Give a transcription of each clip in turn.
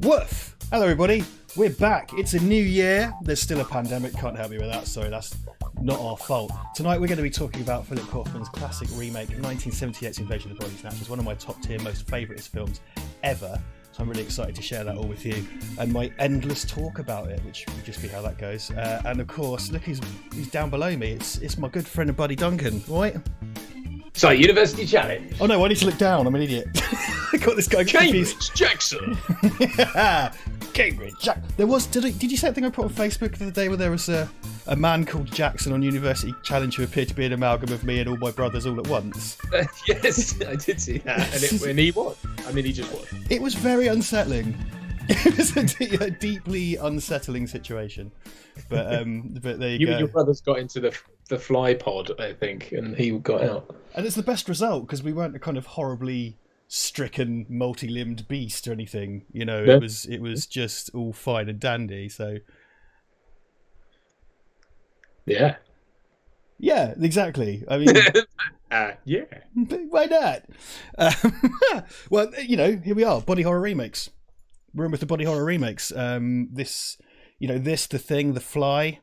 Woof! Hello everybody, we're back. It's a new year. There's still a pandemic, can't help you with that, sorry, that's not our fault. Tonight we're going to be talking about Philip Kaufman's classic remake, 1978's Invasion of the Bodysnatchers, one of my top tier, most favouriteest films ever. So I'm really excited to share that all with you and my endless talk about it, which will just be how that goes. And of course, look who's down below me. It's my good friend and buddy Duncan, right? So, University Challenge. Oh no, I need to look down. I'm an idiot. I got this guy Cambridge confused. Jackson. Cambridge Jackson. There was. Did you see that thing I put on Facebook the other day where there was a man called Jackson on University Challenge who appeared to be an amalgam of me and all my brothers all at once? Yes, I did see that, and he won. I mean, he just won. It was very unsettling. It was a deeply unsettling situation. But there you go. Your brothers got into the fly pod, I think, and he got out. And it's the best result because we weren't a kind of horribly stricken, multi-limbed beast or anything. You know, No. it was just all fine and dandy. So Yeah. yeah, exactly. I mean, yeah. why not? Well, you know, here we are, body horror remakes. We're in with the body horror remakes. This, The Thing, The Fly,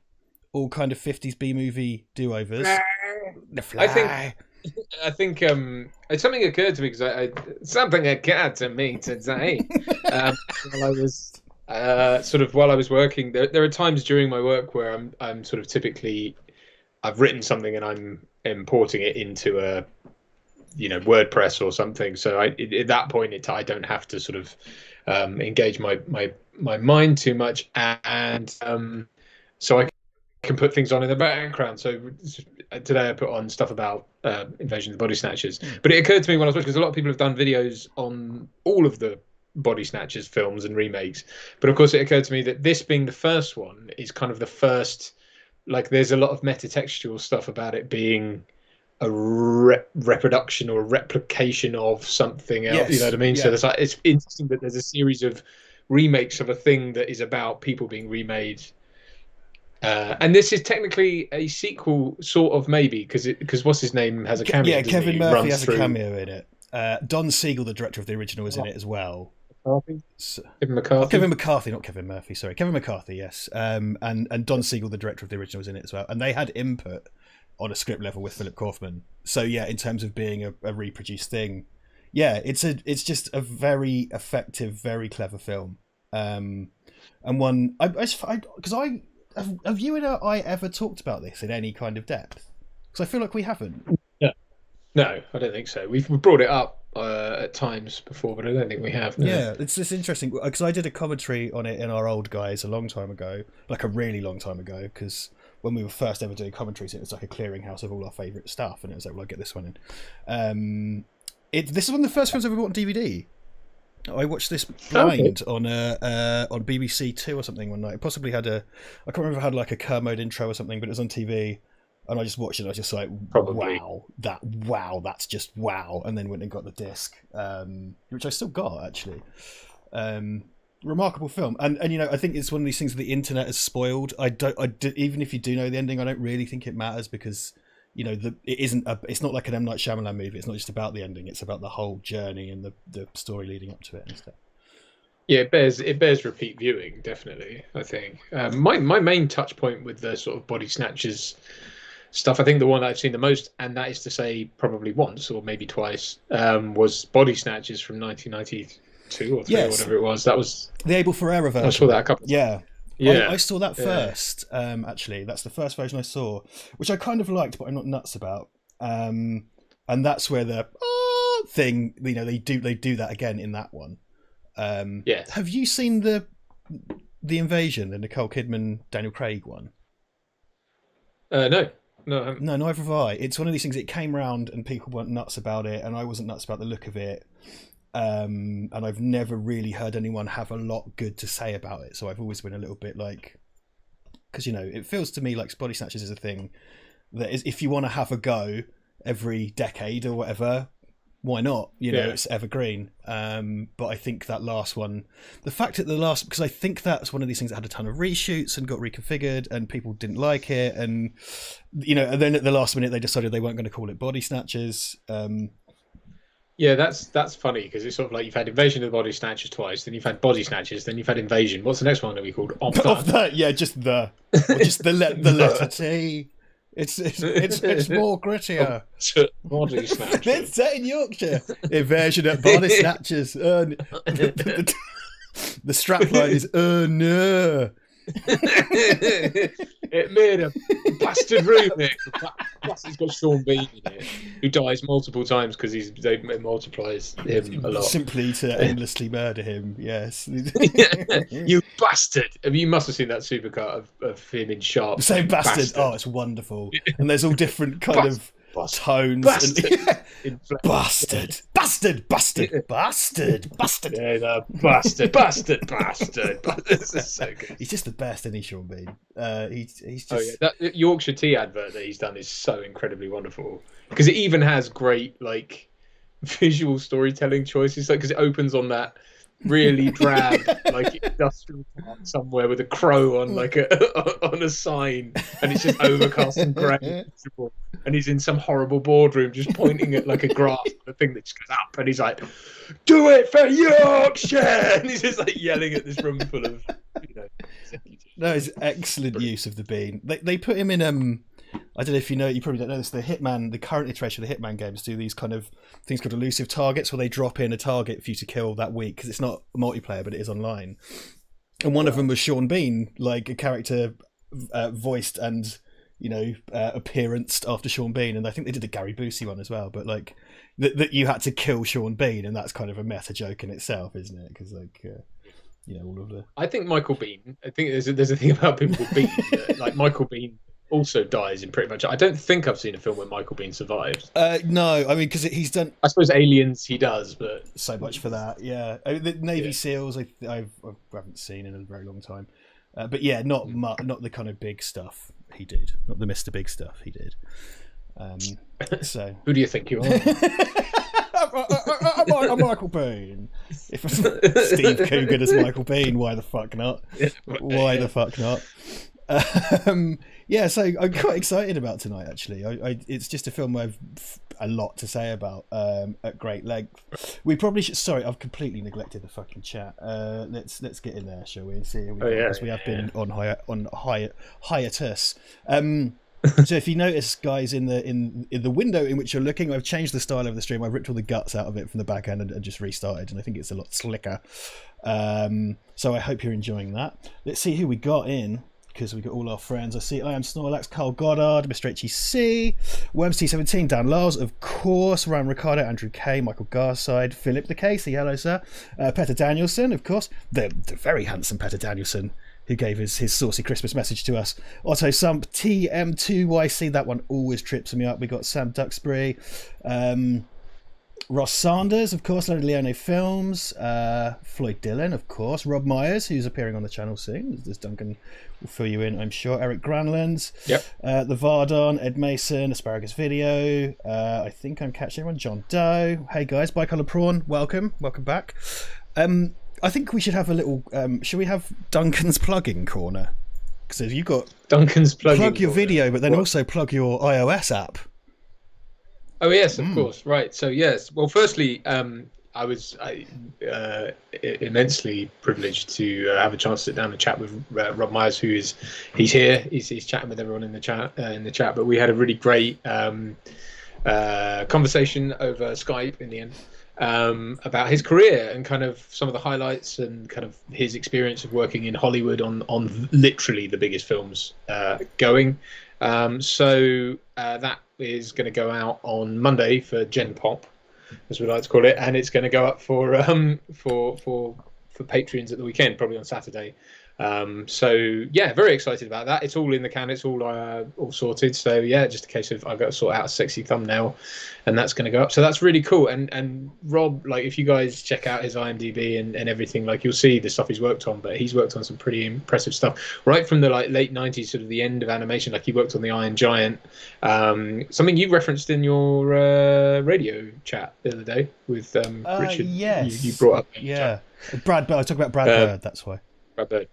all kind of 50s B movie do-overs. The Fly. I think something occurred to me because something occurred to me today. While I was while I was working, there are times during my work where I'm sort of typically I've written something and I'm importing it into a WordPress or something. So at that point I don't have to sort of engage my mind too much, and so I can put things on in the background. So today I put on stuff about Invasion of the Bodysnatchers. But it occurred to me when I was watching, because a lot of people have done videos on all of the Bodysnatchers films and remakes. But of course it occurred to me that this being the first one is kind of the first, like there's a lot of metatextual stuff about it being a reproduction or a replication of something else. Yes. You know what I mean? Yeah. So it's interesting that there's a series of remakes of a thing that is about people being remade. And this is technically a sequel, sort of, maybe, because what's his name has a cameo. Yeah, Kevin he? Murphy has a cameo in it. Don Siegel, the director of the original, was in it as well. McCarthy? So, Kevin McCarthy? Kevin McCarthy, not Kevin Murphy, sorry. Kevin McCarthy, yes. And Don Siegel, the director of the original, was in it as well. And they had input on a script level with Philip Kaufman. So yeah, in terms of being a reproduced thing, yeah, it's just a very effective, very clever film. And one, because have you and I ever talked about this in any kind of depth? Because I feel like we haven't. No, I don't think so. We've brought it up at times before, but I don't think we have. No. Yeah, it's interesting because I did a commentary on it in our old guys a long time ago, like a really long time ago, because when we were first ever doing commentaries, it was like a clearinghouse of all our favourite stuff, and it was like, well, I'll get this one in. This is one of the first films I ever bought on DVD. I watched this blind on BBC Two or something one night. It possibly had I can't remember if it had like a Kermode intro or something, but it was on TV, and I just watched it. And I was just like, Probably. that's just wow. And then went and got the disc, which I still got actually. Remarkable film, and I think it's one of these things that the internet has spoiled. Even if you do know the ending, I don't really think it matters because it's not like an M. Night Shyamalan movie. It's not just about the ending; it's about the whole journey and the story leading up to it and stuff. Yeah, it bears repeat viewing, definitely. I think my main touch point with the sort of Bodysnatchers stuff, I think the one I've seen the most, and that is to say probably once or maybe twice, was Bodysnatchers from 1992 or 3 or whatever it was. That was the Abel Ferrara version. I saw that a couple. I saw that first. Actually, that's the first version I saw, which I kind of liked, but I'm not nuts about. And that's where the thing, they do that again in that one. Yes. Have you seen the Invasion, the Nicole Kidman, Daniel Craig one? No. No, neither have I. It's one of these things. It came round and people weren't nuts about it, and I wasn't nuts about the look of it. And I've never really heard anyone have a lot good to say about it, so I've always been a little bit like, because it feels to me like Bodysnatchers is a thing that is, if you want to have a go every decade or whatever, why not? It's evergreen. But I think that last one, the fact that because I think that's one of these things that had a ton of reshoots and got reconfigured and people didn't like it, and and then at the last minute they decided they weren't going to call it Bodysnatchers. Yeah, that's funny because it's sort of like you've had Invasion of the Bodysnatchers twice, then you've had Bodysnatchers, then you've had Invasion. What's the next one going to be called? Of that, yeah, just the letter T. It's more grittier. Bodysnatchers. It's set in Yorkshire. Invasion of Bodysnatchers. The strapline is no. It made a bastard remake. Plus, it's got Sean Bean in it, who dies multiple times because it multiplies him a lot. Simply to endlessly murder him. Yes. You bastard! You must have seen that supercut of him in Sharp. The same bastard. Oh, it's wonderful. And there's all different kind of tones. Bastard. Bastard. Bastard. Yeah, no, bastard. This is so good. He's just the best, isn't he, Sean Bean? He's just... Oh yeah, that Yorkshire tea advert that he's done is so incredibly wonderful because it even has great visual storytelling choices. Because it opens on that really drab industrial park somewhere with a crow on on a sign, and it's just overcast and grey, and he's in some horrible boardroom just pointing at a graph, the thing that just goes up, and he's like, "Do it for Yorkshire!" and he's just yelling at this room full of executives. No, it's excellent use of the Bean. They put him in I don't know if you probably don't know this, the current iteration of the Hitman games do these kind of things called elusive targets, where they drop in a target for you to kill that week, because it's not multiplayer but it is online. And one of them was Sean Bean, a character voiced and appearanced after Sean Bean, and I think they did the Gary Busey one as well, but that you had to kill Sean Bean, and that's kind of a meta joke in itself, isn't it? Because all of the... I think Michael Bean, I think there's a thing about people with Bean that, Michael Bean also dies in pretty much... I don't think I've seen a film where Michael Bean survives. No, I mean, because he's done... I suppose Aliens he does, but... So much for that, yeah. The Navy SEALs I haven't seen in a very long time. But yeah, not the kind of big stuff he did. Not the Mr. Big stuff he did. So... Who do you think you are? I'm Michael Bean. If Steve Coogan as Michael Bean, why the fuck not? Why the fuck not? So I'm quite excited about tonight. Actually, it's just a film I've a lot to say about at great length. We probably should. Sorry, I've completely neglected the fucking chat. Let's get in there, shall we? And see how we go, because we have been on hiatus. So if you notice, guys, in the window in which you're looking, I've changed the style of the stream. I've ripped all the guts out of it from the back end and just restarted, and I think it's a lot slicker. So I hope you're enjoying that. Let's see who we got in, because we got all our friends. I see I am Snorlax, Carl Goddard, Mr. HEC, Worms T17, Dan Lars, of course, Ryan Ricardo, Andrew K, Michael Garside, Philip the Casey, hello sir, Petter Danielson, of course, the very handsome Petter Danielson, who gave his saucy Christmas message to us. Otto Sump, TM2YC, that one always trips me up. We got Sam Duxbury, Ross Sanders, of course, Leonard Leone Films, Floyd Dillon, of course, Rob Myers, who's appearing on the channel soon, as Duncan will fill you in, I'm sure, Eric Granlands, The Vardon, Ed Mason, Asparagus Video, I think I'm catching everyone, John Doe. Hey guys, Bicolor Prawn, welcome back. I think we should have a little, should we have Duncan's plugging corner? Because you've got Duncan's plugging plug your corner. video, but then also plug your iOS app. Oh yes, of course. Right. So yes. Well, firstly, I was immensely privileged to have a chance to sit down and chat with Rob Myers, he's here. He's chatting with everyone in the chat. But we had a really great conversation over Skype in the end about his career and kind of some of the highlights and kind of his experience of working in Hollywood on literally the biggest films going. So that is going to go out on Monday for Gen Pop, as we like to call it, and it's going to go up for Patreons at the weekend, probably on Saturday. So yeah, very excited about that. It's all in the can. It's all sorted. So yeah, just a case of I've got to sort out a sexy thumbnail, and that's going to go up. So that's really cool. And Rob, like, if you guys check out his IMDb and everything, like, you'll see the stuff he's worked on. But he's worked on some pretty impressive stuff, right from the late '90s, sort of the end of animation. Like, he worked on the Iron Giant, something you referenced in your radio chat the other day with Richard. Yes, you brought up. Yeah, Brad Bird. I talk about Brad Bird. That's why. Brad Bird.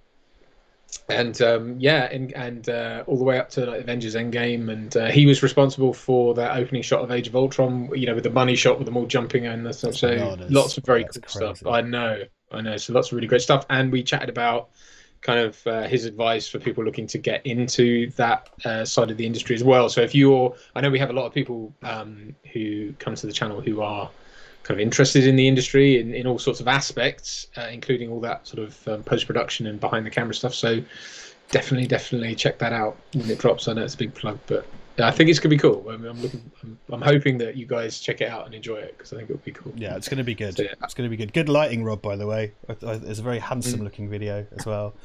And all the way up to, like, Avengers Endgame, and he was responsible for that opening shot of Age of Ultron, with the money shot with them all jumping and stuff. So lots of very cool stuff. I know. So lots of really great stuff. And we chatted about kind of his advice for people looking to get into that side of the industry as well. So I know we have a lot of people who come to the channel who are kind of interested in the industry in all sorts of aspects, including all that sort of post-production and behind the camera stuff. So definitely check that out when it drops. I know it's a big plug, but I think it's gonna be cool. I mean, I'm hoping that you guys check it out and enjoy it, because I think it'll be cool. Yeah, it's gonna be good. So, yeah. It's gonna be good. Good lighting, Rob, by the way. It's a very handsome looking video as well.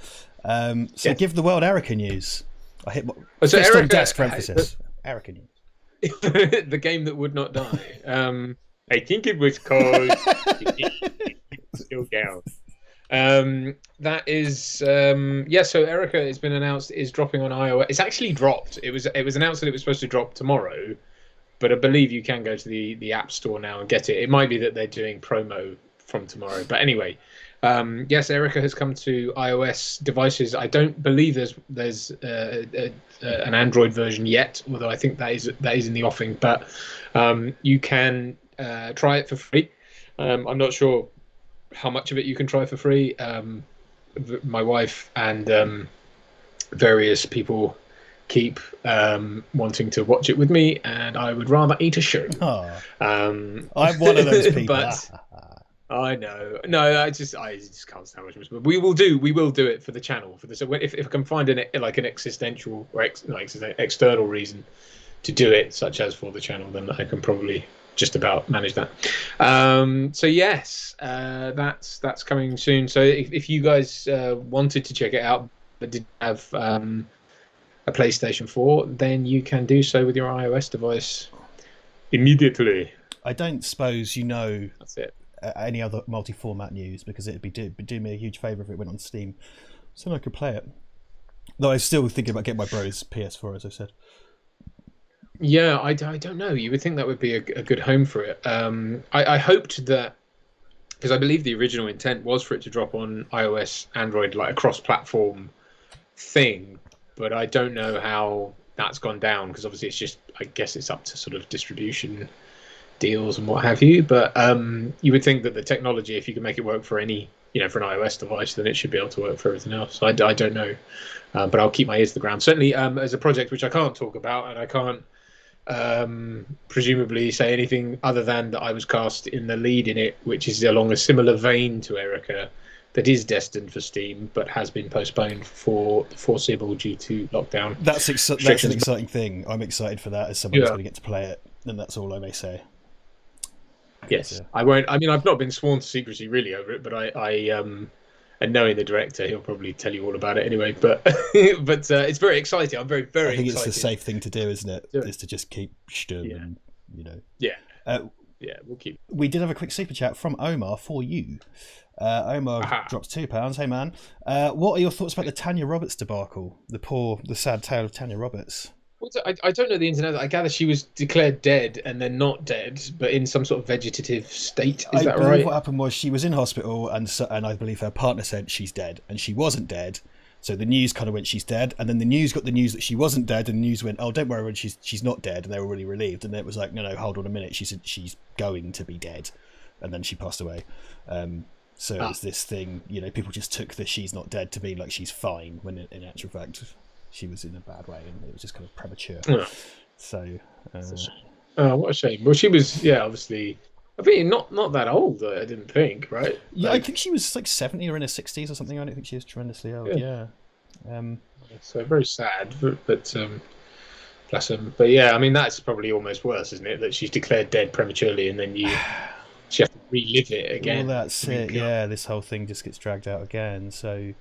Give the world Erica news. I hit fist on desk for emphasis. Erica news. The game that would not die. I think it was called Still Down. That is so Erica has been announced is dropping on iOS. It's actually dropped. It was announced that it was supposed to drop tomorrow, but I believe you can go to the App Store now and get it. It might be that they're doing promo from tomorrow, but anyway, yes, Erica has come to iOS devices. I don't believe there's an Android version yet, although I think that is in the offing. But you can try it for free. I'm not sure how much of it you can try for free. My wife and various people keep wanting to watch it with me, and I would rather eat a shoe. I'm one of those people. But I know. No, I just can't stand watching it. But we will do it for the channel. So if I can find an existential or external reason to do it, such as for the channel, then I can probably just about manage that. So yes, that's coming soon. So if you guys wanted to check it out but didn't have a PlayStation 4, then you can do so with your iOS device immediately. I don't suppose that's it. Any other multi-format news, because it'd do me a huge favour if it went on Steam, so I could play it. Though I'm still thinking about getting my bro's PS4, as I said. Yeah, I don't know. You would think that would be a good home for it. I hoped that, because I believe the original intent was for it to drop on iOS, Android, like a cross-platform thing, but I don't know how that's gone down, because obviously it's just, I guess it's up to sort of distribution deals and what have you. But you would think that the technology, if you can make it work for any, for an iOS device, then it should be able to work for everything else. I don't know, but I'll keep my ears to the ground. Certainly, as a project which I can't talk about, and I can't presumably say anything other than that I was cast in the lead in it, which is along a similar vein to Erica, that is destined for Steam but has been postponed for the foreseeable due to lockdown. That's an exciting thing. I'm excited for that as someone who's going to get to play it, and that's all I may say. Yes, I won't. I mean, I've not been sworn to secrecy really over it, but I and knowing the director, he'll probably tell you all about it anyway. But it's very exciting. I'm very excited. I think it's the safe thing to do, isn't it? Is to just keep stum and Yeah. yeah, we'll keep. We did have a quick super chat from Omar for you. Omar drops £2. Hey man, what are your thoughts about the Tanya Roberts debacle? The sad tale of Tanya Roberts. I don't know the ins and outs. I gather she was declared dead and then not dead, but in some sort of vegetative state. Is that right? I believe what happened was she was in hospital, and I believe her partner said she's dead, and she wasn't dead. So the news kind of went she's dead, and then the news got the news that she wasn't dead, and the news went, oh, don't worry, she's not dead, and they were really relieved. And then it was like, no, hold on a minute, she said she's going to be dead, and then she passed away. So it was this thing, people just took the she's not dead to be like she's fine, when in actual fact she was in a bad way, and it was just kind of premature. Yeah. So, what a shame. Well, she was, obviously, I think not that old. I didn't think, right? Yeah, I think she was like 70 or in her 60s or something. I don't think she was tremendously old. Yeah. So very sad, but bless them. But yeah, I mean that's probably almost worse, isn't it? That she's declared dead prematurely, and then she have to relive it again. Well, that's it. Yeah, this whole thing just gets dragged out again. So.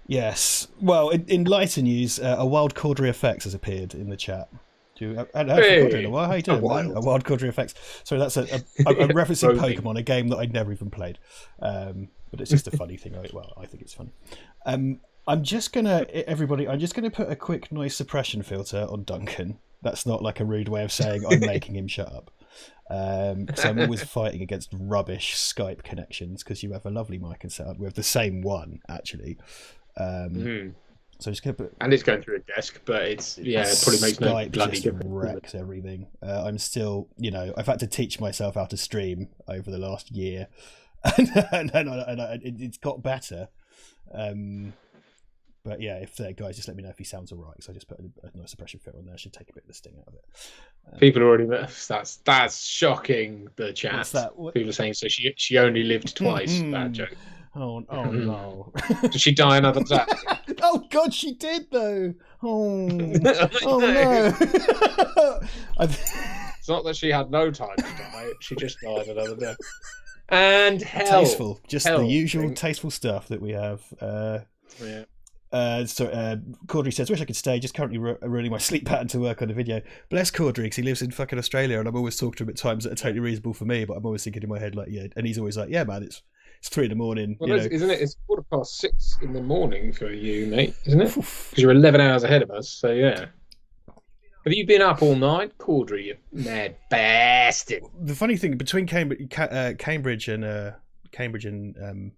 Yes. Well, in lighter news, a wild Cordry effects has appeared in the chat. Hey. How you doing, man? A wild Cordry effects. So that's I'm referencing Pokemon, a game that I'd never even played. But it's just a funny thing. I think it's funny. I'm just gonna put a quick noise suppression filter on Duncan. That's not like a rude way of saying I'm making him shut up. So I'm always fighting against rubbish Skype connections because you have a lovely mic and setup. We have the same one actually. So just gonna put, and it's going through a desk, but it probably makes no bloody difference. Wrecks everything. I'm still, I've had to teach myself how to stream over the last year, and it's got better. But yeah, if guys, just let me know if he sounds alright. Because I just put a noise suppression filter on there. Should take a bit of the sting out of it. People already. That's shocking. The chat. What's that? People are saying so. She only lived twice. Bad joke. Oh no! Did she die another time? Oh God, she did though. Oh no! It's not that she had no time to die; she just died another day. And tasteful, just the usual tasteful stuff that we have. Yeah. Cordry says, wish I could stay, just currently ruining my sleep pattern to work on a video. Bless Cordry, because he lives in fucking Australia, and I'm always talking to him at times that are totally reasonable for me, but I'm always thinking in my head like, yeah, and he's always like, yeah man, it's 3 in the morning. Well, isn't it? It's 6:15 in the morning for you, mate, isn't it? Because you're 11 hours ahead of us, so yeah. Have you been up all night, Cordry, you mad bastard? The funny thing, between Cambridge and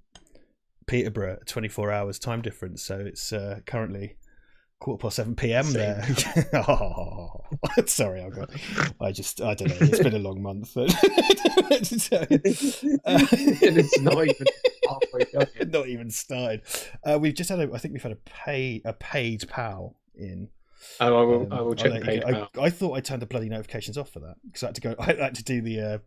Peterborough, 24 hours time difference, so it's currently 7:15 p.m. there. Oh, sorry, I don't know. It's been a long month. It's not even halfway done. Not even started. We've just had I think we've had a paid pal in. Oh, I will check the paid pal. I thought I turned the bloody notifications off for that because I had to do the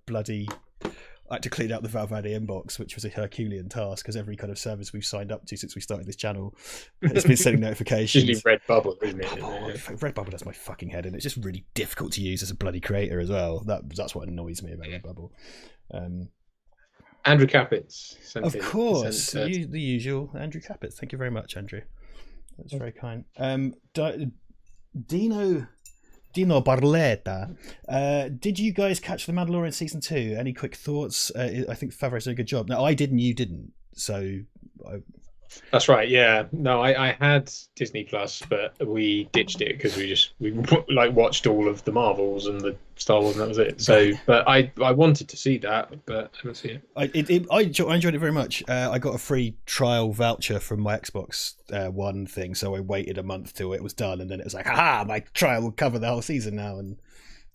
I had to clean out the Val Verde inbox, which was a Herculean task because every kind of service we've signed up to since we started this channel has been sending notifications. Usually Redbubble, isn't it? Redbubble does my fucking head in. It's just really difficult to use as a bloody creator as well. That's what annoys me about Redbubble. Andrew Capitz. Of course, the usual Andrew Capitz. Thank you very much, Andrew. That's very kind. Dino Barletta. Did you guys catch The Mandalorian season 2? Any quick thoughts? I think Favreau's did a good job. No, I didn't. You didn't. So. That's right. Yeah. No, I had Disney Plus, but we ditched it because we watched all of the Marvels and the Star Wars, and that was it. So, but I wanted to see that, but I haven't seen it. I enjoyed it very much. I got a free trial voucher from my Xbox One thing, so I waited a month till it was done, and then it was like, haha, my trial will cover the whole season now, and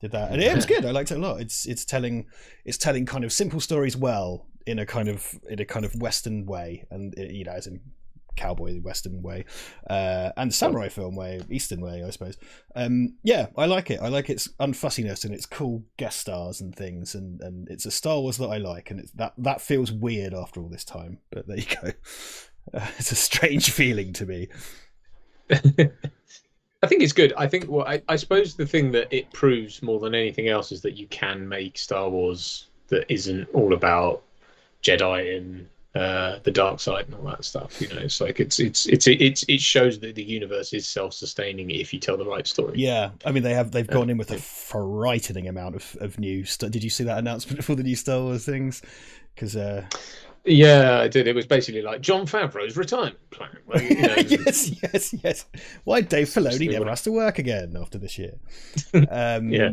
did that, and it was good. I liked it a lot. It's telling kind of simple stories well in a kind of Western way, and as in cowboy Western way, and samurai film way, Eastern way, I suppose. Yeah, I like it. I like its unfussiness and its cool guest stars and things, and it's a Star Wars that I like, and it's that feels weird after all this time. But there you go. It's a strange feeling to me. I think it's good. I think I suppose the thing that it proves more than anything else is that you can make Star Wars that isn't all about Jedi and the dark side and all that stuff. It's like it shows that the universe is self-sustaining if you tell the right story. Yeah, I mean they've gone in with a frightening amount of new stuff. Did you see that announcement for the new Star Wars things? Because yeah, I did. It was basically like Jon Favreau's retirement plan. Like, yes. Why Dave Filoni never has to work again after this year? Yeah.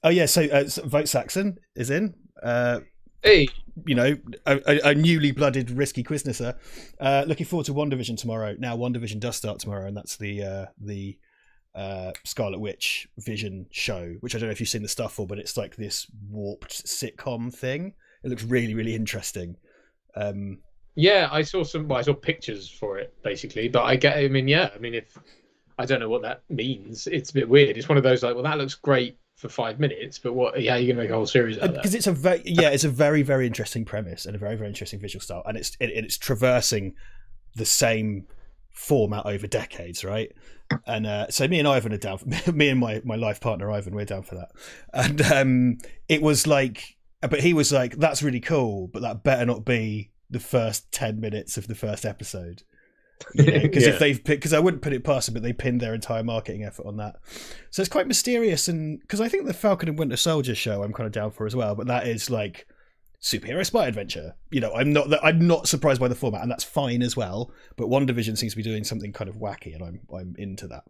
Oh yeah. So Vote Saxon is in. Hey. A newly blooded risky quiznesser. Looking forward to WandaVision tomorrow. Now WandaVision does start tomorrow, and that's the Scarlet Witch Vision show, which I don't know if you've seen the stuff for, but it's like this warped sitcom thing. It looks really, really interesting. Yeah, I saw pictures for it basically, but I mean, if I don't know what that means, it's a bit weird. It's one of those like, well, that looks great for 5 minutes, but what? Yeah, you're gonna make a whole series out of that? Because it's a very, very interesting premise and a very, very interesting visual style, and it's traversing the same format over decades, right? And so me and Ivan are down. Me and my life partner Ivan, we're down for that. And it was like, but he was like, "That's really cool, but that better not be the first 10 minutes of the first episode." Because I wouldn't put it past them, but they pinned their entire marketing effort on that. So it's quite mysterious, and because I think the Falcon and Winter Soldier show I'm kind of down for as well, but that is like superhero spy adventure. I'm not surprised by the format, and that's fine as well. But WandaVision seems to be doing something kind of wacky, and I'm into that.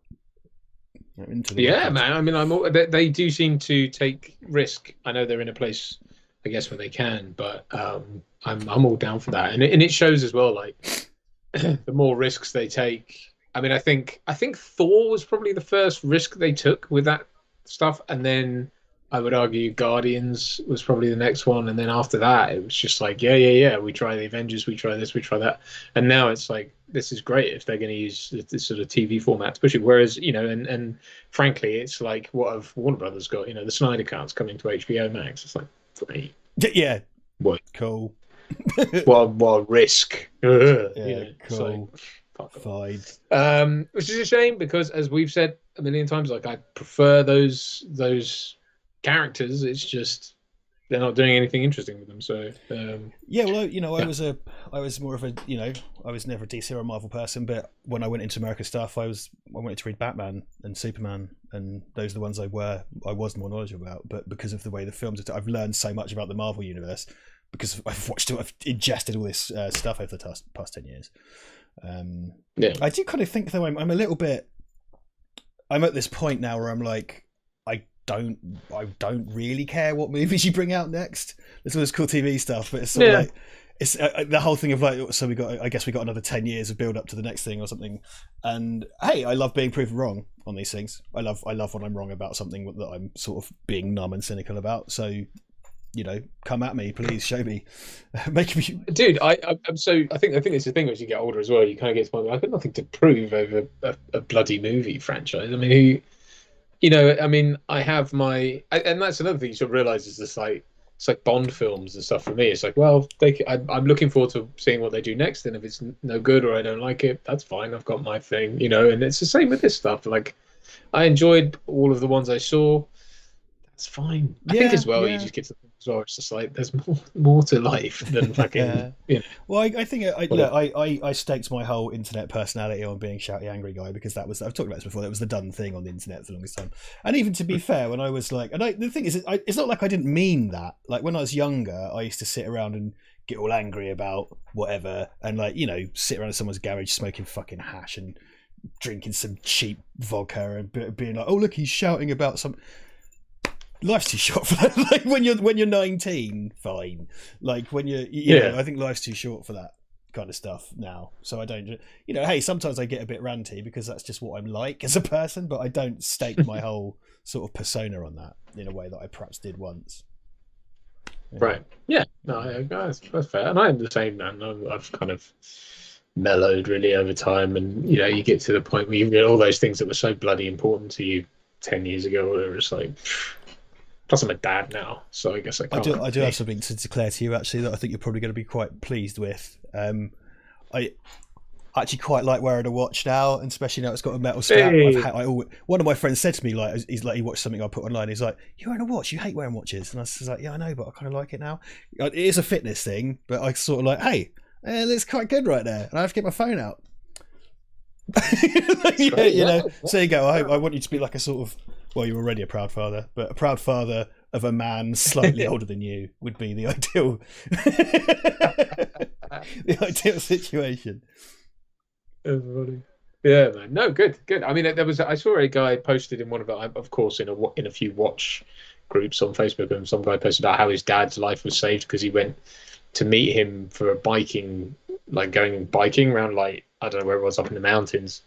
Yeah, man. I mean, they do seem to take risk. I know they're in a place, I guess, when they can, but I'm all down for that, and it shows as well. Like the more risks they take. I mean, I think Thor was probably the first risk they took with that stuff, and then I would argue Guardians was probably the next one, and then after that it was just like yeah. We try the Avengers, we try this, we try that, and now it's like this is great if they're going to use this sort of TV format to push it. Whereas and frankly, it's like what have Warner Brothers got? The Snyder Cut's coming to HBO Max. It's like great. Yeah. What? Cool. Well, risk. Yeah, cool. Like, fine. Which is a shame because, as we've said a million times, like I prefer those characters. It's just they're not doing anything interesting with them. So yeah, well, I was more of a I was never a DC or a Marvel person, but when I went into American stuff, I wanted to read Batman and Superman, and those are the ones I was more knowledgeable about. But because of the way the films I've learned so much about the Marvel universe. Because I've ingested all this stuff over the past 10 years. I do kind of think though I'm a little bit. I'm at this point now where I'm like, I don't really care what movies you bring out next. There's all this cool TV stuff, but it's sort of like it's the whole thing of like. So I guess we got another 10 years of build up to the next thing or something. And hey, I love being proven wrong on these things. I love when I'm wrong about something that I'm sort of being numb and cynical about. So. Come at me, please. Show me, make me. Dude, I'm so. I think it's the thing as you get older as well. You kind of get to the point where I've got nothing to prove over a bloody movie franchise. I mean, I have my, and that's another thing you sort of realize is this like it's like Bond films and stuff for me. It's like, well, I'm looking forward to seeing what they do next, and if it's no good or I don't like it, that's fine. I've got my thing, and it's the same with this stuff. Like, I enjoyed all of the ones I saw. That's fine. I think as well, you just get to the point as well. It's just like there's more to life than fucking. Well, I think I staked my whole internet personality on being shouty angry guy because I've talked about this before. That was the done thing on the internet for the longest time. And even to be fair, when I was like, the thing is, it's not like I didn't mean that. Like when I was younger, I used to sit around and get all angry about whatever, and like sit around in someone's garage smoking fucking hash and drinking some cheap vodka and being like, oh look, he's shouting about some. Life's too short for that. Like when you're 19, fine. Like when I think life's too short for that kind of stuff now. So I don't, hey, sometimes I get a bit ranty because that's just what I'm like as a person, but I don't stake my whole sort of persona on that in a way that I perhaps did once. Right. Yeah. No, that's fair. And I'm the same, man. I've kind of mellowed really over time, and you get to the point where you get all those things that were so bloody important to you 10 years ago, where it's like. Plus, I'm a dad now, so I guess I can't. I do have something to declare to you, actually, that I think you're probably going to be quite pleased with. I actually quite like wearing a watch now, and especially now it's got a metal strap. Hey. One of my friends said to me, like, he watched something I put online. He's like, "You're wearing a watch? You hate wearing watches?" And I was like, "Yeah, I know, but I kind of like it now." It is a fitness thing, but I sort of like, hey, it's quite good right there, and I have to get my phone out. Yeah, you know. So there you go. I want you to be like a sort of, well, you're already a proud father, but a proud father of a man slightly older than you would be the ideal, the ideal situation. Everybody. Yeah, man. No, good. I mean, I saw a guy posted in one of of course, in a few watch groups on Facebook, and some guy posted about how his dad's life was saved because he went to meet him for a biking, like going biking around, like, I don't know where it was, up in the mountains,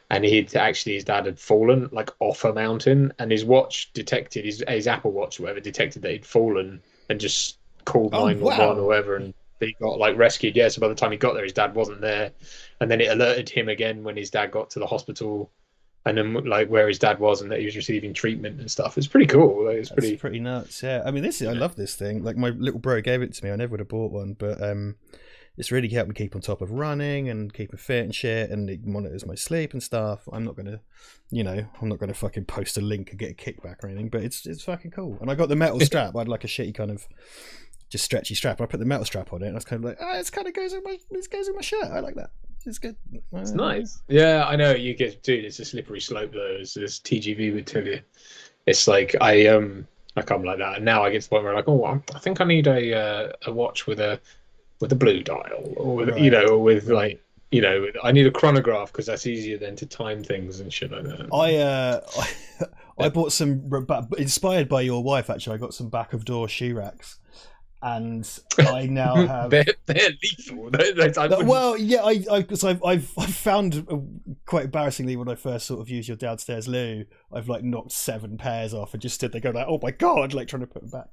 and his dad had fallen like off a mountain, and his watch detected, his Apple Watch or whatever, detected that he'd fallen and just called 911 or whatever, and he got like rescued. Yeah, so by the time he got there, his dad wasn't there, and then it alerted him again when his dad got to the hospital, and then like where his dad was and that he was receiving treatment and stuff. It's pretty cool. Like, it's pretty nuts. Yeah, I mean, I love this thing. Like, my little bro gave it to me. I never would have bought one, but it's really helped me keep on top of running and keeping fit and shit, and it monitors my sleep and stuff. I'm not gonna fucking post a link and get a kickback or anything, but it's fucking cool. And I got the metal strap. I had like a shitty kind of just stretchy strap. I put the metal strap on it, and I was kind of like, it kind of goes with my shirt. I like that. It's good. It's nice. Yeah, I know. You get, dude. It's a slippery slope though, as TGV would tell you. It's like I come like that, and now I get to the point where I'm like, oh, I think I need a watch with a blue dial, or with, right, or with like, I need a chronograph because that's easier than to time things and shit like that. I bought some, inspired by your wife actually. I got some back of door shoe racks. And I now have. they're lethal. Well, yeah, I've found, quite embarrassingly, when I first sort of used your downstairs loo, I've like knocked 7 pairs off and just stood there going like, oh my god, like trying to put them back.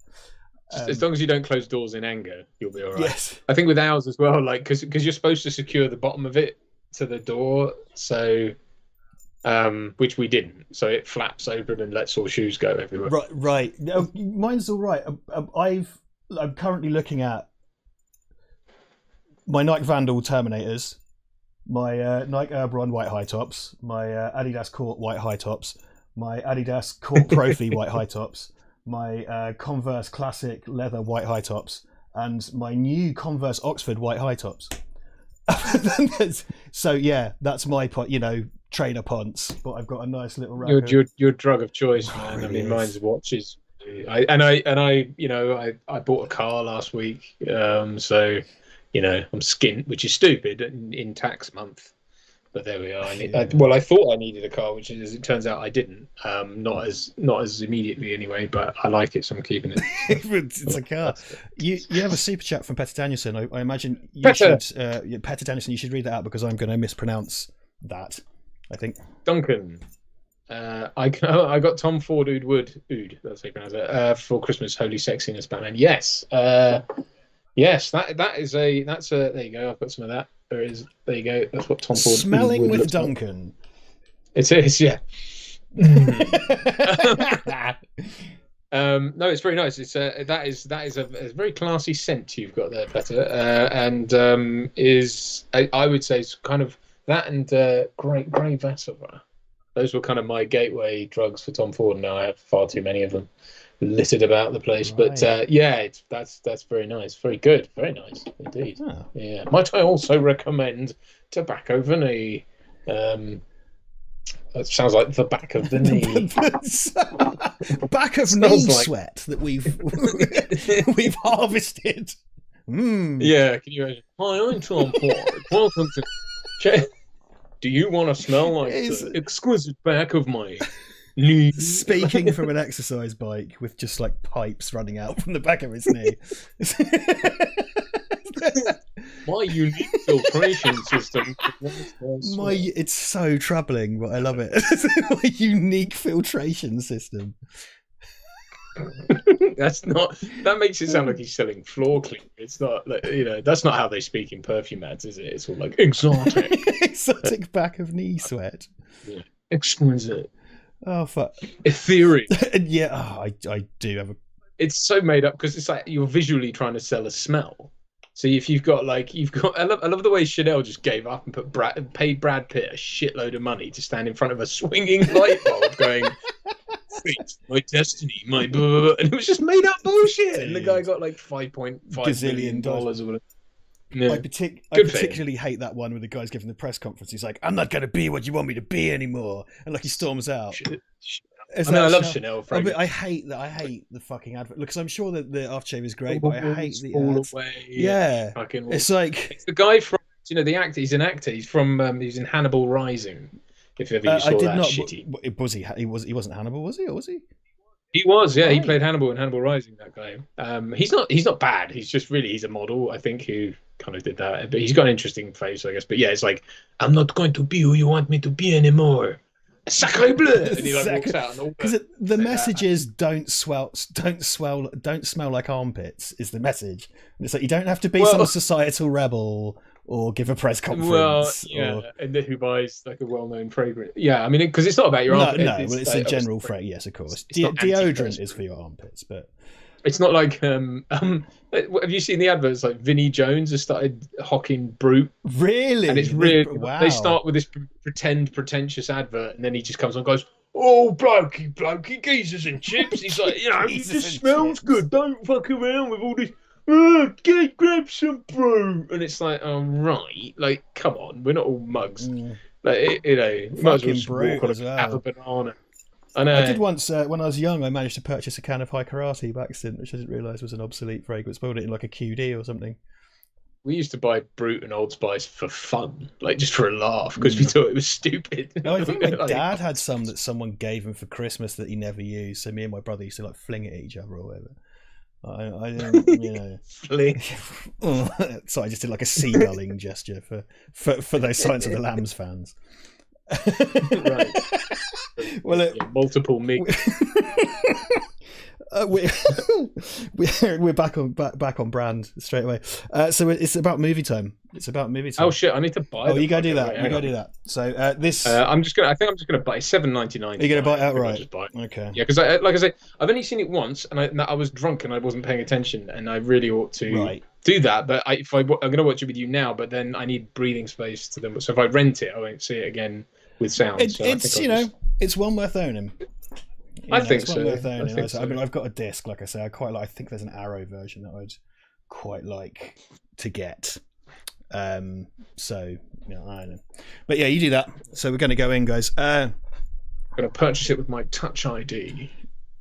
As long as you don't close doors in anger, you'll be all right. Yes. I think with ours as well, like because you're supposed to secure the bottom of it to the door, so which we didn't, so it flaps open and lets all shoes go everywhere. Right. No, mine's all right. I'm currently looking at my Nike Vandal Terminators, my Nike Urbron white high tops, my Adidas Court white high tops, my Adidas Court Profi white high tops, my Converse Classic leather white high tops, and my new Converse Oxford white high tops. So yeah, that's my trainer ponts, but I've got a nice little rack. Your drug of choice, man. Really, I mean, mine's watches. I bought a car last week, so I'm skint, which is stupid in tax month, but there we are. I thought I needed a car, which as it turns out I didn't. Not as immediately anyway, but I like it, so I'm keeping it. It's a car. You have a super chat from Petter Danielson. I imagine you should Petter Danielson. You should read that out because I'm going to mispronounce that, I think. Duncan. I got Tom Ford Oud, that's how you pronounce it, for Christmas. Holy sexiness, Batman. Yes. Yes, that's a there you go. I've got some of that. There you go. That's what Tom Ford Smelling with Duncan. Like. It is, yeah. No, it's very nice. It's that is a very classy scent you've got there, Petter, and I would say it's kind of that and Grey Vassava. Those were kind of my gateway drugs for Tom Ford. Now I have far too many of them littered about the place. Right. But yeah, that's very nice, very good, very nice indeed. Oh. Yeah. Might I also recommend Tobacco Vanille? That sounds like the back of the knee. Back of knee sweat that we've harvested. Mm. Yeah, can you imagine? Hi, I'm Tom Ford. Welcome to. Do you want to smell like the exquisite back of my knee? Speaking from an exercise bike with just like pipes running out from the back of his knee. My unique filtration system. It's so troubling, but I love it. My unique filtration system. That makes it sound like he's selling floor cleaner. It's not like, that's not how they speak in perfume ads, is it? It's all like exotic back of knee sweat. Yeah. Exquisite. Oh fuck. Ethereal. Yeah, I do have a. It's so made up because it's like you're visually trying to sell a smell. So if you've got I love the way Chanel just gave up and paid Brad Pitt a shitload of money to stand in front of a swinging light bulb going, "Fate, my destiny, my blah, blah, blah," and it was just made up bullshit. And the guy got like $5.5 million or whatever. Yeah. I Good for him. particularly hate that one where the guy's giving the press conference. He's like, "I'm not going to be what you want me to be anymore," and like he storms out. I love Chanel fragrance. I hate that. I hate the fucking advert because I'm sure that the aftershave is great, but I hate the all ads. away. Yeah, it's like it's the guy from the actor. He's an actor. He's from he's in Hannibal Rising. If ever you saw I did that not. shitty. Was he? He wasn't Hannibal, was he? Or was he? He was, yeah. Right. He played Hannibal in Hannibal Rising. That guy. He's not bad. He's just he's a model, I think, who kind of did that. But he's got an interesting face, I guess. But yeah, it's like, I'm not going to be who you want me to be anymore. Sacre bleu! And he like walks out. Because the message is don't smell like armpits. Is the message? And it's like you don't have to be some societal rebel or give a press conference. And who buys like a well-known fragrance? Yeah, I mean, because it's not about your armpits. No, it's a general fragrance. Yes, of course. Deodorant is for your armpits, but it's not like have you seen the adverts? Like Vinnie Jones has started hocking Brute. Really? And it's really They start with this pretentious advert, and then he just comes on and goes, "Oh, blokey, geezers and chips." He's like, it just smells good. Don't fuck around with all this. Grab some Brute. And it's like, oh right, like come on, we're not all mugs. Like might as well walk on have a banana. I did once, when I was young, I managed to purchase a can of High Karate by accident, which I didn't realise was an obsolete fragrance. Bought it in like a QD or something. We used to buy Brute and Old Spice for fun, like just for a laugh, because we thought it was stupid. No, I think my dad had some that someone gave him for Christmas that he never used. So me and my brother used to like fling it at each other or whatever. I didn't, fling. So I just did like a seagulling gesture for those Silence of the Lambs fans. Right. Well, multiple me. We're back on brand straight away. So it's about movie time. Oh shit! I need to buy. Oh, you go do that. You go do that. So this. I think I'm just gonna buy $7.99. You're gonna buy it outright. Just buy it. Okay. Yeah, because like I say, I've only seen it once, and I was drunk and I wasn't paying attention, and I really ought to do that. But I'm gonna watch it with you now, but then I need breathing space to them. So if I rent it, I won't see it again with sound. It's one worth owning. I think so. I mean, I've got a disc, like I say. I think there's an Arrow version that I'd quite like to get. So I don't know. But yeah, you do that. So we're going to go in, guys. I'm going to purchase it with my Touch ID.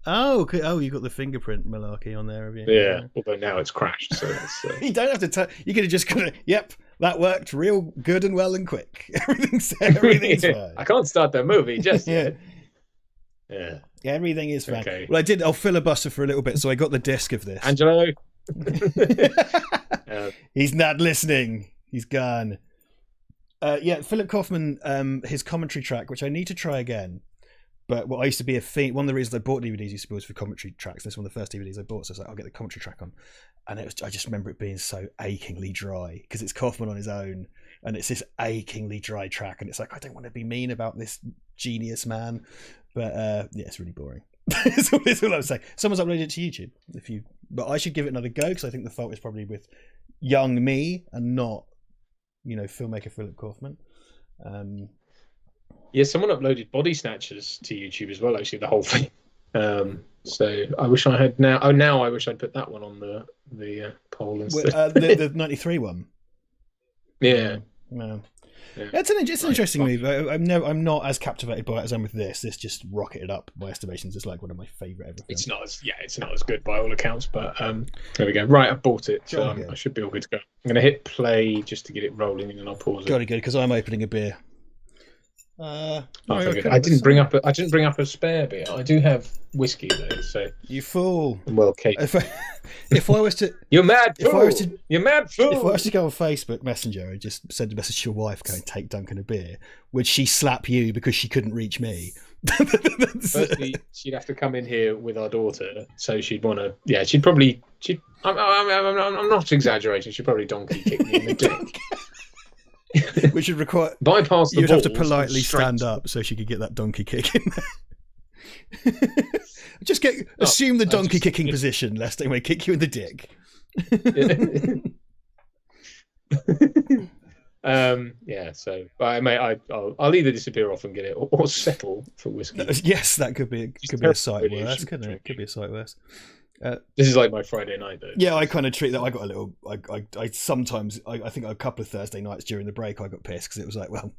Oh, you got the fingerprint malarkey on there, have you? Yeah. Although now it's crashed, so that's. You don't have to. You could have just gonna. Yep, that worked real good and well and quick. Everything's fine. I can't start the movie just yet. Yeah, everything is fine. Okay. Well, I'll filibuster for a little bit, so I got the disc of this. Angelo. He's not listening. He's gone. Philip Kaufman, his commentary track, which I need to try again. But what I used to be one of the reasons I bought DVDs used to be was for commentary tracks. This is one of the first DVDs I bought, so I was like, I'll get the commentary track on. And I just remember it being so achingly dry because it's Kaufman on his own, and it's this achingly dry track, and it's like I don't want to be mean about this genius man, but it's really boring. That's all I'm saying. Someone's uploaded it to YouTube. But I should give it another go because I think the fault is probably with young me and not, filmmaker Philip Kaufman. Yeah, someone uploaded Bodysnatchers to YouTube as well. Actually, the whole thing. So I wish I had now. Oh, now I wish I'd put that one on the poll instead. The 93 one. Yeah. No. Yeah. It's an interesting movie. I'm not as captivated by it as I'm with this. This just rocketed up by estimations. It's like one of my favourite ever films. It's not as good by all accounts, but there we go. Right, I bought it, so I should be all good to go. I'm going to hit play just to get it rolling, and then I'll pause it. Got it good because I'm opening a beer. I didn't bring up a spare beer. I do have whiskey though, so you fool. Well, Kate. If I was to, you're mad fool. You're mad fool. If I was to go on Facebook Messenger and just send a message to your wife, going take Duncan a beer, would she slap you because she couldn't reach me? Firstly, she'd have to come in here with our daughter, so she'd want to. Yeah, she'd probably. I'm not exaggerating. She'd probably donkey kick me in the dick. We should require bypass the. You'd have to politely stand up so she could get that donkey kick in there. Just assume the donkey kicking position, lest they may kick you in the dick. So I'll either disappear off and get it, or settle for whiskey. Yes, that could be a sight worse, couldn't it? Could be a sight worse. This is like my Friday night, though. Yeah, I kind of treat that. I got a little. I sometimes. I think a couple of Thursday nights during the break, I got pissed because it was like, well,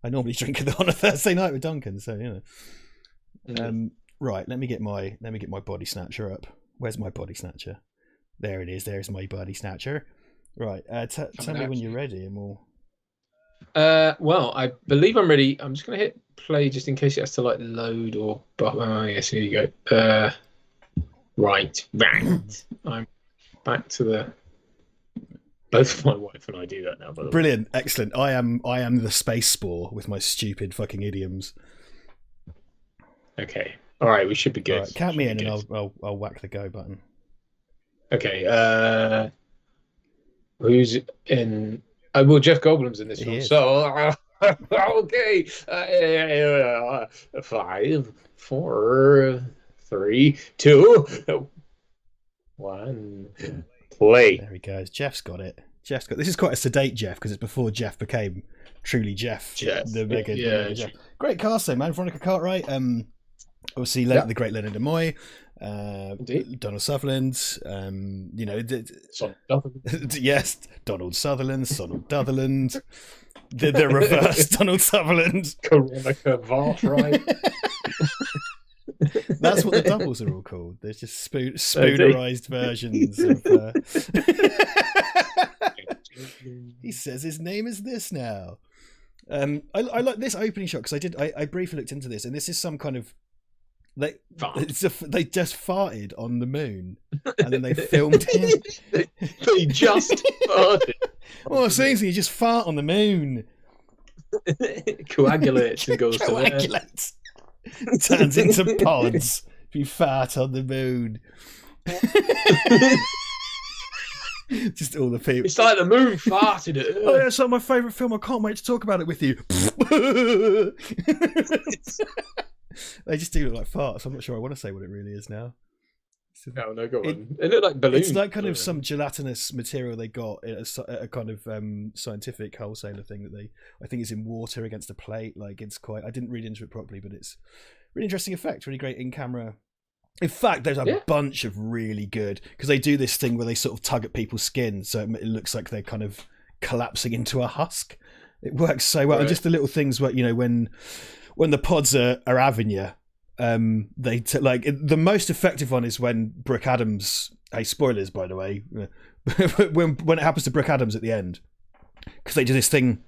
I normally drink on a Thursday night with Duncan, so you know. Right, let me get my body snatcher up. Where's my body snatcher? There it is. There's my body snatcher. Right, tell me when you're ready, and we'll. Well, I believe I'm ready. I'm just gonna hit play just in case it has to like load or. Oh yes, here you go. Right. I'm back to the. Both my wife and I do that now. By the Brilliant, excellent. I am the space spore with my stupid fucking idioms. Okay. All right, we should be good. Right, count me in, and I'll whack the go button. Okay. Who's in? Well, Jeff Goldblum's in this film. So okay. 5, 4, 3, 2, 1. Play. There he goes. Jeff's got it. This is quite a sedate Jeff because it's before Jeff became truly Jeff. The mega Jeff. Great cast though, man. Veronica Cartwright. Obviously, the great Leonard Nimoy. Donald Sutherland. You know, yes, Donald Sutherland. The reverse Donald Sutherland. Veronica Cartwright. That's what the doubles are all called. There's just spoonerized versions of. He says his name is this now. I like this opening shot because I briefly looked into this, and this is some kind of they just farted on the moon, and then they filmed it. They just farted. Well, seriously, you just fart on the moon. Coagulates and goes Coagulates. Turns into pods if you fart on the moon. Just all the people. It's like the moon farted at Earth. Oh yeah, it's like my favourite film. I can't wait to talk about it with you. They just do look like farts. I'm not sure I want to say what it really is now. No, go on. It looked like balloons. It's like kind of some gelatinous material they got at a kind of scientific wholesaler thing that I think is in water against a plate. Like it's quite. I didn't read into it properly, but it's really interesting effect. Really great in camera. In fact, there's a bunch of really good because they do this thing where they sort of tug at people's skin, so it looks like they're kind of collapsing into a husk. It works so well, and just the little things where when the pods are having you. The most effective one is when Brooke Adams. Hey, spoilers by the way. when it happens to Brooke Adams at the end, because they do this thing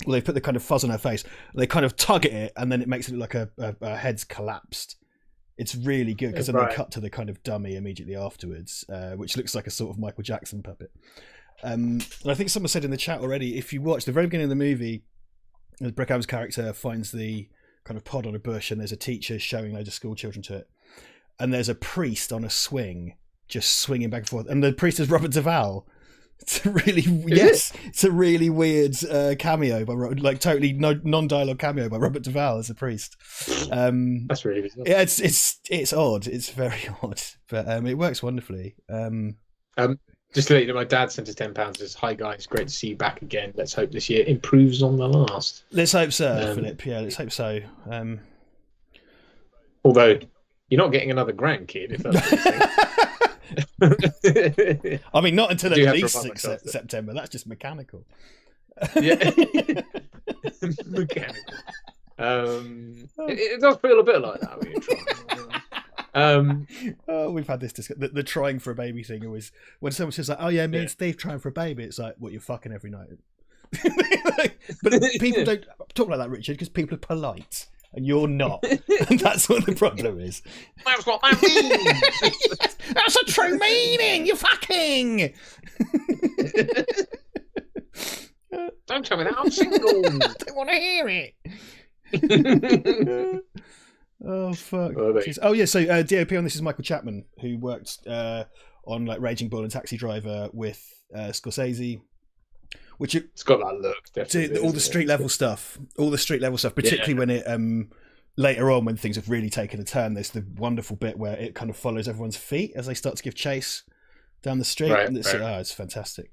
where they put the kind of fuzz on her face, they kind of tug at it, and then it makes it look like a head's collapsed. It's really good because then they cut to the kind of dummy immediately afterwards, which looks like a sort of Michael Jackson puppet. And I think someone said in the chat already, if you watch the very beginning of the movie, the Brooke Adams character finds the kind of pod on a bush, and there's a teacher showing loads of school children to it, and there's a priest on a swing just swinging back and forth, and the priest is Robert Duvall. It's a really weird cameo by like totally non-dialogue cameo by Robert Duvall as a priest. That's really bizarre. Yeah, it's odd. It's very odd, but it works wonderfully. Just to let you know, my dad sent us £10. Says, "Hi guys, great to see you back again. Let's hope this year improves on the last." Let's hope so, Philip. Yeah, let's hope so. Although you're not getting another grandkid, if that's what you're saying. I mean, not until at least September. That's just mechanical. Yeah, mechanical. It does feel a bit like that when you're trying. We've had this discussion. The trying for a baby thing always, when someone says like, "Oh yeah, me and Steve trying for a baby," it's like, "What, you're fucking every night?" But people don't talk like that, Richard, because people are polite. And you're not. And that's what the problem is. That's what that means. That's a true meaning, you fucking. Don't tell me that, I'm single. I don't want to hear it. Oh, fuck. Oh, yeah, so DOP on this is Michael Chapman, who worked on like Raging Bull and Taxi Driver with Scorsese. It's got that look, definitely. All the street level stuff, particularly when it later on when things have really taken a turn. There's the wonderful bit where it kind of follows everyone's feet as they start to give chase down the street. It's fantastic.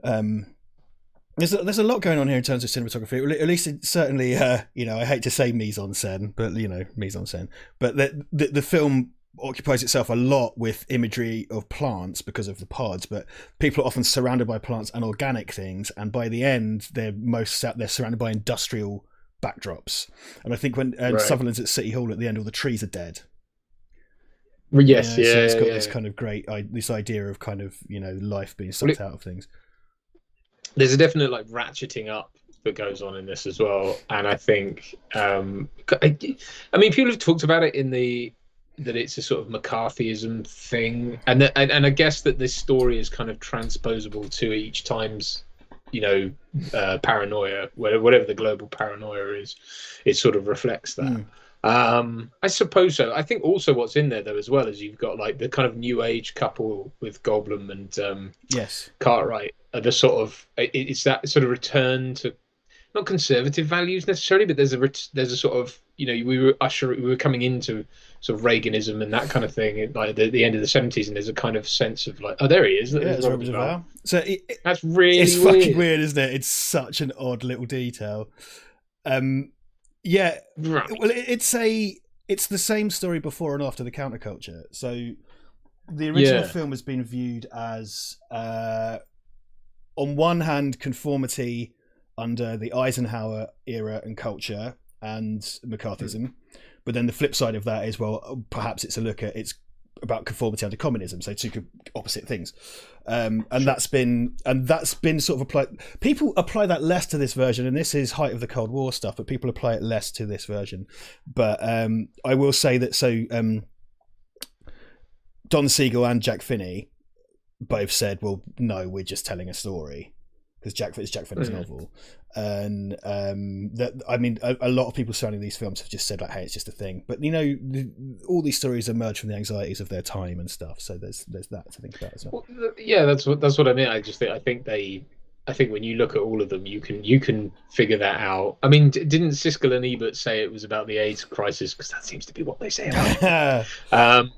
There's a lot going on here in terms of cinematography. At least certainly, I hate to say mise en scène, but mise en scène. But the film occupies itself a lot with imagery of plants because of the pods, but people are often surrounded by plants and organic things, and by the end they're surrounded by industrial backdrops. And I think when Sutherland's at City Hall at the end, all the trees are dead. Yes, so it's got this kind of great this idea of kind of, you know, life being sucked out of things. There's a definite like ratcheting up that goes on in this as well, and I think I mean, people have talked about it that it's a sort of McCarthyism thing, and I guess that this story is kind of transposable to each time's, you know, paranoia, whatever the global paranoia is. It sort of reflects that. I suppose so. I think also what's in there though as well is you've got like the kind of new age couple with Goldblum and Cartwright are the sort of, it's that sort of return to not conservative values necessarily, but there's a sort of, you know, we were coming into sort of Reaganism and that kind of thing, like the end of the 70s, and there's a kind of sense of like, oh, there he is. Yeah, so that's really it's weird. Fucking weird, isn't it? It's such an odd little detail. Yeah, right. Well, it's the same story before and after the counterculture. So the original film has been viewed as, on one hand, conformity under the Eisenhower era and culture and McCarthyism, but then the flip side of that is, well, perhaps it's about conformity under communism, so two opposite things, and that's been sort of applied. People apply that less to this version, and this is height of the Cold War stuff, but people apply it less to this version. But I will say that Don Siegel and Jack Finney both said, well, no, we're just telling a story, because it's Jack Finney's novel, and that, I mean, a lot of people surrounding these films have just said like, hey, it's just a thing. But you know, all these stories emerge from the anxieties of their time and stuff. So there's that to think about as well. Yeah, that's what I mean. I think when you look at all of them, you can figure that out. I mean, didn't Siskel and Ebert say it was about the AIDS crisis? Because that seems to be what they say about it. Well,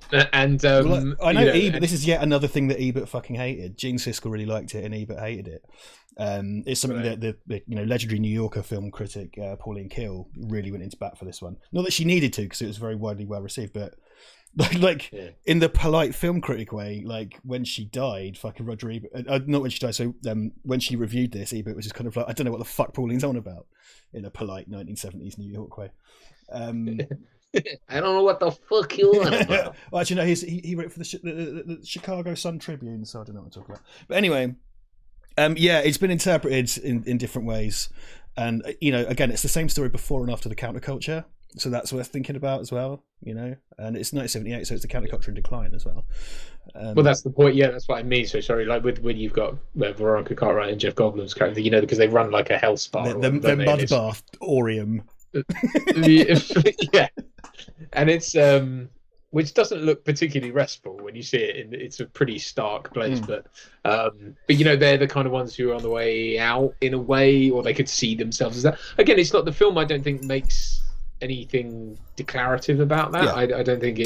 I know Ebert. This is yet another thing that Ebert fucking hated. Gene Siskel really liked it, and Ebert hated it. It's something that the legendary New Yorker film critic Pauline Kael really went into bat for this one. Not that she needed to, because it was very widely well received, but in the polite film critic way, like when she died, fucking Roger Ebert, not when she died, so when she reviewed this, Ebert was just kind of like, I don't know what the fuck Pauline's on about, in a polite 1970s New York way. I don't know what the fuck you on about. Well, actually, no, he wrote for the Chicago Sun Tribune, so I don't know what to talk about. But anyway, it's been interpreted in different ways, and you know, again, it's the same story before and after the counterculture, so that's worth thinking about as well, you know. And it's 1978, so it's the counterculture in decline as well. Well, that's the point. Yeah, that's what I mean. So sorry, like when you've got Veronica Cartwright and Jeff Goldblum's character, you know, because they run like a hell spa, the mud bath Orium. Yeah, and it's which doesn't look particularly restful when you see it. It's a pretty stark place, but you know, they're the kind of ones who are on the way out in a way, or they could see themselves as that. Again, it's not the film. I don't think makes anything declarative about that. Yeah. I don't think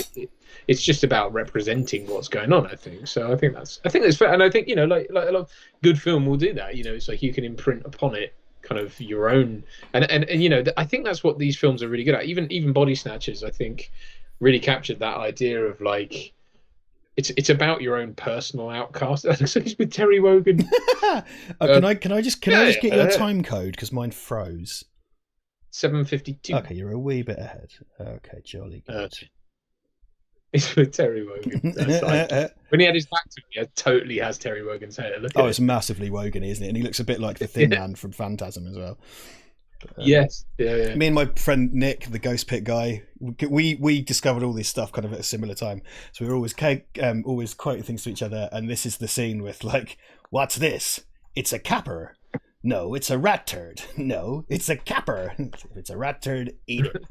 it's just about representing what's going on. I think so. I think that's fair, and I think, you know, like a lot of good film will do that. You know, it's like you can imprint upon it kind of your own, and you know, I think that's what these films are really good at. Even Bodysnatchers, I think, really captured that idea of like it's about your own personal outcast. It's with Terry Wogan. Can I just get your time code, because mine froze. 7:52. Okay, you're a wee bit ahead. Okay, jolly good. It's with Terry Wogan. That's like, when he had his back to me, it totally has Terry Wogan's hair. It's massively Wogan, isn't it? And he looks a bit like the Thin Man from Phantasm as well. Yes. Yeah. Me and my friend Nick, the Ghost Pit guy, we discovered all this stuff kind of at a similar time. So we were always quoting things to each other. And this is the scene with like, "What's this? It's a capper. No, it's a rat turd. No, it's a capper. If it's a rat turd, eat it."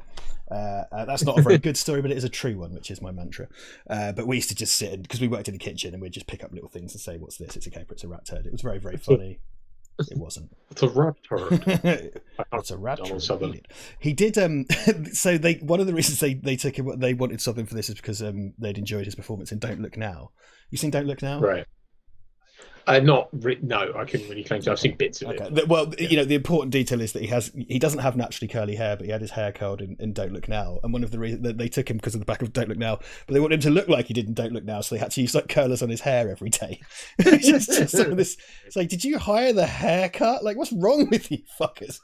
That's not a very good story, but it is a true one, which is my mantra. But we used to just sit, because we worked in the kitchen, and we'd just pick up little things and say, "What's this? It's a caper. It's a rat turd." It was very, very funny. It wasn't. It's a rat turd. It's a rat turd. He did. So one of the reasons they took him, they wanted something for this, is because they'd enjoyed his performance in Don't Look Now. You seen Don't Look Now? Right. No, I couldn't really claim to. I've seen bits of it. Well, the important detail is that he doesn't have naturally curly hair, but he had his hair curled in Don't Look Now. And one of the reasons that they took him because of the back of Don't Look Now, but they wanted him to look like he did in Don't Look Now, so they had to use like curlers on his hair every day. It's like, did you hire the haircut? Like, what's wrong with you fuckers?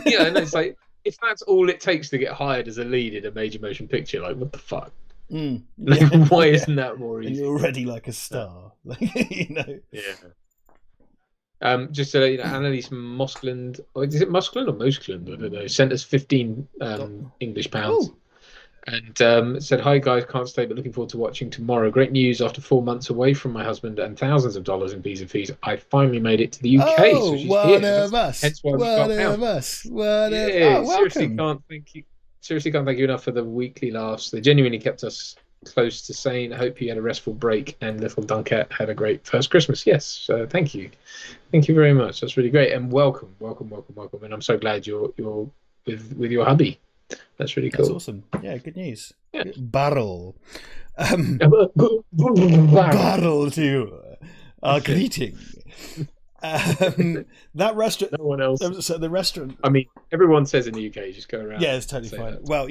Yeah, and it's like, if that's all it takes to get hired as a lead in a major motion picture, like, what the fuck? Why isn't that more easy? And you're already like a star, Yeah. Just so you know, Annalise Moskland, is it Moskland or Moskland? I don't know. Sent us 15 English pounds. Ooh. And said, "Hi guys, can't stay, but looking forward to watching tomorrow. Great news! After 4 months away from my husband and thousands of dollars in visa fees, I finally made it to the UK. Oh, so she's one here. of us. Hence why One we got of us. Seriously, Welcome. can't thank you enough for the weekly laughs. They genuinely kept us close to sane. I hope you had a restful break, and little Dunkette had a great first Christmas. Yes, thank you very much. That's really great, and welcome. And I'm so glad you're with your hubby. That's really cool. That's awesome. Yeah, good news. Yeah. Barrel. Barrel to you. Greeting. That restaurant. No one else. So the restaurant. I mean, everyone says in the UK, just go around. Yeah, it's totally fine. That. Well,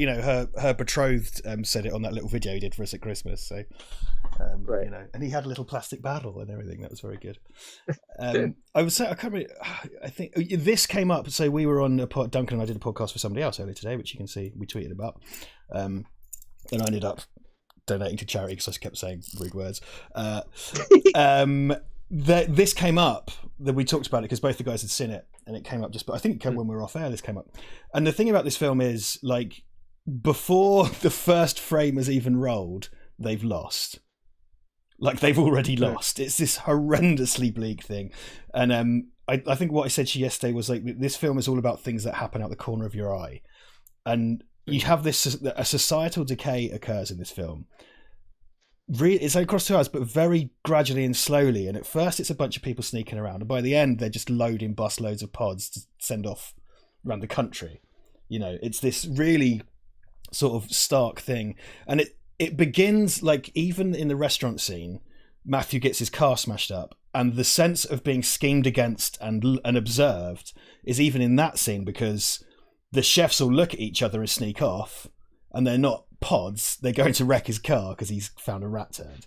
her betrothed said it on that little video he did for us at Christmas. So, right. And he had a little plastic barrel and everything. That was very good. I would say I can't remember. I think this came up. So we were on Duncan and I did a podcast for somebody else earlier today, which you can see we tweeted about. And I ended up donating to charity because I kept saying rude words. This came up that we talked about it because both the guys had seen it, and it came up but I think when we were off air this came up. And the thing about this film is, like, before the first frame has even rolled, they've lost. Like, they've already lost. It's this horrendously bleak thing. And I think what I said to you yesterday was, like, this film is all about things that happen out the corner of your eye. And you have a societal decay occurs in this film. It's across 2 hours, but very gradually and slowly. And at first, it's a bunch of people sneaking around, and by the end, they're just loading bus loads of pods to send off around the country. It's this really sort of stark thing, and it begins like even in the restaurant scene. Matthew gets his car smashed up, and the sense of being schemed against and observed is even in that scene because the chefs all look at each other and sneak off, and they're not pods, they're going to wreck his car because he's found a rat turd,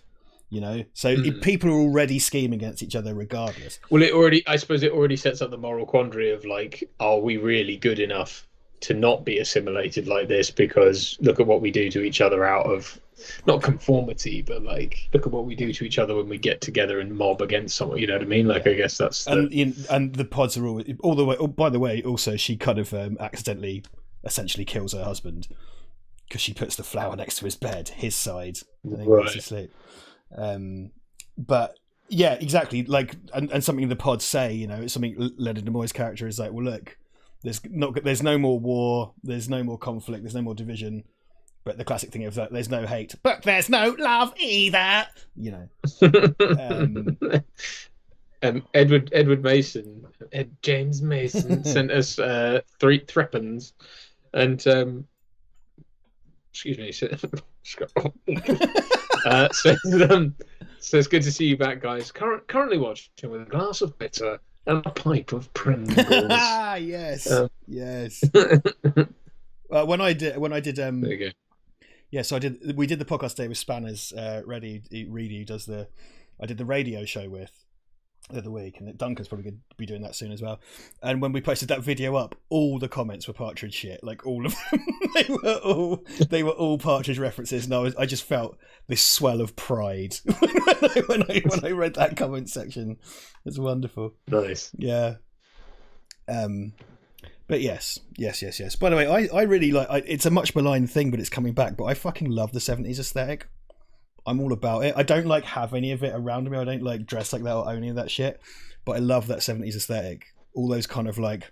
so people are already scheming against each other regardless. Well, I suppose it already sets up the moral quandary of, like, are we really good enough to not be assimilated like this? Because look at what we do to each other out of not conformity, but like look at what we do to each other when we get together and mob against someone. You know what I mean? Like, I guess that's and the pods are all the way. Oh, by the way, also she kind of accidentally essentially kills her husband because she puts the flower next to his bed, his side, and he goes to sleep. But yeah, exactly. Like, and something the pods say, it's something Leonard Nimoy's character is like, well, look, there's no more war, there's no more conflict, there's no more division. But the classic thing of that, there's no hate, but there's no love either. Edward Mason, James Mason sent us 3 threepence, and excuse me, says good to see you back, guys. Currently watching with a glass of bitter and a pipe of Pringles. Yes. When I did there you go. Yeah, so we did the podcast today with Spanners, Reedy, who does I did the radio show with the other week, and Duncan's probably going to be doing that soon as well. And when we posted that video up, all the comments were Partridge shit, like all of them. they were all Partridge references, and I just felt this swell of pride when I read that comment section. It's wonderful. Nice. Yeah. But yes. By the way, I really like. It's a much maligned thing, but it's coming back. But I fucking love the 70s aesthetic. I'm all about it. I don't like have any of it around me. I don't like dress like that or own any of that shit. But I love that 70s aesthetic. All those kind of like,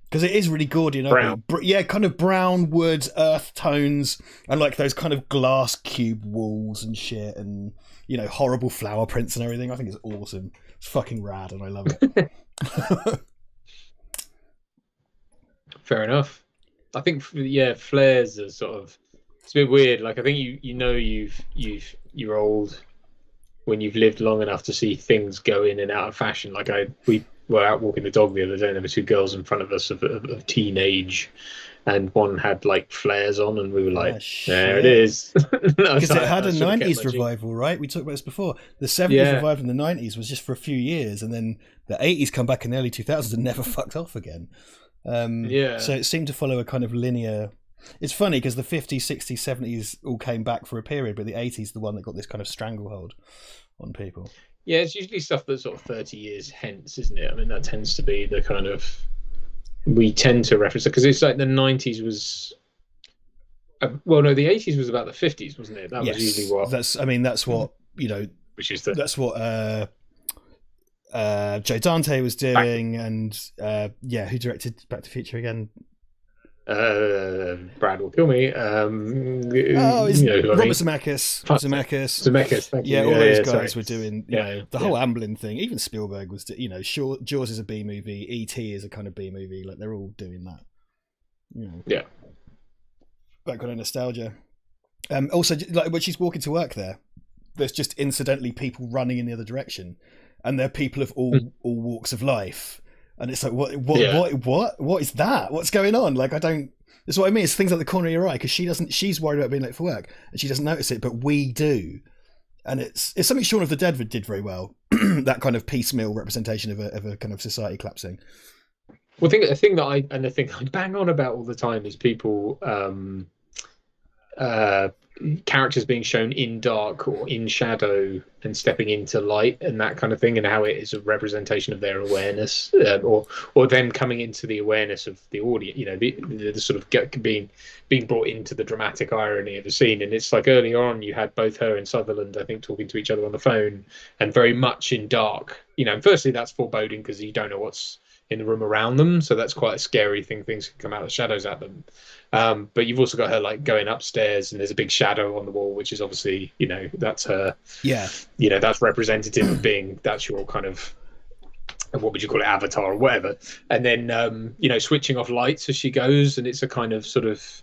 because it is really gaudy and brown. Yeah, kind of brown woods, earth tones, and like those kind of glass cube walls and shit, and horrible flower prints and everything. I think it's awesome. It's fucking rad, and I love it. Fair enough. I think flares are sort of, it's a bit weird. Like, I think you're old when you've lived long enough to see things go in and out of fashion. Like we were out walking the dog the other day, and there were two girls in front of us of teenage, and one had like flares on, and we were like, "There it is." Because it had a '90s revival, right? We talked about this before. The '70s revival in the '90s was just for a few years, and then the '80s come back in the early 2000s and never fucked off again. So it seemed to follow a kind of linear. It's funny because the 50s, 60s, 70s all came back for a period, but the 80s the one that got this kind of stranglehold on people. Yeah, it's usually stuff that's sort of 30 years hence, isn't it? I mean, that tends to be the kind of, we tend to reference it because it's like the 90s was, well, no, the 80s was about the 50s, wasn't it? That was usually what. That's what, which is that's what Joe Dante was doing, and who directed Back to the Future again? Brad will kill me. Robert Zemeckis. Zemeckis, thank you. Yeah, all those guys were doing, the whole Amblin thing. Even Spielberg was, Jaws is a B movie. E.T. is a kind of B movie. Like they're all doing that. Yeah. That kind of nostalgia. Also, like when she's walking to work there's just incidentally people running in the other direction, and they're people of all walks of life. And it's like, what is that? What's going on? Like, that's what I mean. It's things like the corner of your eye, because she's worried about being late for work and she doesn't notice it, but we do. And it's something Shaun of the Dead did very well. That kind of piecemeal representation of a kind of society collapsing. Well, the thing that I bang on about all the time is people, characters being shown in dark or in shadow and stepping into light and that kind of thing, and how it is a representation of their awareness, or them coming into the awareness of the audience. The sort of being brought into the dramatic irony of the scene. And it's like earlier on, you had both her and Sutherland, I think, talking to each other on the phone, and very much in dark. Firstly, that's foreboding because you don't know what's in the room around them, so that's quite a scary thing. Things can come out of the shadows at them. But you've also got her like going upstairs, and there's a big shadow on the wall, which is obviously, that's her. Yeah. That's representative of being, that's your kind of, what would you call it, avatar or whatever. And then, switching off lights as she goes, and it's a kind of sort of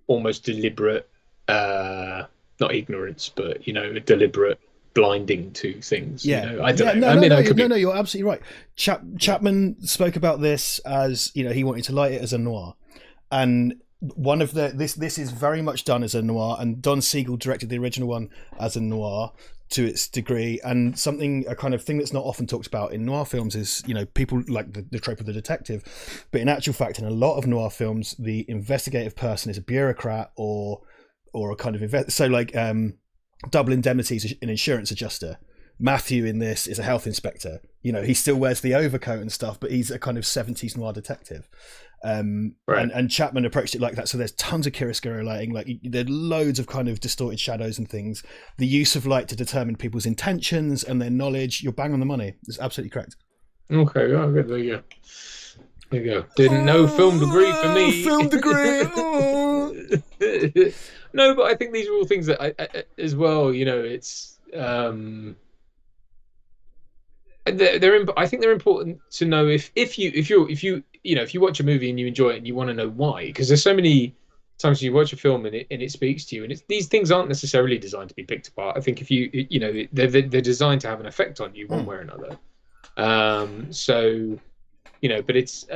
almost deliberate, not ignorance, but, a deliberate blinding to things. I don't know. No, you're absolutely right. Chapman spoke about this as, he wanted to light it as a noir. And one of this is very much done as a noir, and Don Siegel directed the original one as a noir to its degree. And a kind of thing that's not often talked about in noir films is, people like the trope of the detective, but in actual fact, in a lot of noir films, the investigative person is a bureaucrat or a kind of so like Double Indemnity is an insurance adjuster. Matthew in this is a health inspector. He still wears the overcoat and stuff, but he's a kind of 70s noir detective. Right. And Chapman approached it like that. So there's tons of chiaroscuro lighting, like there are loads of kind of distorted shadows and things. The use of light to determine people's intentions and their knowledge. You're bang on the money. It's absolutely correct. Okay, good. There you go. Didn't know film degree for me. Film degree. No, but I think these are all things that I as well. It's. I think they're important to know if you watch a movie and you enjoy it and you want to know why, because there's so many times you watch a film and it speaks to you, and these things aren't necessarily designed to be picked apart. I think if they're designed to have an effect on you one way or another. But it's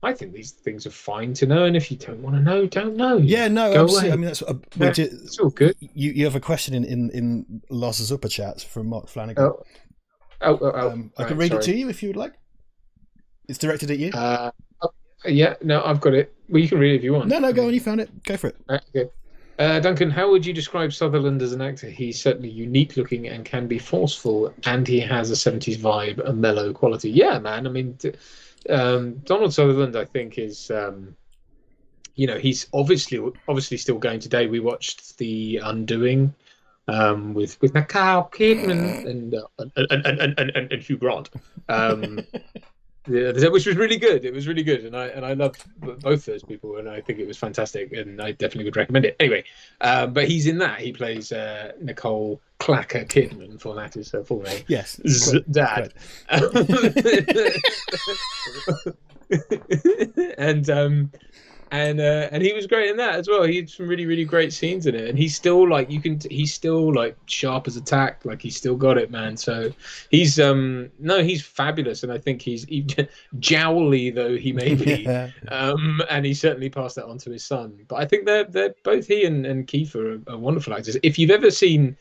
I think these things are fine to know, and if you don't want to know, don't know. Yeah, no, go absolutely. away. I mean, that's it's all good. You have a question in Los Super chats from Mark Flanagan. I can read it to you if you would like. It's directed at you. Yeah, no, I've got it. Well, you can read it if you want. No, go on. You found it. Go for it. Okay. Duncan, how would you describe Sutherland as an actor? He's certainly unique looking and can be forceful, and he has a 70s vibe, a mellow quality. Yeah, man. I mean, Donald Sutherland, I think, is, he's obviously still going today. We watched The Undoing with Nicole Kidman and Hugh Grant. Which was really good. It was really good, and I loved both those people, and I think it was fantastic, and I definitely would recommend it. Anyway, but he's in that. He plays Nicole Clacker Kidman, for that is her full name. Yes, Dad. and he was great in that as well. He had some really, really great scenes in it, and he's still like he's still like sharp as a tack, like he's still got it, man. So he's no, he's fabulous, and I think he's jowly though he may be, and he certainly passed that on to his son. But I think they're both he and Kiefer are wonderful actors. If you've ever seen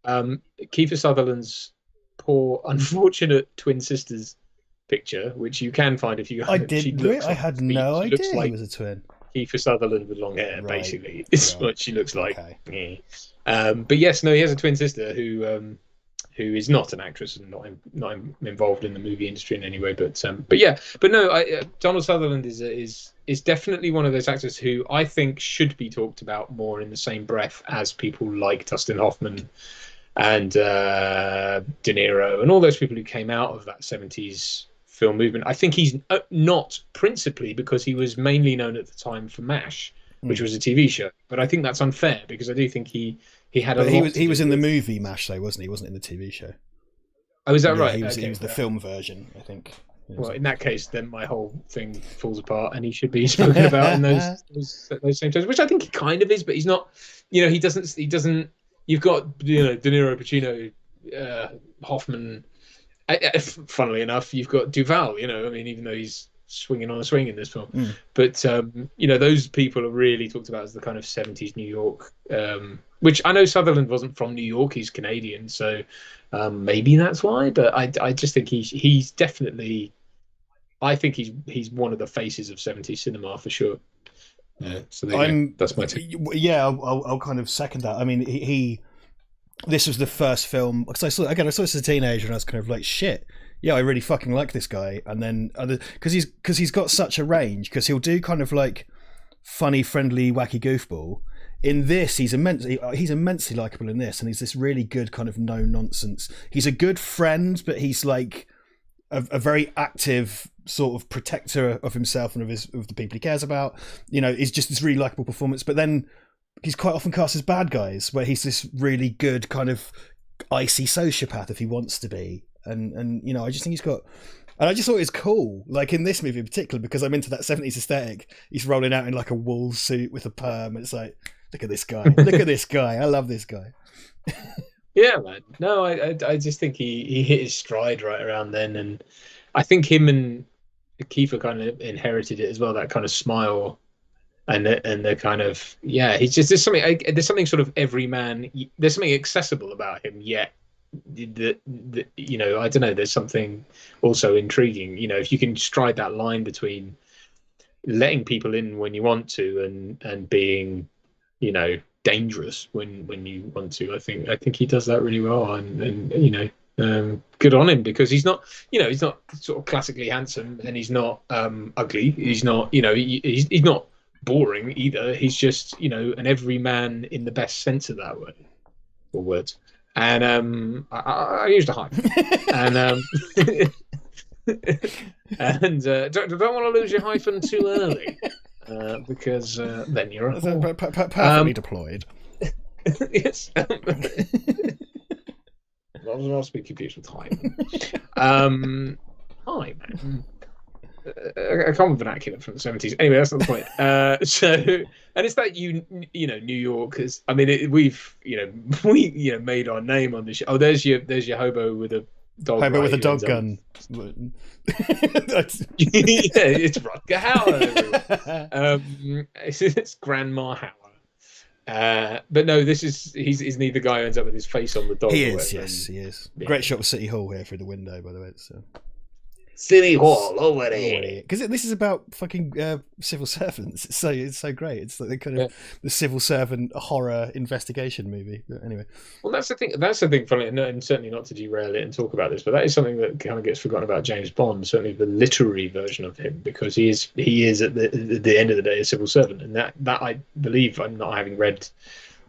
Kiefer Sutherland's poor, unfortunate twin sisters picture, which you can find if you. I did. I had no idea he was a twin. Kiefer Sutherland with long hair, basically, is what she looks like. Okay. Yeah. But yes, no, he has a twin sister who is not an actress and not involved in the movie industry in any way. But no, Donald Sutherland is definitely one of those actors who I think should be talked about more in the same breath as people like Dustin Hoffman and De Niro and all those people who came out of that 70s film movement. I think he's not principally because he was mainly known at the time for MASH, which was a TV show. But I think that's unfair because I do think he had a lot. He was in the movie MASH though, wasn't he? He wasn't in the TV show. Oh, is that right? He was the film version, I think. Well, in that case, then my whole thing falls apart, and he should be spoken about in those same terms, which I think he kind of is, but he's not. He doesn't. You've got De Niro, Pacino, Hoffman. Funnily enough, you've got Duvall. I mean, even though he's swinging on a swing in this film, but those people are really talked about as the kind of 70s New York. Which I know Sutherland wasn't from New York; he's Canadian, so maybe that's why. But I just think he's definitely. I think he's one of the faces of 70s cinema for sure. Yeah, so that's my take. Yeah, I'll kind of second that. I mean, this was the first film because I saw this as a teenager and I was kind of like, shit, yeah, I really fucking like this guy. And then because he's got such a range, because he'll do kind of like funny, friendly, wacky goofball. In this, he's immensely likable in this, and he's this really good kind of no nonsense. He's a good friend, but he's like a very active sort of protector of himself and of the people he cares about. He's just this really likable performance. But then he's quite often cast as bad guys, where he's this really good kind of icy sociopath if he wants to be. And I just think he's got. And I just thought it was cool, like in this movie in particular, because I'm into that 70s aesthetic. He's rolling out in like a wool suit with a perm. It's like, look at this guy. Look at this guy. I love this guy. Yeah, man. No, I just think he hit his stride right around then, and I think him and Kiefer kind of inherited it as well. That kind of smile, and the kind of he's just there's something sort of everyman. There's something accessible about him, yet I don't know. There's something also intriguing. If you can stride that line between letting people in when you want to and being, dangerous when you want to. I think he does that really well, and good on him, because he's not sort of classically handsome, and he's not ugly. He's not he's not boring either. He's just an everyman in the best sense of that word or words. And I used a hype, and and don't want to lose your hyphen too early. Because then you're perfectly deployed. Yes. I'll speak confused with hyphen. Hi, man. A common vernacular from the 70s. Anyway, that's not the point. And it's that New York is. I mean, we've made our name on this show. Oh, there's your hobo with a dog. Hobo with a dog gun. It's Rutger Hauer. It's Grandma Hauer. But no, he's neither guy who ends up with his face on the dog. He is, yes, he is. Yeah. Great shot of City Hall here through the window, by the way. So. City Hall over there, because this is about fucking civil servants. It's so great. It's like the kind of the civil servant horror investigation movie. But anyway, well, that's the thing. Funny, and certainly not to derail it and talk about this, but that is something that kind of gets forgotten about James Bond. Certainly the literary version of him, because he is at the end of the day a civil servant, and that I believe, I'm not having read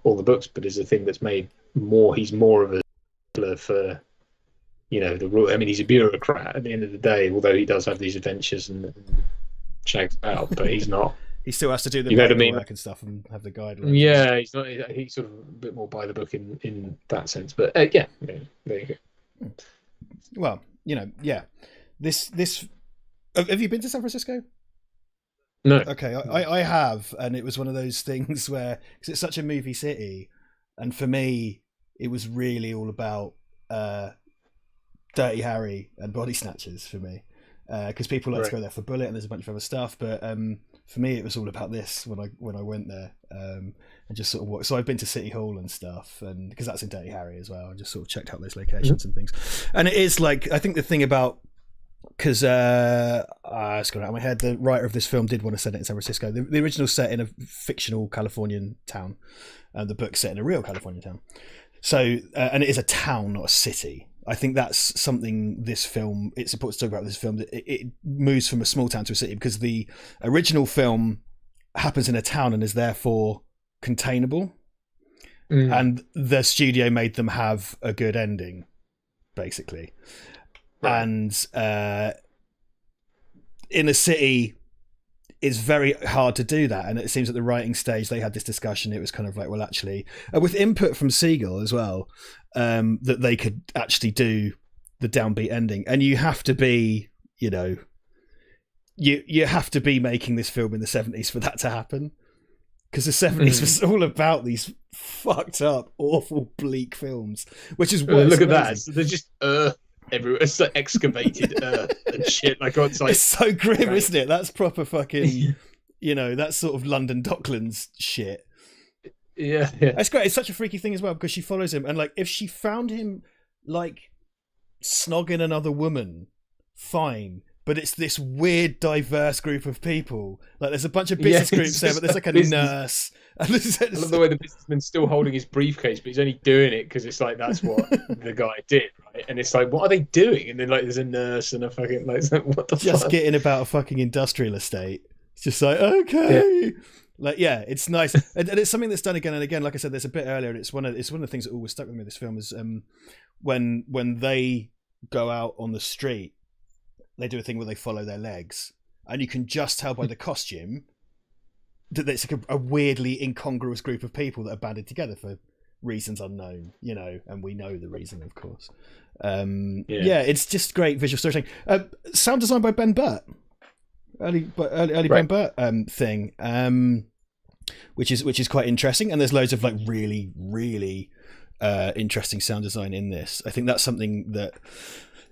all the books, but is a thing that's made more. He's more of a for. The rule. I mean, he's a bureaucrat at the end of the day, although he does have these adventures and shags out, but he's not. He still has to do the paperwork and stuff and have the guidelines. Yeah, he's not. He's sort of a bit more by the book in that sense. But there you go. Well, This. Have you been to San Francisco? No. Okay, I have, and it was one of those things where, because it's such a movie city, and for me, it was really all about Dirty Harry and Bodysnatchers for me, because people like to go there for Bullet, and there's a bunch of other stuff, but for me, it was all about this when I went there, and just sort of walked. So I've been to City Hall and stuff, and because that's in Dirty Harry as well, I just sort of checked out those locations and things, and it is like, I think the thing about, because it's gone out of my head, the writer of this film did want to set it in San Francisco. The original set in a fictional Californian town, and the book set in a real Californian town. So, and it is a town, not a city. I think that's something this film, it's important to talk about this film, that it moves from a small town to a city, because the original film happens in a town and is therefore containable. And the studio made them have a good ending, basically. Right. And in a city, it's very hard to do that. And it seems at the writing stage, they had this discussion. It was kind of like, well, actually, with input from Siegel as well, that they could actually do the downbeat ending. And you have to be, you know, you have to be making this film in the 70s for that to happen. Because the 70s was all about these fucked up, awful, bleak films, which is what. Look at that. So they're just everywhere. It's like excavated and shit. Like it's so grim, isn't it? That's proper fucking, you know, that's sort of London Docklands shit. Yeah. It's great. It's such a freaky thing as well, because she follows him, and like, if she found him like snogging another woman, fine. But it's this weird, diverse group of people. Like, there's a bunch of business groups there, but there's like a nurse. I love the way the businessman's still holding his briefcase, but he's only doing it because it's like, that's what the guy did, right? And it's like, what are they doing? And then like, there's a nurse and a fucking like, what the fuck? Just getting about a fucking industrial estate. It's just like, okay. Yeah. Like, yeah, it's nice, and it's something that's done again and again. Like I said, there's a bit earlier, and it's one of the things that always stuck with me. This film is when they go out on the street. They do a thing where they follow their legs, and you can just tell by the costume that it's like a weirdly incongruous group of people that are banded together for reasons unknown, you know, and we know the reason, of course. It's just great visual storytelling. Sound design by Ben Burt, early Ben Burt thing, which is quite interesting, and there's loads of like really, really interesting sound design in this. I think that's something that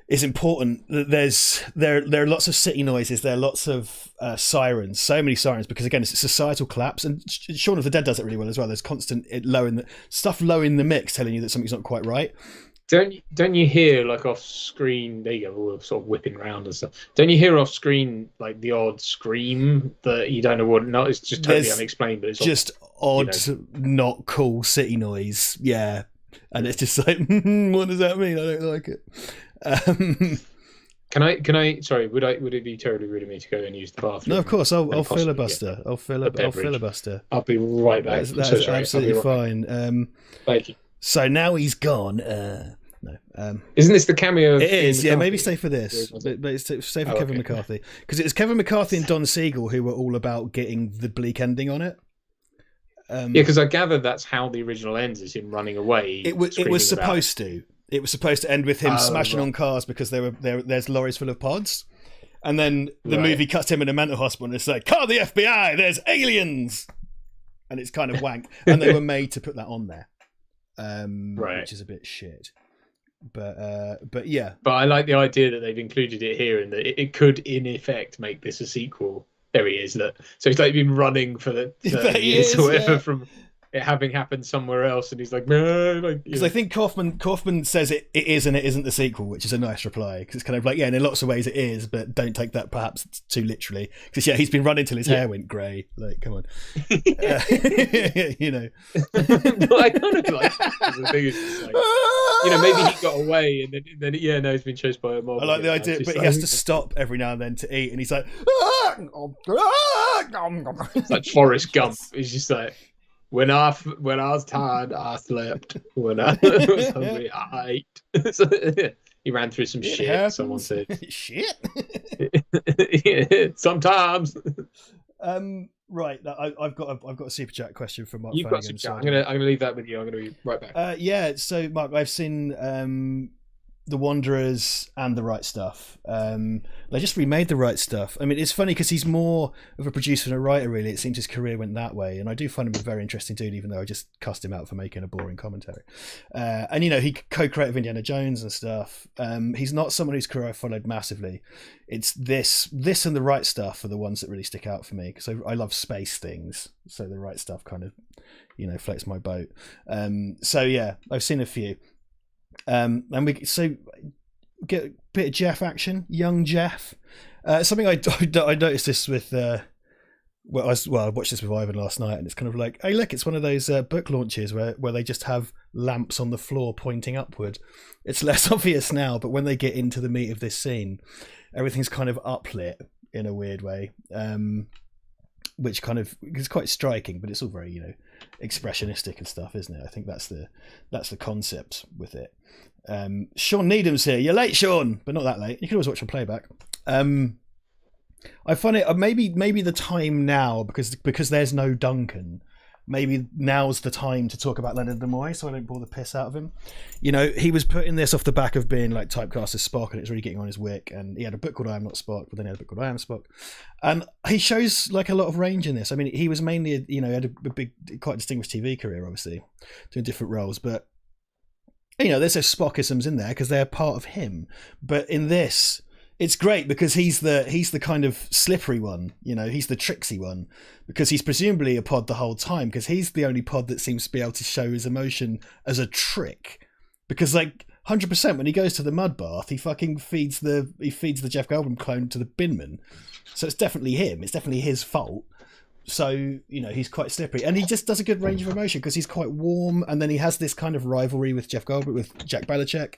is important. There are lots of city noises. There are lots of sirens. So many sirens, because again, it's a societal collapse. And Shaun of the Dead does it really well as well. There's constant low in the mix, telling you that something's not quite right. Don't you hear like off screen? There you go, all sort of whipping around and stuff. Don't you hear off screen like the odd scream that you don't know what? No, it's just totally unexplained. But it's just odd, not cool city noise. Yeah, and it's just like, what does that mean? I don't like it. Can I? Sorry, would it be terribly rude of me to go and use the bathroom? No, of course. I'll filibuster. I'll filibuster. I'll be right back. That's absolutely fine. Thank you. So now he's gone. Isn't this the cameo? It is. Yeah, maybe stay for this, but stay for Kevin McCarthy, because it was Kevin McCarthy and Don Siegel who were all about getting the bleak ending on it. Because I gather that's how the original ends, is him running away. It was supposed to. It was supposed to end with him smashing on cars because there's lorries full of pods. And then the movie cuts him in a mental hospital and it's like, call the FBI, there's aliens! And it's kind of wank. And they were made to put that on there. Which is a bit shit. But yeah. But I like the idea that they've included it here, and that it could, in effect, make this a sequel. There he is. So he's like been running for the 30 years or whatever from it having happened somewhere else, and he's like, no, like, because I think Kaufman says it is and it isn't the sequel, which is a nice reply, because it's kind of like, yeah, and in lots of ways it is, but don't take that perhaps too literally, because he's been running till his hair went grey, like, come on. You know. But I kind of like the thing is, like, you know, maybe he got away and then he's been chased by a mob. I like the idea, but he has to stop every now and then to eat, and he's like, it's like Forrest Gump. He's just like, when I was tired, I slept. When I was hungry, I ate. So, he ran through some shit. Happens. Someone said, "Shit." Yeah, sometimes. Right. I've got a super chat question from Mark. You've got super chat. I'm gonna leave that with you. I'm gonna be right back. Yeah. So, Mark, I've seen The Wanderers and The Right Stuff. They just remade The Right Stuff. I mean, it's funny because he's more of a producer than a writer, really. It seems his career went that way, and I do find him a very interesting dude, even though I just cussed him out for making a boring commentary. And, you know, he co-created Indiana Jones and stuff. He's not someone whose career I followed massively. It's this and The Right Stuff are the ones that really stick out for me, because I love space things, so The Right Stuff kind of, you know, floats my boat. So, yeah, I've seen a few. And we get a bit of Jeff action, young Jeff. Something I noticed this with. I watched this with Ivan last night, and it's kind of like, hey, look, it's one of those book launches where they just have lamps on the floor pointing upward. It's less obvious now, but when they get into the meat of this scene, everything's kind of uplit in a weird way, which kind of is quite striking. But it's all very, you know, expressionistic and stuff, isn't it? I think that's the concept with it. Sean Needham's here. You're late, Sean, but not that late. You can always watch a playback. I find it maybe the time now, because there's no Duncan. Maybe now's the time to talk about Leonard Nimoy, so I don't bore the piss out of him. You know, he was putting this off the back of being like typecast as Spock, and it's really getting on his wick. And he had a book called I Am Not Spock, but then he had a book called I Am Spock, and he shows like a lot of range in this. I mean, he was mainly, you know, had a big, quite distinguished TV career, obviously, doing different roles, but you know, there's those Spockisms in there because they're part of him. But in this, it's great because he's the kind of slippery one, you know, he's the tricksy one, because he's presumably a pod the whole time, because he's the only pod that seems to be able to show his emotion as a trick. Because like 100% when he goes to the mud bath, he fucking feeds the Jeff Goldblum clone to the binman. So it's definitely him. It's definitely his fault. So, you know, he's quite slippery, and he just does a good range of emotion because he's quite warm, and then he has this kind of rivalry with Jeff Goldblum, with Jack Belichick,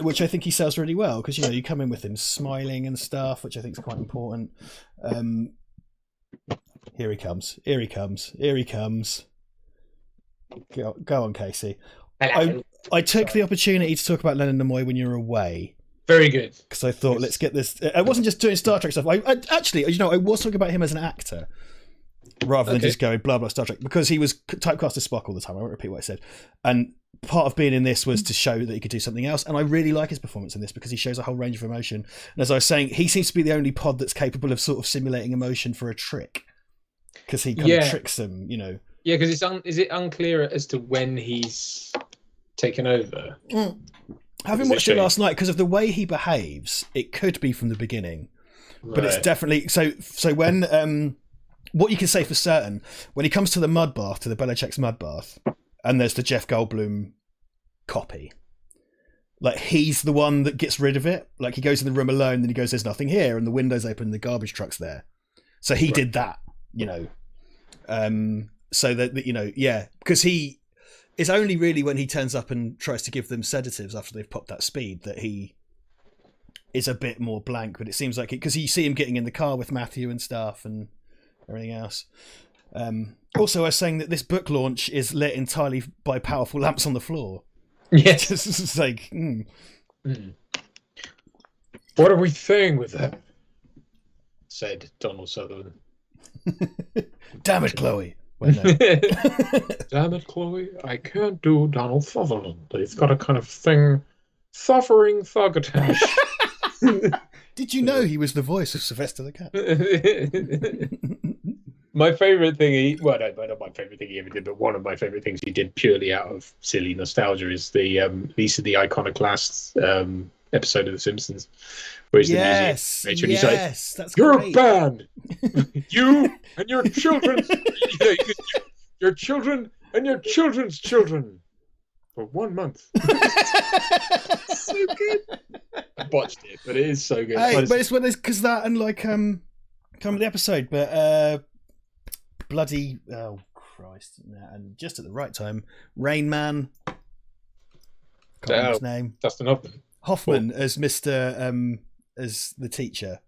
which I think he sells really well, because, you know, you come in with him smiling and stuff, which I think is quite important. Here he comes. Go on, Casey. I took the opportunity to talk about Leonard Nimoy when you were away. Very good. Because I thought, let's get this. I wasn't just doing Star Trek stuff. I actually, you know, I was talking about him as an actor rather than just going blah blah Star Trek, because he was typecast as Spock all the time. I won't repeat what I said. And part of being in this was to show that he could do something else. And I really like his performance in this because he shows a whole range of emotion. And as I was saying, he seems to be the only pod that's capable of sort of simulating emotion for a trick, because he kind of tricks them, you know. Yeah, because is it unclear as to when he's taken over? Having watched it last night, because of the way he behaves, it could be from the beginning, but it's definitely so. When what you can say for certain, when he comes to the mud bath, to the Belichick's mud bath, and there's the Jeff Goldblum copy, like he's the one that gets rid of it. Like he goes in the room alone, then he goes, "There's nothing here," and the window's open, and the garbage truck's there. So he did that, you know. So that you know, because he. It's only really when he turns up and tries to give them sedatives after they've popped that speed that he is a bit more blank. But it seems like it, because you see him getting in the car with Matthew and stuff and everything else. Also, I was saying that this book launch is lit entirely by powerful lamps on the floor. Yes. It's like, What are we saying with that? Said Donald Sutherland. Damn it, Chloe. Well, no. Damn it, Chloe. I can't do Donald Sutherland. He's got a kind of thing, suffering thugatash. Did you know he was the voice of Sylvester the Cat? My favourite thing not my favourite thing he ever did, but one of my favourite things he did purely out of silly nostalgia is the Lisa the Iconoclast episode of The Simpsons, where he's the music. And he's like, that's "You're great. a band, you and your children, your children and your children's children, for 1 month." So good. I botched it, but it is so good. Hey, but it's when there's because that and like come with the episode, but bloody Christ, and just at the right time, Rain Man. Can't remember his name. Dustin Hoffman as Mr. As the teacher,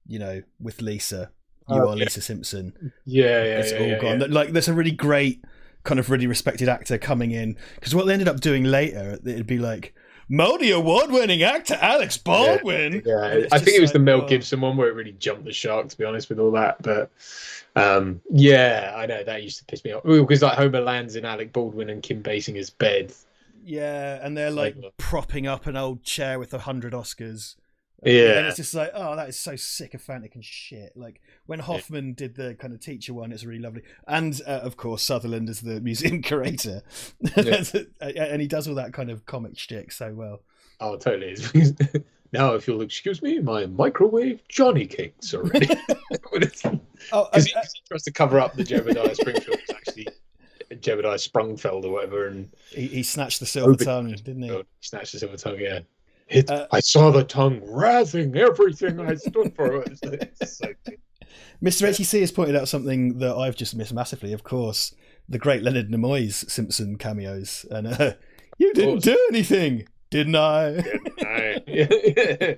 you know, with Lisa. You are Lisa Simpson. It's all gone. Yeah. Like, there's a really great, kind of really respected actor coming in, because what they ended up doing later, it'd be like, Multi award-winning actor Alex Baldwin. Yeah. I think it was the Mel Gibson one where it really jumped the shark, to be honest, with all that. But I know that used to piss me off, because like Homer lands in Alec Baldwin and Kim Basinger's bed, Yeah, and they're like propping up an old chair with 100 Oscars. Yeah. And it's just like, oh, that is so sycophantic and shit. Like when Hoffman did the kind of teacher one, it's really lovely. And of course, Sutherland is the museum curator. Yeah. And he does all that kind of comic shtick so well. Oh, totally. Now, if you'll excuse me, my microwave Johnny cakes are ready. Because he tries to cover up the Jebediah Springfield. It's actually Jebediah Sprungfeld or whatever. And he snatched the silver tongue, didn't he? He snatched the silver tongue, yeah. I saw the tongue wrathing everything I stood for. It's so good. Mr. HEC has pointed out something that I've just missed massively. Of course, the great Leonard Nimoy's Simpson cameos. And you didn't do anything, didn't I? Didn't I?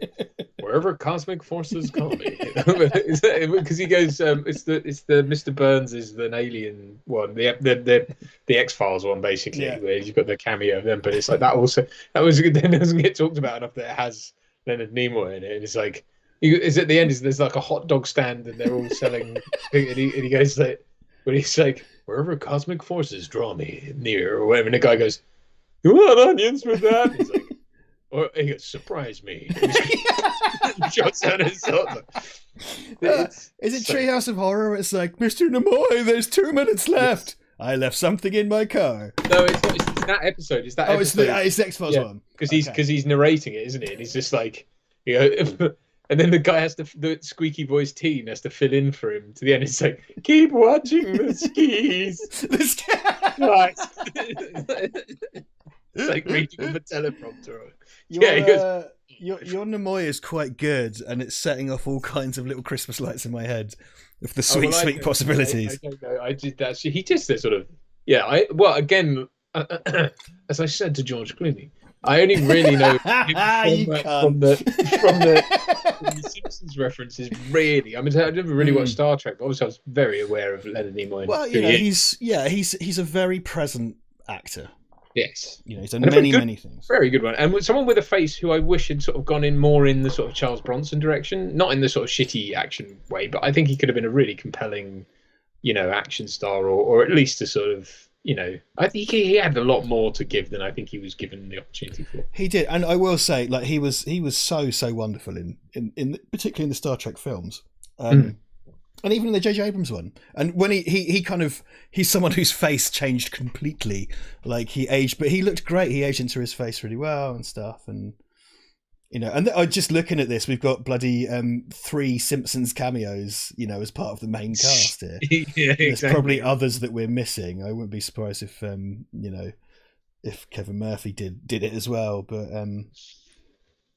Wherever cosmic forces call me. Because he goes, it's the Mr. Burns is an alien one, the X-Files one, basically, where you've got the cameo of them. But it's like that doesn't get talked about enough that it has Leonard Nimoy in it. And it's like, is at the end, there's like a hot dog stand and they're all selling, and he goes like, but he's like, wherever cosmic forces draw me near, or whatever. And the guy goes, you want onions with that? And he's like, or he goes, surprise me. Shots out his shoulder. Is it Treehouse of Horror? It's like, Mr. Nimoy, there's 2 minutes left. I left something in my car. No, it's that episode. It's that episode. It's the X-Files one. Because he's narrating it, isn't he? And he's just like, and then the guy the squeaky voice teen has to fill in for him to the end. It's like, keep watching the skis. The skis. It's like reading on the teleprompter. Your Nimoy is quite good, and it's setting off all kinds of little Christmas lights in my head of the sweet possibilities. I don't know. I did that. He just sort of, again, as I said to George Clooney, I only really know from the Simpsons references. Really, I mean, I never really watched Star Trek, but obviously I was very aware of Leonard Nimoy. Well, he's a very present actor. Yes, he's done many things. Very good one, and someone with a face who I wish had sort of gone in more in the sort of Charles Bronson direction, not in the sort of shitty action way, but I think he could have been a really compelling, action star, or at least a sort of, I think he had a lot more to give than I think he was given the opportunity for. He did, and I will say, like he was so wonderful in particularly in the Star Trek films. And even in the J.J. Abrams one. And when he's someone whose face changed completely. Like he aged, but he looked great. He aged into his face really well and stuff. And, and just looking at this, we've got bloody 3 Simpsons cameos, as part of the main cast here. Yeah, There's probably others that we're missing. I wouldn't be surprised if, if Kevin Murphy did it as well. But,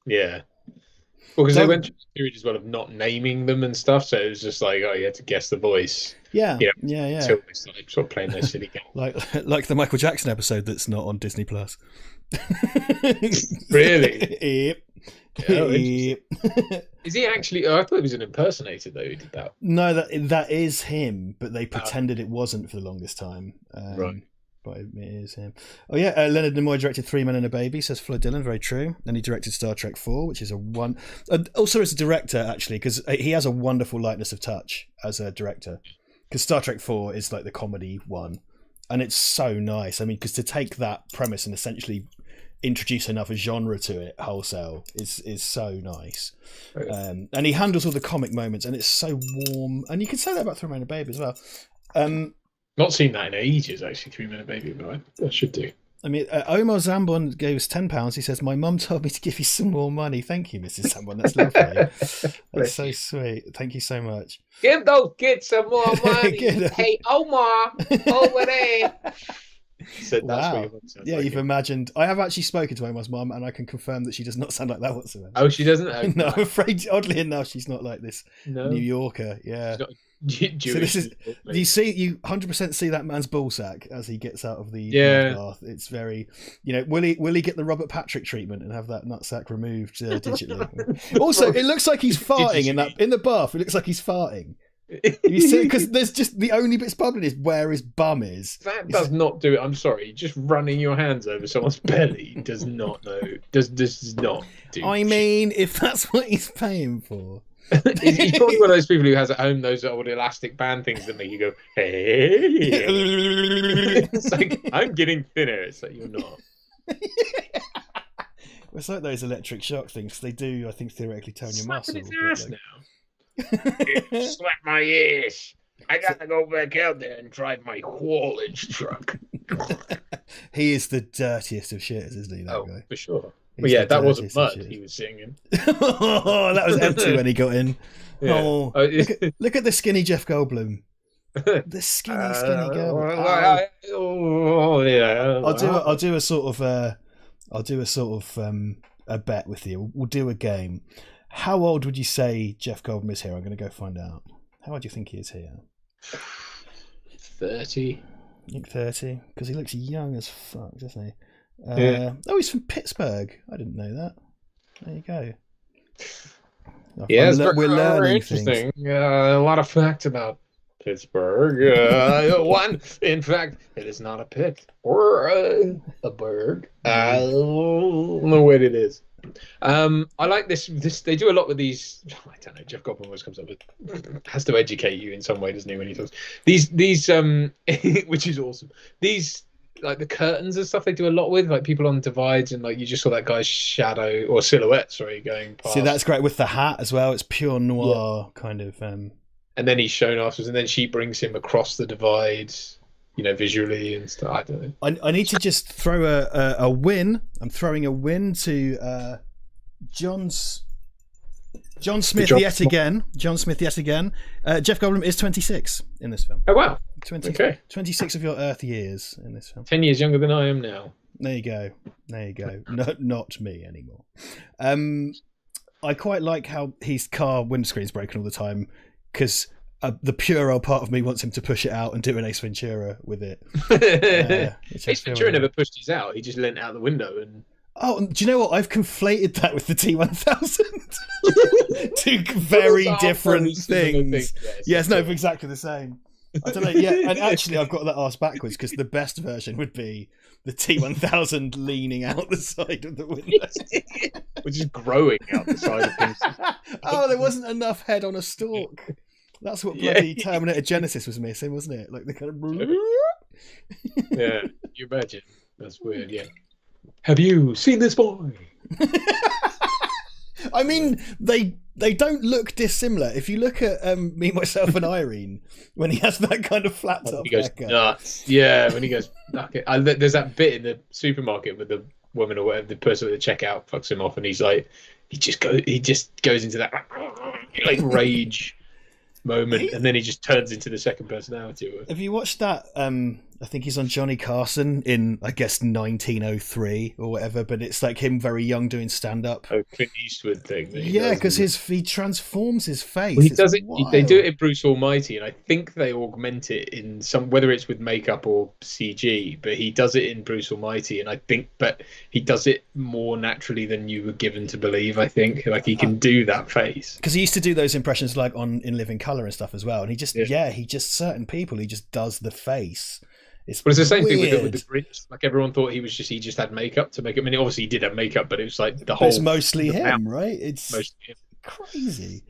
yeah. Well, because they went through a period as well of not naming them and stuff, so it was just like, you had to guess the voice. Yeah. Until they started sort of playing their silly game. like the Michael Jackson episode that's not on Disney Plus. Really? Yep. Oh, is he actually? Oh, I thought he was an impersonator though. Who did that? No, that is him, but they pretended it wasn't for the longest time. Right. But it is him. Oh yeah, Leonard Nimoy directed 3 Men and a Baby, says Floyd Dillon, very true. And he directed Star Trek 4, which is also as a director, actually, because he has a wonderful lightness of touch as a director. Because Star Trek 4 is like the comedy one, and it's so nice. I mean, because to take that premise and essentially introduce another genre to it wholesale is so nice. And he handles all the comic moments, and it's so warm. And you can say that about 3 Men and a Baby as well. Not seen that in ages, actually, 3 Men and a Baby, but I should do. I mean, Omar Zambon gave us £10. He says, my mum told me to give you some more money. Thank you, Mrs. Zambon. That's lovely. That's so sweet. Thank you so much. Give those kids some more money. Hey, Omar, over there. So that's what yeah, you've imagined. I have actually spoken to Omar's mum, and I can confirm that she does not sound like that whatsoever. Oh, she doesn't? Oh, no, I'm afraid, oddly enough, she's not like this New Yorker. Yeah. She's not Jewish. So you 100% see that man's ballsack as he gets out of the bath. It's very, will he get the Robert Patrick treatment and have that nutsack removed digitally? Also, it looks like he's farting in the bath. It looks like he's farting. You see, because there's just the only bits bubbling is where his bum is. That does not do it. I'm sorry, just running your hands over someone's belly does not does not do. I mean, if that's what he's paying for. He's probably one of those people who has at home those old elastic band things that make you go, hey. It's like, I'm getting thinner. It's like, you're not. It's like those electric shock things. They do, I think, theoretically turn your muscle. Slapping his ass Like... now. Slap my ass. I gotta go back out there and drive my haulage truck. He is the dirtiest of shitters, isn't he? That guy. For sure. He's But yeah, the that wasn't dirtiest of mud shitters. he was singing. Oh, that was empty when he got in. Yeah. Oh, look at the skinny Jeff Goldblum. The skinny Goldblum. Yeah. I'll do a sort of a bet with you. We'll do a game. How old would you say Jeff Goldblum is here? I'm going to go find out. How old do you think he is here? 30. I think 30, because he looks young as fuck, doesn't he? Yeah. Oh, he's from Pittsburgh. I didn't know that. There you go. Yeah, we're learning interesting. things. A lot of facts about Pittsburgh. One, in fact, it is not a pit or a bird. I don't know what it is. I like this. They do a lot with these. I don't know. Jeff Goldblum always comes up with has to educate you in some way, doesn't he? When he talks these which is awesome. These like the curtains and stuff they do a lot with, like people on divides, and like you just saw that guy's shadow or silhouette, sorry, going past. See, that's great with the hat as well. It's pure noir kind of. And then he's shown afterwards, and then she brings him across the divide, visually and stuff. I don't know. I need to just throw a win. I'm throwing a win to John Smith yet again. John Smith yet again. Jeff Goldblum is 26 in this film. Oh wow. 26 of your Earth years in this film. 10 years younger than I am now. There you go. No, not me anymore. I quite like how his car windscreen's broken all the time, because the puerile part of me wants him to push it out and do an Ace Ventura with it. Ace Ventura never pushed his out. He just leant out the window and... Oh, do you know what? I've conflated that with the T1000. Two very different things. Yes, no, exactly the same. I don't know. Yeah, and actually, I've got that asked backwards, because the best version would be the T1000 leaning out the side of the window, which is growing out the side of things. Oh, there wasn't enough head on a stalk. That's what bloody Terminator Genesis was missing, wasn't it? Like the kind of... Yeah, you imagine. That's weird. Yeah. Have you seen this boy? I mean, they don't look dissimilar. If you look at Me, Myself and Irene, when he has that kind of flat top he goes haircut. nuts. Yeah, when he goes, there's that bit in the supermarket with the woman or whatever, the person at the checkout fucks him off, and he's like, he just goes into that like rage moment, and then he just turns into the second personality. Have you watched that? I think he's on Johnny Carson in, I guess, 1903 or whatever, but it's like him very young doing stand-up. Oh, Clint Eastwood thing. Yeah, because he transforms his face. Well, he does it. Wild. They do it in Bruce Almighty, and I think they augment it in some, whether it's with makeup or CG. But he does it in Bruce Almighty, and but he does it more naturally than you were given to believe. I think like he can do that face because he used to do those impressions like in Living Color and stuff as well, and he just certain people he just does the face. It's the same thing with the Grinch. Like everyone thought he just had makeup to make it. I mean, obviously he did have makeup, but it was like the whole. It's mostly him, right? It's mostly him. Crazy.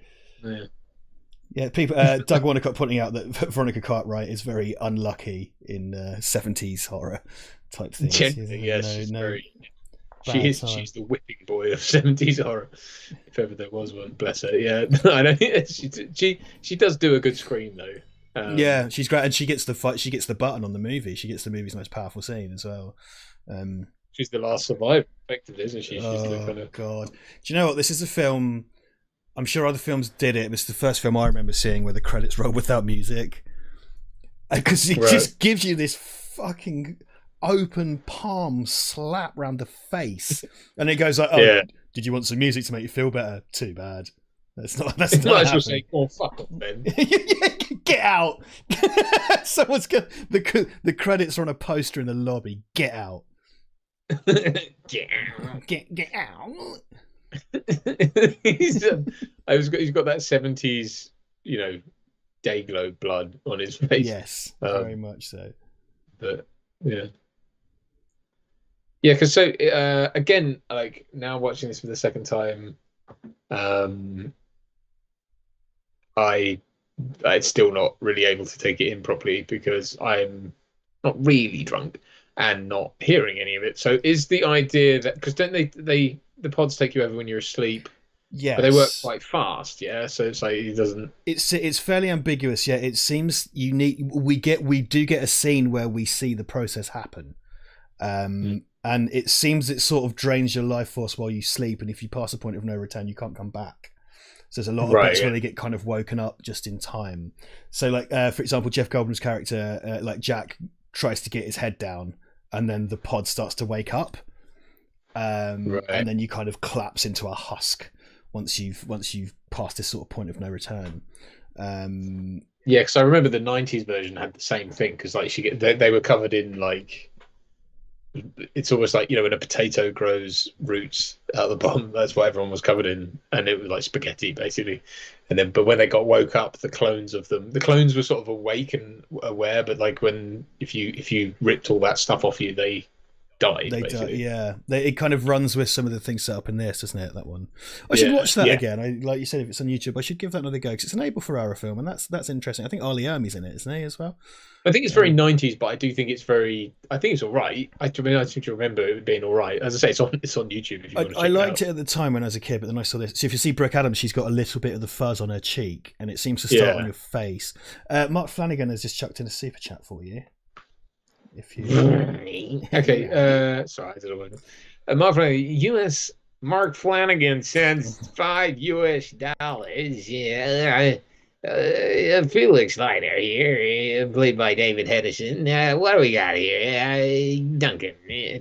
Yeah. People. Doug Wanacott pointing out that Veronica Cartwright is very unlucky in 70s horror type things. Generally, she's very. She's the whipping boy of 70s horror, if ever there was one. Bless her. Yeah, I know. She does do a good scream though. Yeah, she's great, and she gets the fight. She gets the button on the movie. She gets the movie's most powerful scene as well. She's the last survivor, effectively, isn't she? God! Do you know what? This is a film. I'm sure other films did it. But it's the first film I remember seeing where the credits roll without music, because it just gives you this fucking open palm slap round the face, and it goes like, "Oh, did you want some music to make you feel better? Too bad." That's not. That's not. Might as well say, "Oh, fuck off, Ben." Get out! Someone's got the credits are on a poster in the lobby. Get out! Get out! Get out! He's got that 70s, day glow blood on his face. Yes, very much so. But yeah, because so again, like now watching this for the second time, I'm still not really able to take it in properly because I'm not really drunk. and not hearing any of it. So is the idea that, because don't the pods take you over when you're asleep, Yes. but they work quite fast, yeah. So it's like he doesn't. It's fairly ambiguous. Yeah, it seems we do get a scene where we see the process happen, and it seems it sort of drains your life force while you sleep, and if you pass a point of no return, you can't come back. So there's a lot of bits where they get kind of woken up just in time. So like for example, Jeff Goldblum's character, like Jack, tries to get his head down, and then the pod starts to wake up, and then you kind of collapse into a husk once you've passed this sort of point of no return. Yeah, because I remember the '90s version had the same thing, because like they were covered in like, it's almost like, you know, when a potato grows roots out the bottom, that's what everyone was covered in, and it was like spaghetti basically. And then, but when they got woke up, the clones were sort of awake and aware, but like if you ripped all that stuff off you, they died. Yeah. It kind of runs with some of the things set up in this, doesn't it? That one. I should watch that again. Like you said, if it's on YouTube, I should give that another go, because it's an Abel Ferrara film, and that's interesting. I think Ali Ermey's in it, isn't he, as well? I think it's very 90s, but I do think it's I think it's all right. I seem to remember it being all right. As I say, it's on YouTube if you want to check I liked it at the time when I was a kid, but then I saw this. So if you see Brooke Adams, she's got a little bit of the fuzz on her cheek, and it seems to start on your face. Mark Flanagan has just chucked in a super chat for you. If you okay, sorry, I don't know. Mark Flanagan, Mark Flanagan sends $5. Yeah. Felix Leiter here, played by David Hedison. What do we got here? Duncan.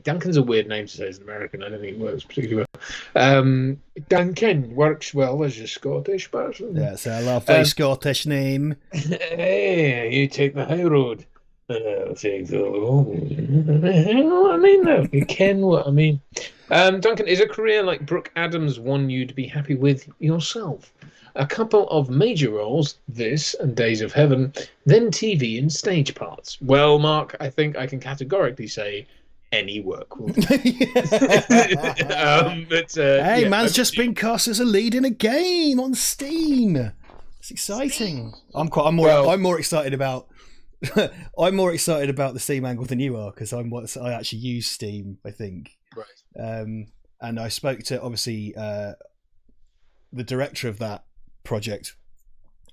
Duncan's a weird name to say as an American. I don't think it works particularly well. Duncan works well as a Scottish person. That's a lovely Scottish name. Hey, you take the high road. I'll take the low. I mean, you can what I mean. Duncan, is a career like Brooke Adams one you'd be happy with yourself? A couple of major roles, this and Days of Heaven, then TV and stage parts. Well, Mark, I think I can categorically say any work will do. Man's just been cast as a lead in a game on Steam. It's exciting. I'm more excited about I'm more excited about the Steam angle than you are, because I actually use Steam, I think. Right. And I spoke to obviously the director of that project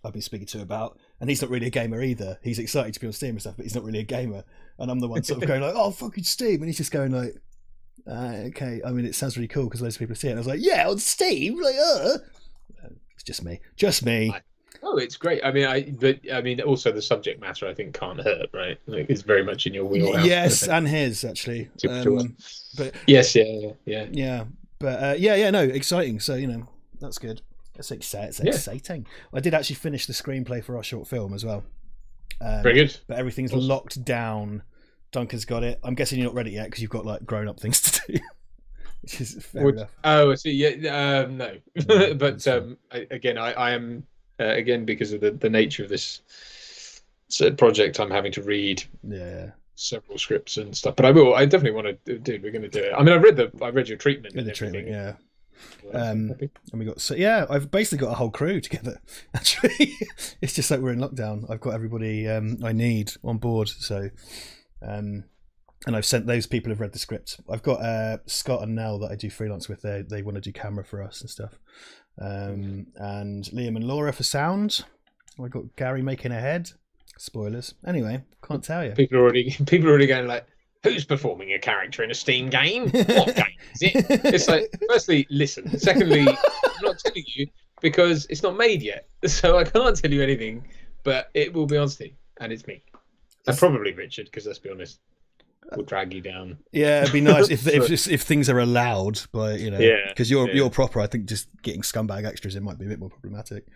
I've been speaking to about, and he's not really a gamer either. He's excited to be on Steam and stuff, but he's not really a gamer. And I'm the one sort of going like, "Oh, fucking Steam," and he's just going like, "Okay." I mean, it sounds really cool because loads of people see it. And I was like, "Yeah, on Steam." Like, it's just me. Oh, it's great. I mean, also the subject matter I think can't hurt, right? Like, it's very much in your wheelhouse. Yes, and his actually. But yes, yeah. But no, exciting. So that's good. It's exciting. I did actually finish the screenplay for our short film as well. Very good. But everything's locked down. Duncan's got it. I'm guessing you're not ready yet because you've got like grown-up things to do. Which is fair enough. Oh, I see. Yeah, no. But I am again, because of the nature of this project, I'm having to read several scripts and stuff. But I definitely want to do. We're going to do it. I mean, I read your treatment. The treatment, yeah. And we got I've basically got a whole crew together. Actually, it's just like we're in lockdown. I've got everybody I need on board. So, and I've sent those people who've read the script. I've got Scott and Nell that I do freelance with. They want to do camera for us and stuff. And Liam and Laura for sound. I got Gary making a head. Spoilers. Anyway, can't tell you. People are already going like, who's performing a character in a Steam game? What game is it? It's like, firstly, listen. Secondly, I'm not telling you because it's not made yet, so I can't tell you anything. But it will be on Steam, and it's me, and probably Richard, because let's be honest, we'll drag you down. Yeah, it'd be nice if things are allowed, but because you're proper. I think just getting scumbag extras in might be a bit more problematic.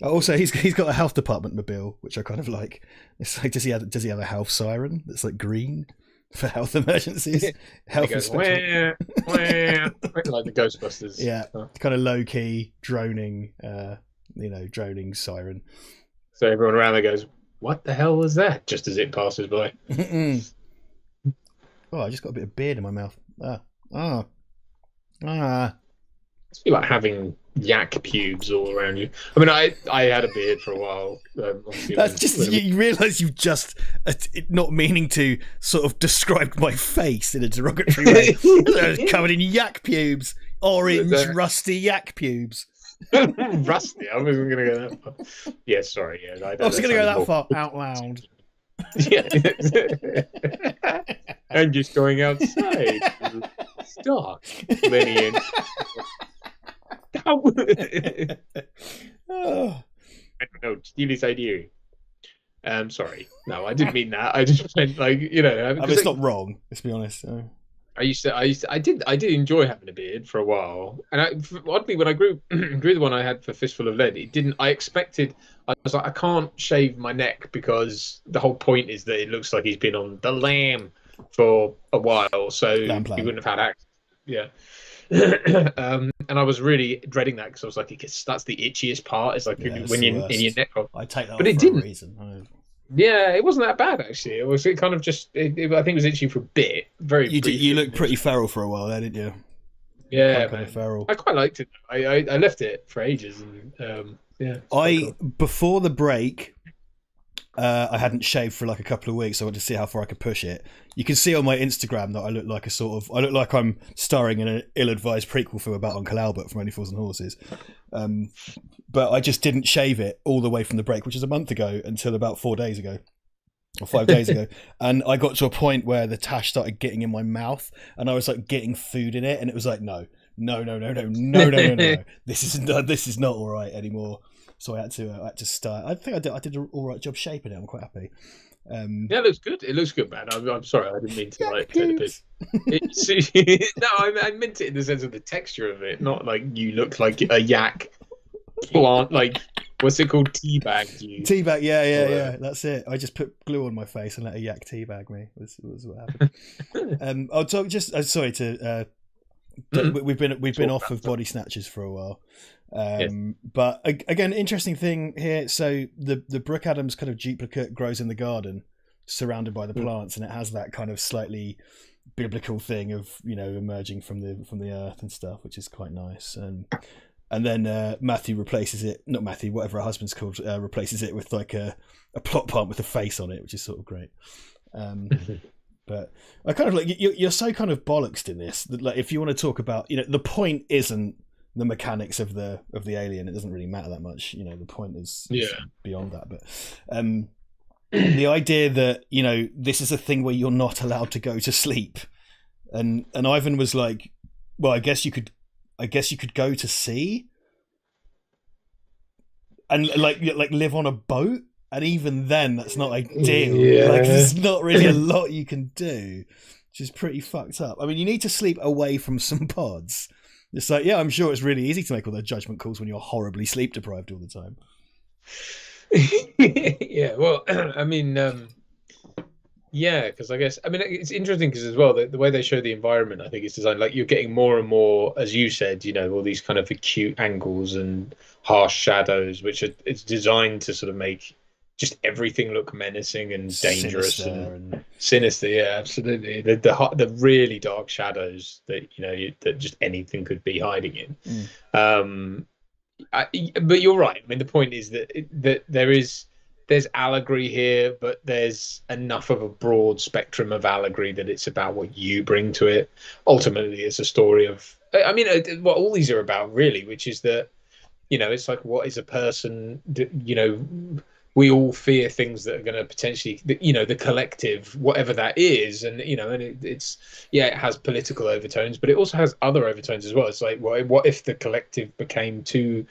Also, he's got a health department mobile, which I kind of like. It's like, does he have a health siren that's like green for health emergencies? Health inspection. Like the Ghostbusters. Yeah, kind of low key droning, droning siren. So everyone around there goes, "What the hell was that?" Just as it passes by. Oh, I just got a bit of beard in my mouth. It's be like having yak pubes all around you. I mean, I had a beard for a while. Obviously That's just you realise you've just not meaning to sort of described my face in a derogatory way. I was covered in yak pubes, orange, rusty yak pubes. Rusty. I wasn't going to go that far. Yeah, sorry. Yeah, I was going to go that far out loud. Yeah. I'm just going outside. Stop. Lenny. Oh. I don't know. Steal his idea. Sorry. No, I didn't mean that. I just meant like, you know. I mean, it's not wrong. Let's be honest. I did enjoy having a beard for a while, and oddly, when I grew the one I had for Fistful of Lead, it didn't. I was like, I can't shave my neck because the whole point is that it looks like he's been on the lamb for a while, so he wouldn't have had access. Yeah. And I was really dreading that because I was like, that's the itchiest part. It's like when you're in your neck. I take that, but it didn't. Yeah, it wasn't that bad actually. It kind of just. I think it was itchy for a bit. You looked pretty feral for a while there, didn't you? Yeah, kind of feral. I quite liked it. I left it for ages, and yeah. Cool. Before the break, I hadn't shaved for like a couple of weeks. I wanted to see how far I could push it. You can see on my Instagram that I look like I'm starring in an ill-advised prequel film about Uncle Albert from Only Fools and Horses. But I just didn't shave it all the way from the break, which is a month ago, until about 4 days ago or 5 days ago. And I got to a point where the tash started getting in my mouth and I was like getting food in it. And it was like, no. This is not all right anymore. So I had to start. I think I did an all right job shaping it. I'm quite happy. Yeah, it looks good. It looks good, man. I'm sorry, I didn't mean to like take the piss. No, I meant it in the sense of the texture of it, not like you look like a yak plant. Like, what's it called? Teabag you. Teabag, yeah. That's it. I just put glue on my face and let a yak teabag me. Was what happened. I'll talk. Sorry to. We've been off of Bodysnatchers for a while. Yes. But again, interesting thing here. So the Brooke Adams kind of duplicate grows in the garden, surrounded by the plants, and it has that kind of slightly biblical thing of, you know, emerging from the earth and stuff, which is quite nice. And then Matthew replaces it, not Matthew, whatever her husband's called, replaces it with like a plot plant with a face on it, which is sort of great. But I kind of like you're so kind of bollocksed in this that, like, if you want to talk about, you know, the point isn't the mechanics of the alien. It doesn't really matter that much. You know, the point is beyond that. But the idea that, you know, this is a thing where you're not allowed to go to sleep, and Ivan was like, well, I guess you could go to sea and like live on a boat. And even then, that's not ideal. Yeah. Like, there's not really a lot you can do, which is pretty fucked up. I mean, you need to sleep away from some pods. It's like, yeah, I'm sure it's really easy to make all those judgment calls when you're horribly sleep deprived all the time. Yeah, well, I mean, yeah, because I guess, I mean, it's interesting because as well, the way they show the environment, I think it's designed like you're getting more and more, as you said, you know, all these kind of acute angles and harsh shadows, which it's designed to sort of make just everything look menacing and dangerous and sinister. Yeah, absolutely. The really dark shadows that, you know, that just anything could be hiding in. But you're right. I mean, the point is that there's allegory here, but there's enough of a broad spectrum of allegory that it's about what you bring to it. Ultimately, it's a story of, I mean, what all these are about really, which is that, you know, it's like, what is a person, you know, we all fear things that are going to potentially, you know, the collective, whatever that is. And, you know, and it has political overtones, but it also has other overtones as well. It's like, what if the collective became too,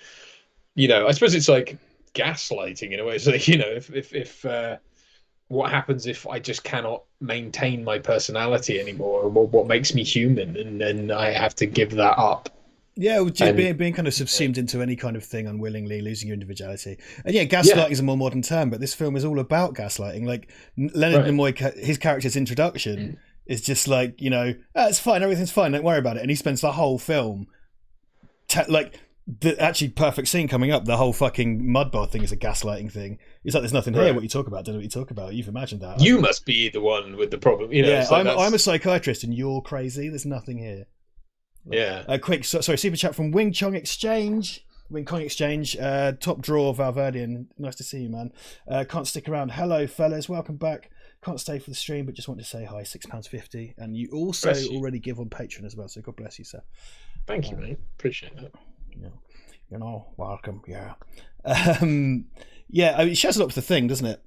you know, I suppose it's like gaslighting in a way. It's like, you know, if what happens if I just cannot maintain my personality anymore? What makes me human? And then I have to give that up. Yeah, being kind of subsumed into any kind of thing unwillingly, losing your individuality. And yeah, gaslighting is a more modern term, but this film is all about gaslighting. Like, Leonard Nimoy, his character's introduction is just like, you know, it's fine, everything's fine, don't worry about it. And he spends the whole film, like, the actually perfect scene coming up, the whole fucking mud bar thing is a gaslighting thing. It's like, there's nothing here, what you talk about, don't know what you talk about. You've imagined that. You must be the one with the problem. You know, yeah, I'm a psychiatrist and you're crazy, there's nothing here. Yeah. Quick, sorry, super chat from Wing Chong Exchange. Wing Kong Exchange, top drawer, Val Verde, and nice to see you, man. Can't stick around. Hello, fellas, welcome back. Can't stay for the stream, but just want to say hi. £6.50, and you also already give on Patreon as well. So God bless you, sir. Thank you, mate. Appreciate that. Yeah, you know, welcome. Yeah, yeah. I mean, it shows a lot with the thing, doesn't it?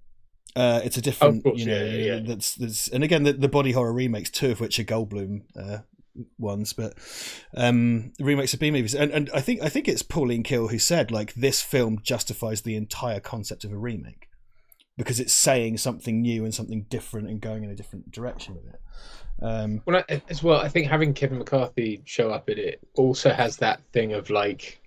It's a different, course, you know. That's and again the body horror remakes, 2 of which are Goldblum ones, but remakes of B movies, and I think it's Pauline Kael who said, like, this film justifies the entire concept of a remake because it's saying something new and something different and going in a different direction with it. Well, as well, I think having Kevin McCarthy show up in it also has that thing of like,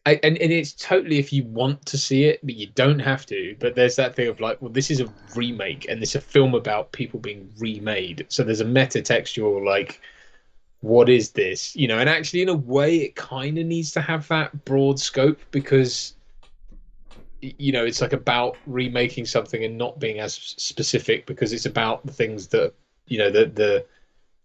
and it's totally if you want to see it, but you don't have to. But there's that thing of like, well, this is a remake, and it's a film about people being remade. So there's a meta-textual, like, what is this? You know, and actually, in a way, it kind of needs to have that broad scope because, you know, it's like about remaking something and not being as specific because it's about the things that, you know, the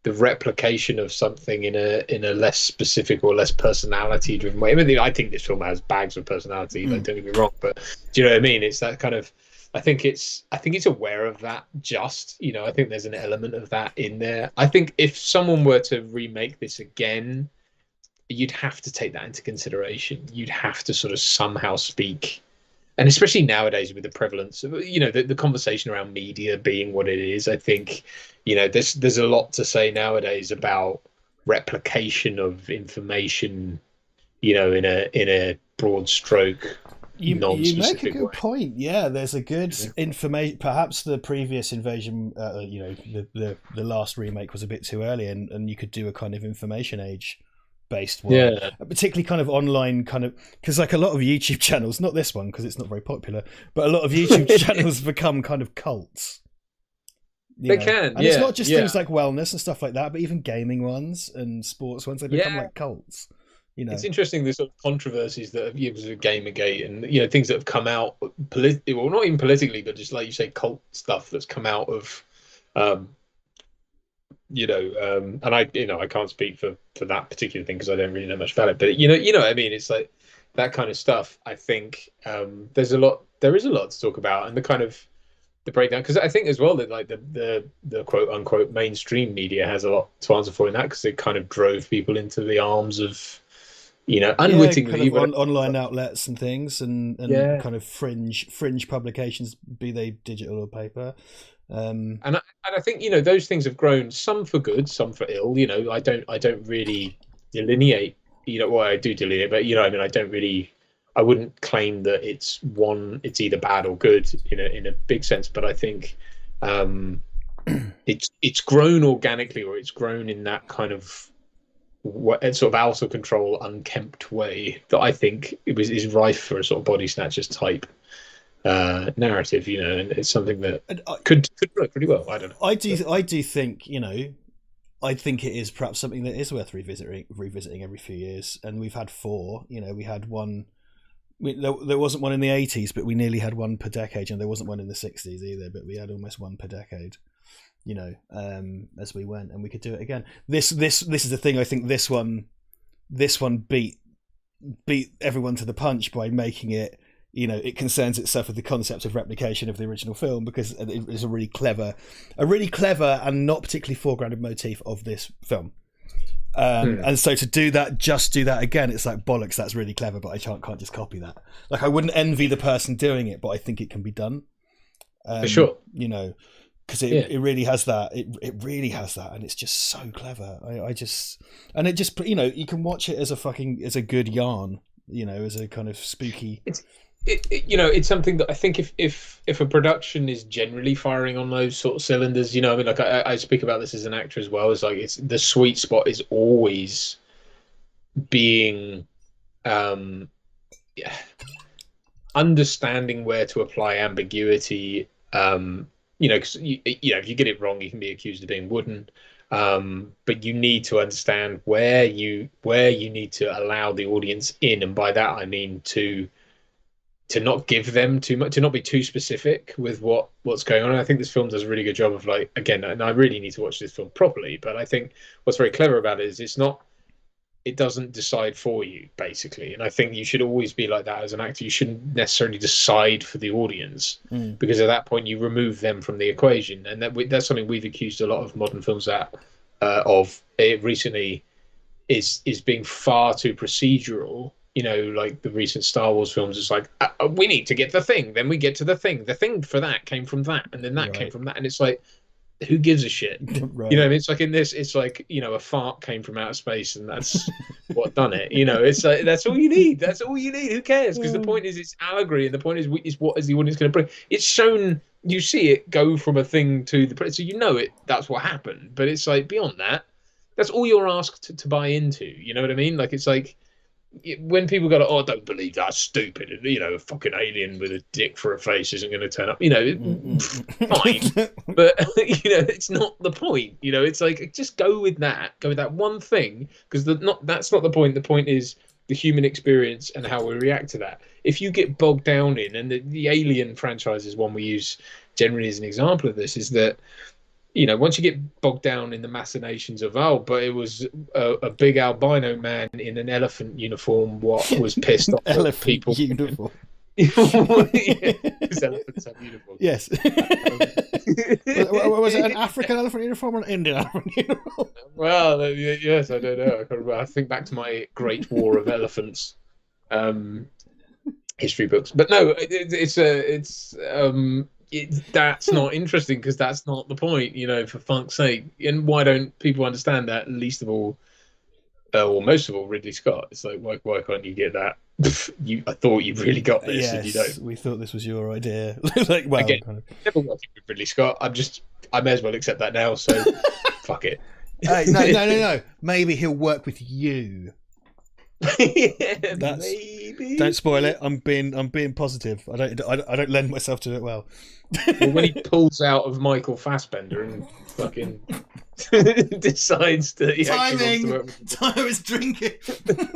replication of something in a less specific or less personality driven way. I mean, I think this film has bags of personality, like, don't get me wrong, but do you know what I mean? It's that kind of, I think it's aware of that, just, you know, I think there's an element of that in there. I think if someone were to remake this again, you'd have to take that into consideration. You'd have to sort of somehow speak, and especially nowadays with the prevalence of, you know, the conversation around media being what it is, I think, you know, there's a lot to say nowadays about replication of information, you know, in a broad stroke, you make a good way. point. Yeah, there's a good information. Perhaps the previous invasion, you know, the last remake was a bit too early, and you could do a kind of information age based one, particularly kind of online, kind of, because like a lot of YouTube channels, not this one because it's not very popular, but a lot of YouTube channels become kind of cults. They can, and it's not just things like wellness and stuff like that, but even gaming ones and sports ones, they become like cults. You know, it's interesting the sort of controversies that have used with Gamergate and, you know, things that have come out politically, well, not even politically, but just like you say, cult stuff that's come out of, you know, and I can't speak for that particular thing because I don't really know much about it, but you know what I mean. It's like that kind of stuff. I think there is a lot to talk about, and the kind of the breakdown, because I think as well that like the quote unquote mainstream media has a lot to answer for in that, because it kind of drove people into the arms of, you know, unwittingly, kind of online outlets and things, and kind of fringe publications, be they digital or paper. And I think, you know, those things have grown, some for good, some for ill. You know, I don't really delineate. You know, well, I do delineate, but, you know, I mean, I wouldn't claim that it's either bad or good in a big sense. But I think it's grown organically, or it's grown in that kind of sort of out of control, unkempt way that I think is rife for a sort of Bodysnatchers type narrative, you know, and it's something that could work pretty well. I don't know. I do think, you know, I think it is perhaps something that is worth revisiting every few years, and we've had 4. You know, we had one. There wasn't one in the 80s, but we nearly had one per decade, and there wasn't one in the 60s either, but we had almost one per decade. You know, as we went, and we could do it again. This is the thing. I think this one beat everyone to the punch by making it, you know, it concerns itself with the concept of replication of the original film, because it is a really clever and not particularly foregrounded motif of this film. And so to do that, just do that again, it's like, bollocks, that's really clever, but I can't just copy that. Like, I wouldn't envy the person doing it, but I think it can be done. For sure. You know, because it really has that. It really has that, and it's just so clever. And it just, you know, you can watch it as a good yarn, you know, as a kind of spooky. You know, it's something that I think if a production is generally firing on those sort of cylinders, you know, I mean, like I speak about this as an actor as well, as like, it's the sweet spot is always being understanding where to apply ambiguity. You know, because you know, if you get it wrong, you can be accused of being wooden. But you need to understand where you need to allow the audience in, and by that I mean to not give them too much, to not be too specific with what's going on. And I think this film does a really good job of, like, again, and I really need to watch this film properly, but I think what's very clever about it is it's not it doesn't decide for you, basically. And I think you should always be like that as an actor. You shouldn't necessarily decide for the audience, because at that point you remove them from the equation. And that's something we've accused a lot of modern films of it recently, is being far too procedural. You know, like the recent Star Wars films, it's like, we need to get the thing, then we get to the thing. The thing for that came from that, and then that came from that. And it's like, who gives a shit? Right. You know, it's like in this, it's like, you know, a fart came from outer space, and that's what done it. You know, it's like, that's all you need. That's all you need. Who cares? Because the point is, it's allegory, and the point is what is the audience going to bring? It's shown. You see it go from a thing to the, so you know it. That's what happened. But it's like, beyond that, that's all you're asked to buy into. You know what I mean? Like, it's like, when people go, oh, don't believe that's stupid, and, you know, a fucking alien with a dick for a face isn't going to turn up, you know, fine, but you know, it's not the point. You know, it's like, just go with that one thing, because that's not the point. The point is the human experience and how we react to that. If you get bogged down in, and the Alien franchise is one we use generally as an example of this, is that, you know, once you get bogged down in the machinations of, but it was a big albino man in an elephant uniform, what was pissed off at people. Uniform. Because elephants have uniforms. Yes. Was it an African elephant uniform or an Indian elephant uniform? Well, yes, I don't know. I can't remember. I think back to my Great War of Elephants history books, but no, that's not interesting, because that's not the point, you know, for funk's sake. And why don't people understand that? Least of all, or most of all, Ridley Scott. It's like, why can't you get that? I thought you really got this, yes, and you don't. We thought this was your idea. Like, well, again, kind of. Never working with Ridley Scott. I may as well accept that now. So, fuck it. Hey, no. Maybe he'll work with you. Maybe. Don't spoil it. I'm being positive. I don't lend myself to it well. Well, when he pulls out of Michael Fassbender and fucking decides that he timing. Actually wants to I was drinking.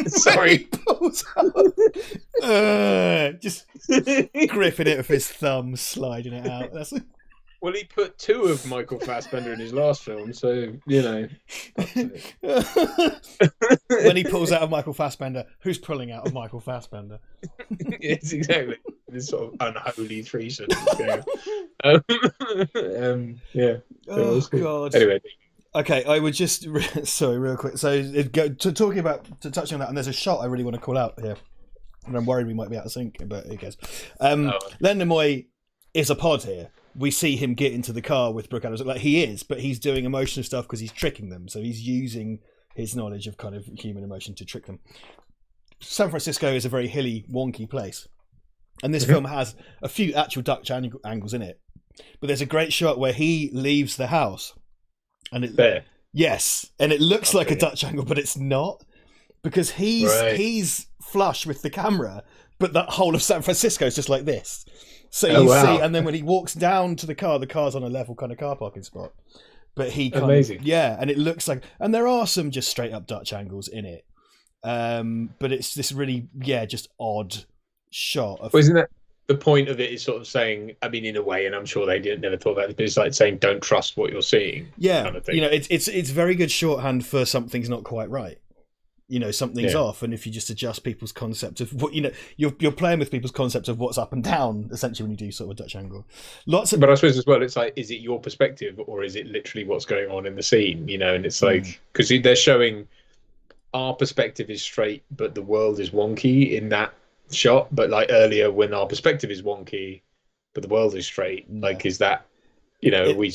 Sorry. Just gripping it with his thumb, sliding it out. That's. Well, he put 2 of Michael Fassbender in his last film, so, you know. When he pulls out of Michael Fassbender, who's pulling out of Michael Fassbender? Yes, exactly. This sort of unholy threesome. Yeah. Oh, God. Anyway. Okay, I would just... Sorry, real quick. So, touching on that, and there's a shot I really want to call out here, and I'm worried we might be out of sync, but who cares? Len Nimoy is a pod here. We see him get into the car with Brooke Adams. Like, he is, but he's doing emotional stuff because he's tricking them. So he's using his knowledge of kind of human emotion to trick them. San Francisco is a very hilly, wonky place. And this film has a few actual Dutch angles in it. But there's a great shot where he leaves the house. And there. Yes. And it looks like a Dutch angle, but it's not. Because he's flush with the camera, but that whole of San Francisco is just like this. So you see, and then when he walks down to the car's on a level kind of car parking spot. But he kind amazing. And it looks like, and there are some just straight up Dutch angles in it. But it's this really, just odd shot. Well, isn't that the point of it? Is sort of saying, I mean, in a way, and I'm sure they never thought about it, but it's like saying, don't trust what you're seeing. Yeah, kind of thing. You know, it's very good shorthand for something's not quite right. You know, something's off, and if you just adjust people's concept of what, you know, you're playing with people's concept of what's up and down, essentially, when you do sort of a Dutch angle. But I suppose as well, it's like, is it your perspective, or is it literally what's going on in the scene? You know, and it's like, because they're showing our perspective is straight, but the world is wonky in that shot. But like earlier, when our perspective is wonky, but the world is straight, like, is that? You know, we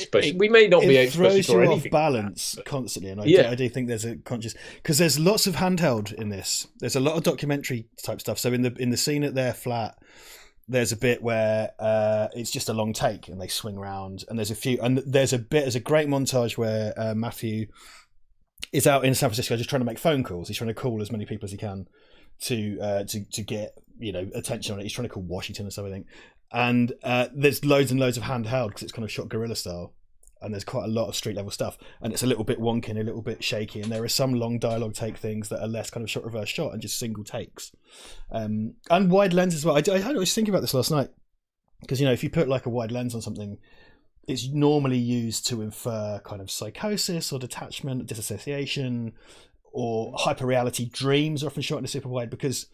may not be throws you off balance constantly, and I do think there's a conscious, because there's lots of handheld in this. There's a lot of documentary type stuff. So in the scene at their flat, there's a bit where it's just a long take and they swing around, and there's a great montage where Matthew is out in San Francisco just trying to make phone calls. He's trying to call as many people as he can to get, you know, attention on it. He's trying to call Washington or something. And there's loads and loads of handheld because it's kind of shot guerrilla style, and there's quite a lot of street level stuff, and it's a little bit wonky and a little bit shaky, and there are some long dialogue take things that are less kind of shot reverse shot and just single takes, and wide lens as well. I was thinking about this last night, because, you know, if you put like a wide lens on something, it's normally used to infer kind of psychosis or detachment, disassociation, or hyper reality dreams are often shot in a super wide because,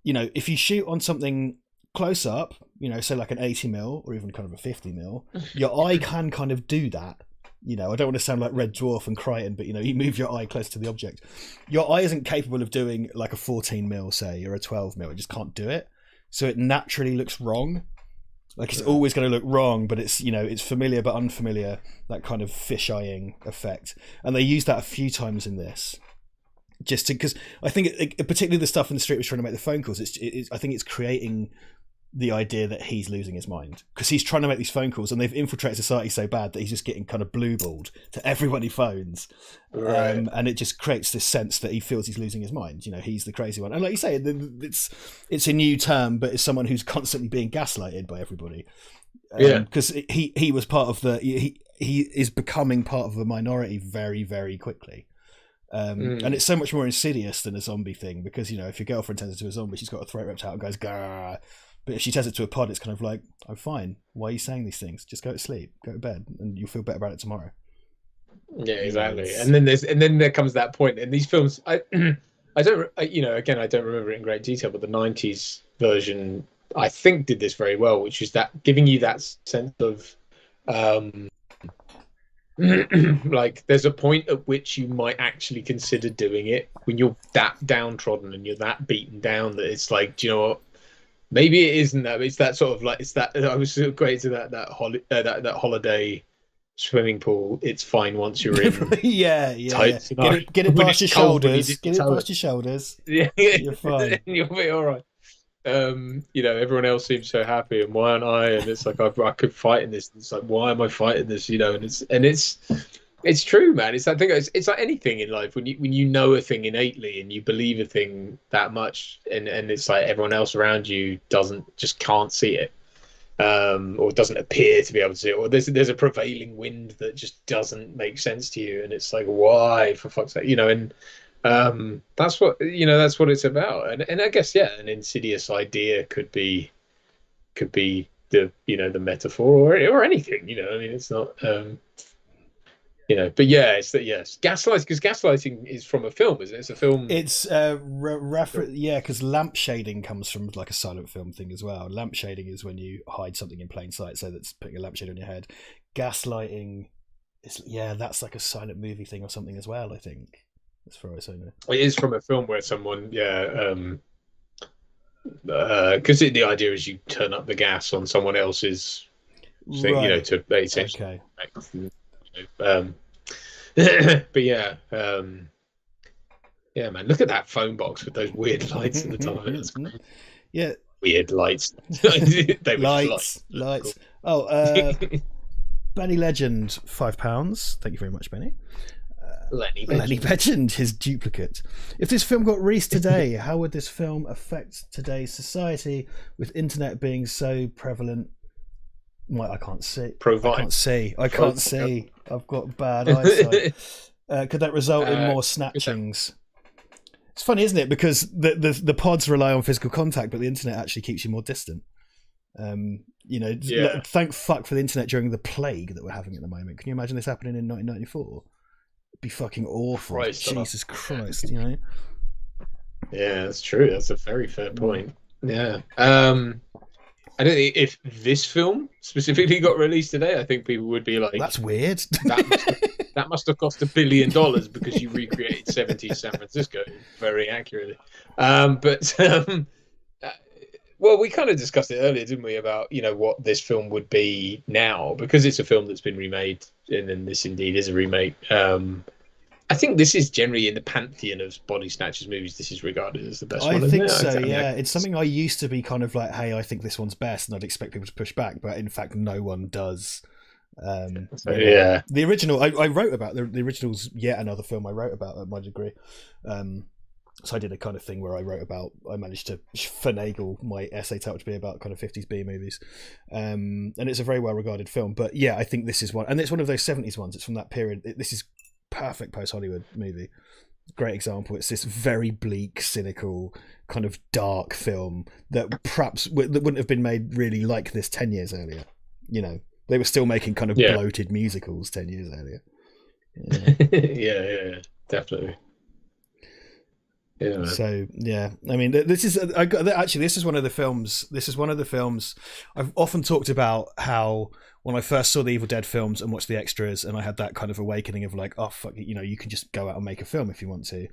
you know, if you shoot on something close up, you know, say like an 80mm or even kind of a 50mm, your eye can kind of do that. You know, I don't want to sound like Red Dwarf and Crichton, but, you know, you move your eye close to the object. Your eye isn't capable of doing like a 14mm, say, or a 12mm. It just can't do it. So it naturally looks wrong. Like it's always going to look wrong, but it's, you know, it's familiar but unfamiliar, that kind of fish-eyeing effect. And they use that a few times in this. Just because I think, particularly the stuff in the street was trying to make the phone calls, I think it's creating the idea that he's losing his mind. Because he's trying to make these phone calls and they've infiltrated society so bad that he's just getting kind of blue-balled to everyone he phones. Right. And it just creates this sense that he feels he's losing his mind. You know, he's the crazy one. And like you say, it's a new term, but it's someone who's constantly being gaslighted by everybody. Because he was part of he is becoming part of a minority very, very quickly. And it's so much more insidious than a zombie thing because, you know, if your girlfriend turns into a zombie, she's got a throat ripped out and goes, Gah. But if she turns it to a pod, it's kind of like, I'm fine. Why are you saying these things? Just go to sleep, go to bed, and you'll feel better about it tomorrow. Yeah, exactly. And then there comes that point. And these films, I don't, you know, again, I don't remember it in great detail, but the 90s version, I think, did this very well, which is that giving you that sense of, like, there's a point at which you might actually consider doing it when you're that downtrodden and you're that beaten down that it's like, do you know what? Maybe it isn't that. But it's that sort of like, it's that. I was so great to that holiday swimming pool. It's fine once you're in. yeah. Get it past your shoulders. Get it past your shoulders. Yeah, you're fine. You'll be all right. You know, everyone else seems so happy, and why aren't I? And it's like I could fight in this. And it's like, why am I fighting this? You know, and it's true, man. It's that thing. It's like anything in life when you know a thing innately and you believe a thing that much, and it's like everyone else around you can't see it, or doesn't appear to be able to see it, or there's a prevailing wind that just doesn't make sense to you, and it's like, why, for fuck's sake, you know? And that's what it's about. And I guess, yeah, an insidious idea could be the, you know, the metaphor or anything, you know. I mean, it's not. You know, but yeah, it's that, yes, gaslighting, because gaslighting is from a film, isn't it? It's a film. It's because lampshading comes from like a silent film thing as well. Lampshading is when you hide something in plain sight, so that's putting a lampshade on your head. Gaslighting is, that's like a silent movie thing or something as well, I think, as far as I know. It is from a film where someone, because the idea is you turn up the gas on someone else's thing, right, you know, to essentially. Okay. But yeah, man, look at that phone box with those weird lights at the top of it. Yeah, weird lights. lights. Oh, Benny Legend, £5. Thank you very much, Benny. Lenny Legend, his duplicate. If this film got released today, how would this film affect today's society with internet being so prevalent? I can't see. I can't see. I've got bad eyesight. Could that result in more snatchings? It's funny, isn't it? Because the pods rely on physical contact, but the internet actually keeps you more distant. You know, thank fuck for the internet during the plague that we're having at the moment. Can you imagine this happening in 1994? It'd be fucking awful. Jesus Christ, you know? Yeah, that's true. That's a very fair point. Yeah. I don't think if this film specifically got released today, I think people would be like, "That's weird." that must have cost $1 billion because you recreated 70s San Francisco very accurately. Well, we kind of discussed it earlier, didn't we, about, you know, what this film would be now, because it's a film that's been remade, and then this indeed is a remake. I think this is generally in the pantheon of Bodysnatchers movies. This is regarded as the best one. I think so, yeah. It's something I used to be kind of like, hey, I think this one's best, and I'd expect people to push back, but in fact, no one does. The original, I wrote about the original's yet another film I wrote about at my degree. So I did a kind of thing where I managed to finagle my essay to be about kind of 50s B movies. And it's a very well regarded film. But yeah, I think this is one, and it's one of those 70s ones. It's from that period. This is perfect post-Hollywood movie. Great example. It's this very bleak, cynical, kind of dark film that perhaps that wouldn't have been made really like this 10 years earlier. You know, they were still making kind of bloated musicals 10 years earlier. Yeah, definitely. Yeah, man. So yeah, I mean, this is actually this is one of the films. This is one of the films I've often talked about. How when I first saw the Evil Dead films and watched the extras, and I had that kind of awakening of like, oh fuck, you can just go out and make a film if you want to.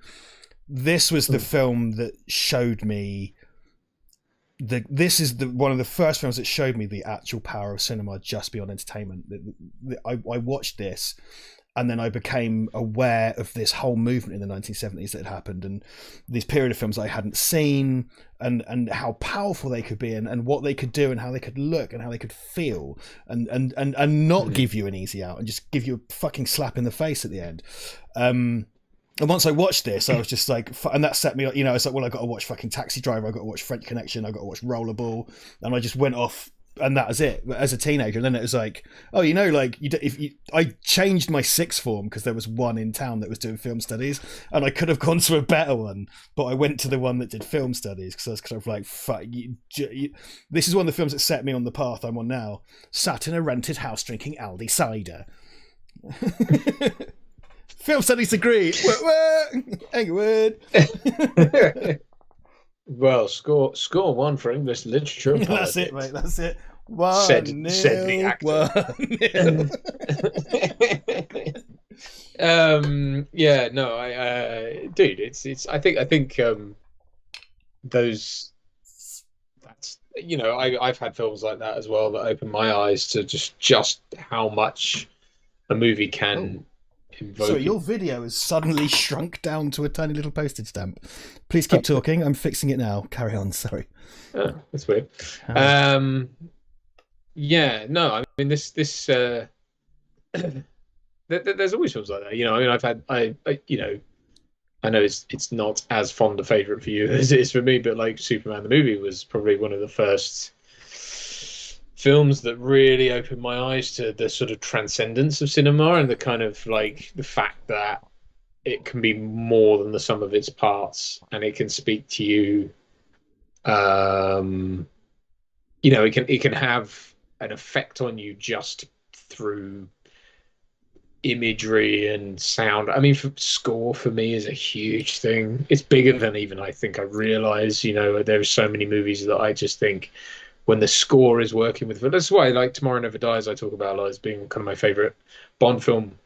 This was the film that showed me. This is one of the first films that showed me the actual power of cinema just beyond entertainment. I watched this, and then I became aware of this whole movement in the 1970s that had happened, and this period of films I hadn't seen, and how powerful they could be, and what they could do, and how they could look, and how they could feel, and not give you an easy out, and just give you a fucking slap in the face at the end. And once I watched this, I was just like, and that set me, it's like, well, I got to watch fucking Taxi Driver, I got to watch French Connection, I got to watch Rollerball, and I just went off, and that was it as a teenager. And then it was like, oh, like I changed my sixth form because there was one in town that was doing film studies, and I could have gone to a better one, but I went to the one that did film studies because I was kind of like, fuck, this is one of the films that set me on the path I'm on now. Sat in a rented house drinking Aldi cider. Film studies degree. Englewood. Well, score one for English literature. That's it, mate. That's it. Said the actor. 1-0. Yeah, no, dude, it's. I think those. That's I've had films like that as well that open my eyes to just how much a movie can. So your video has suddenly shrunk down to a tiny little postage stamp. Please keep talking. I'm fixing it now. Carry on. Sorry. Oh, that's weird. Yeah, no, I mean this. There's always films like that. I mean, I've had I know it's not as fond a favorite for you as it is for me, but like Superman the movie was probably one of the first films that really opened my eyes to the sort of transcendence of cinema and the kind of like the fact that it can be more than the sum of its parts, and it can speak to you. It can have an effect on you just through imagery and sound. I mean, score for me is a huge thing. It's bigger than even I think I realize. There's so many movies that I just think, when the score is working with, that's why like Tomorrow Never Dies I talk about as being kind of my favorite Bond film,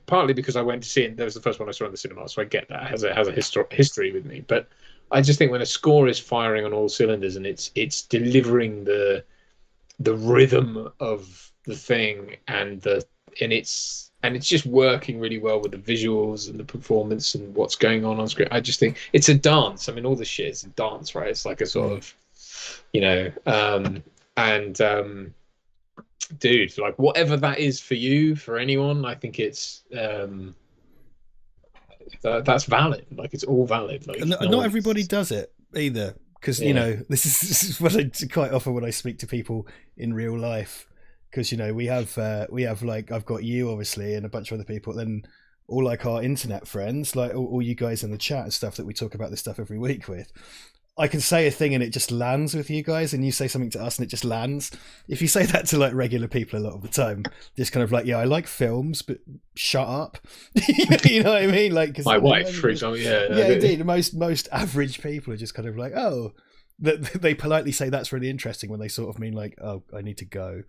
partly because I went to see it. That was the first one I saw in the cinema, so I get that it has a history with me. But I just think when a score is firing on all cylinders and it's delivering the rhythm of the thing and it's just working really well with the visuals and the performance and what's going on screen. I just think it's a dance. I mean, all this shit is a dance, right? It's like a sort of dude, like whatever that is for you, for anyone, I think it's that's valid. Like it's all valid. Like not everybody does it either, because this is what I quite often when I speak to people in real life, because we have like I've got you obviously and a bunch of other people, then all like our internet friends, like all you guys in the chat and stuff that we talk about this stuff every week with. I can say a thing and it just lands with you guys, and you say something to us and it just lands. If you say that to like regular people a lot of the time, just kind of like, yeah, I like films, but shut up. You know what I mean? Like, 'cause my wife, for example, yeah, indeed. Most average people are just kind of like, oh, they politely say that's really interesting when they sort of mean like, oh, I need to go.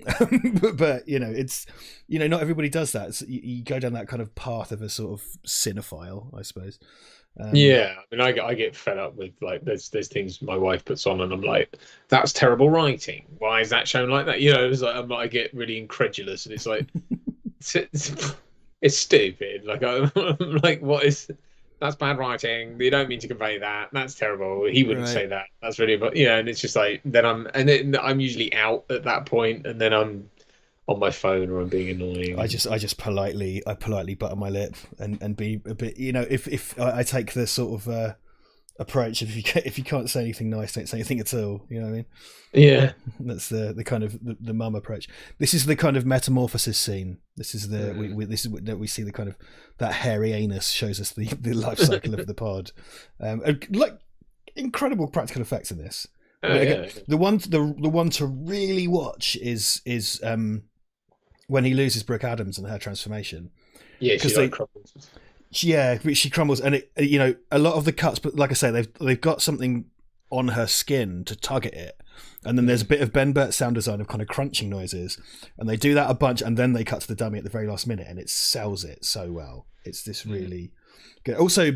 but it's not everybody does that. So you go down that kind of path of a sort of cinephile, I suppose. Yeah, I mean, I get fed up with like there's things my wife puts on and I'm like, that's terrible writing. Why is that shown like that? It's like I get really incredulous, and it's like it's stupid. Like I'm like, what is that's bad writing? You don't mean to convey that. That's terrible. He wouldn't say that. That's really, but and it's just like then I'm usually out at that point, and then I'm on my phone or I'm being annoying. I just politely butter my lip and be a bit, if I take the sort of approach, if you can't say anything nice, don't say anything at all. You know what I mean? Yeah, that's the kind of the mum approach. This is the kind of metamorphosis scene. This is this is what we see, the kind of that hairy anus shows us the life cycle of the pod. Like incredible practical effects in this. The one to really watch is when he loses Brooke Adams and her transformation. Yeah, she like crumbles. she crumbles, and it, you know, a lot of the cuts, but like I say, they've got something on her skin to tug at it, and then there's a bit of Ben Burt's sound design of kind of crunching noises, and they do that a bunch, and then they cut to the dummy at the very last minute, and it sells it so well. It's this really good. Also,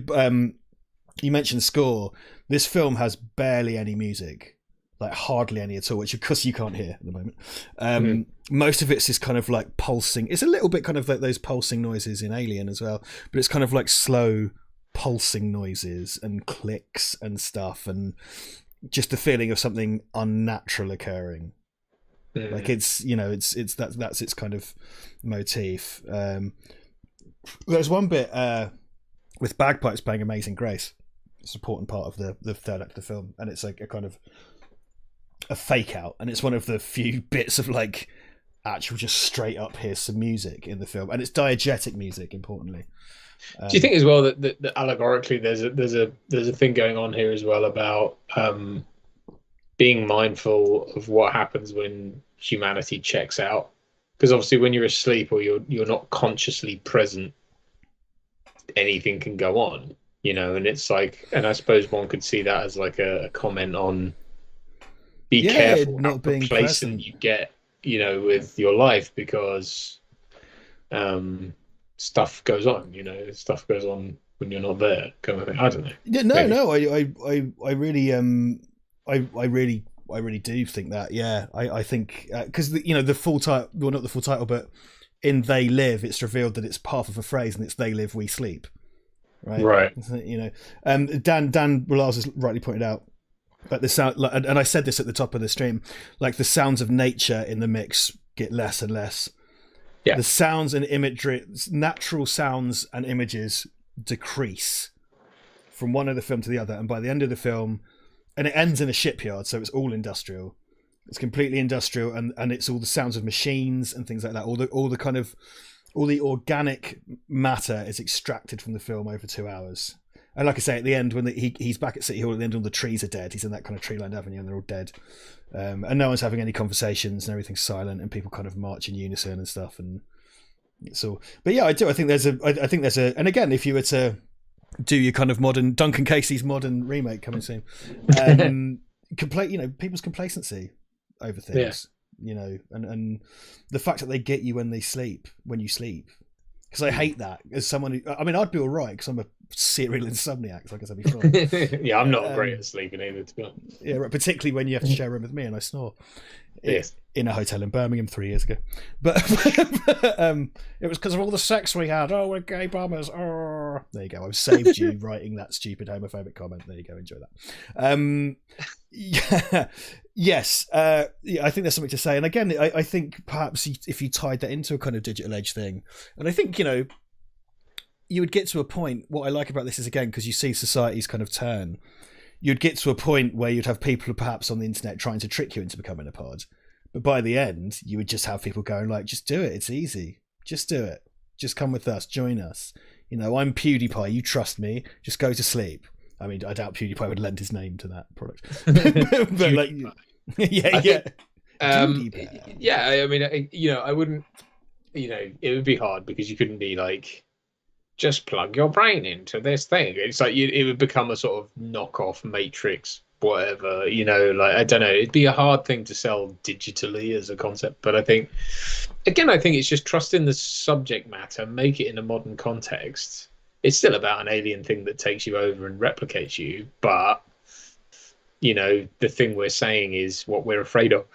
you mentioned score. This film has barely any music, like hardly any at all, which of course you can't hear at the moment. Most of it's this kind of like pulsing. It's a little bit kind of like those pulsing noises in Alien as well, but it's kind of like slow pulsing noises and clicks and stuff, and just the feeling of something unnatural occurring. Like it's, you know, it's that's its kind of motif. There's one bit with bagpipes playing Amazing Grace. It's an important part of the third act of the film, and it's like a kind of a fake out, and it's one of the few bits of like actual just straight up here's some music in the film, and it's diegetic music, importantly. Do you think as well that allegorically there's a thing going on here as well about being mindful of what happens when humanity checks out? Because obviously when you're asleep or you're not consciously present, anything can go on, you know, and it's like, and I suppose one could see that as like a comment on be careful not being complacent present. you get, you know, with your life, because stuff goes on, you know, stuff goes on when you're not there, kind of thing. I don't know. Yeah, no, I really do think that. Yeah, I think because you know, the full title, well, not the full title, but in They Live, it's revealed that it's half of a phrase, and it's They Live, We Sleep. Right. You know, Dan Willars has rightly pointed out that the sound, and I said this at the top of the stream, like the sounds of nature in the mix get less and less. Yeah. The sounds and imagery, natural sounds and images decrease from one end of the film to the other, and by the end of the film, and it ends in a shipyard, so it's all industrial. It's completely industrial, and it's all the sounds of machines and things like that. All the organic matter is extracted from the film over 2 hours. And like I say, at the end, when he's back at City Hall, at the end, all the trees are dead. He's in that kind of tree-lined avenue, and they're all dead. And no one's having any conversations, and everything's silent, and people kind of march in unison and stuff. And so, but yeah, I do. I think there's a. And again, if you were to do your kind of modern Duncan Casey's modern remake coming soon, you know, people's complacency over things, you know, and the fact that they get you when you sleep. Because I hate that as someone who, I mean, I'd be all right because I'm a serial insomniac, like I said before. Yeah, I'm not great at sleeping either, to be honest. Yeah, right, particularly when you have to share a room with me and I snore. Yes. In a hotel in Birmingham 3 years ago. But it was because of all the sex we had. Oh, we're gay bummers. Oh. There you go. I've saved you writing that stupid homophobic comment. There you go. Enjoy that. Yeah. Yes. Yeah, I think there's something to say. And again, I think perhaps if you tied that into a kind of digital age thing, and I think, you know, you would get to a point, what I like about this is, again, because you see society's kind of turn, you'd get to a point where you'd have people perhaps on the internet trying to trick you into becoming a pod. But by the end, you would just have people going like, just do it. It's easy. Just do it. Just come with us. Join us. You know, I'm PewDiePie. You trust me. Just go to sleep. I mean, I doubt PewDiePie would lend his name to that product. But like, yeah. Yeah, I mean, you know, I wouldn't, you know, it would be hard because you couldn't be like, just plug your brain into this thing. It's like it would become a sort of knockoff Matrix, whatever, you know, like, I don't know, it'd be a hard thing to sell digitally as a concept. But I think it's just trusting the subject matter, make it in a modern context. It's still about an alien thing that takes you over and replicates you, but, you know, the thing we're saying is what we're afraid of.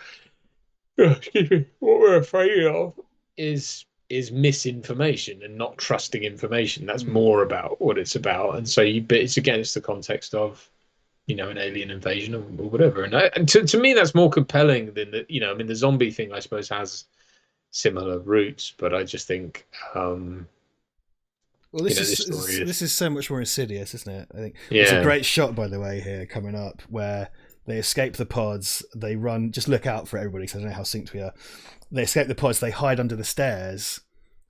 Excuse me. What we're afraid of is misinformation and not trusting information. That's more about what it's about. And so but it's against the context of, you know, an alien invasion or whatever. And to me, that's more compelling than the, you know, I mean, the zombie thing, I suppose, has similar roots, but I just think, well, this is so much more insidious, isn't it? I think yeah. It's a great shot, by the way, here coming up, where they escape the pods, they run, just look out for everybody, because I don't know how synced we are. They escape the pods, they hide under the stairs,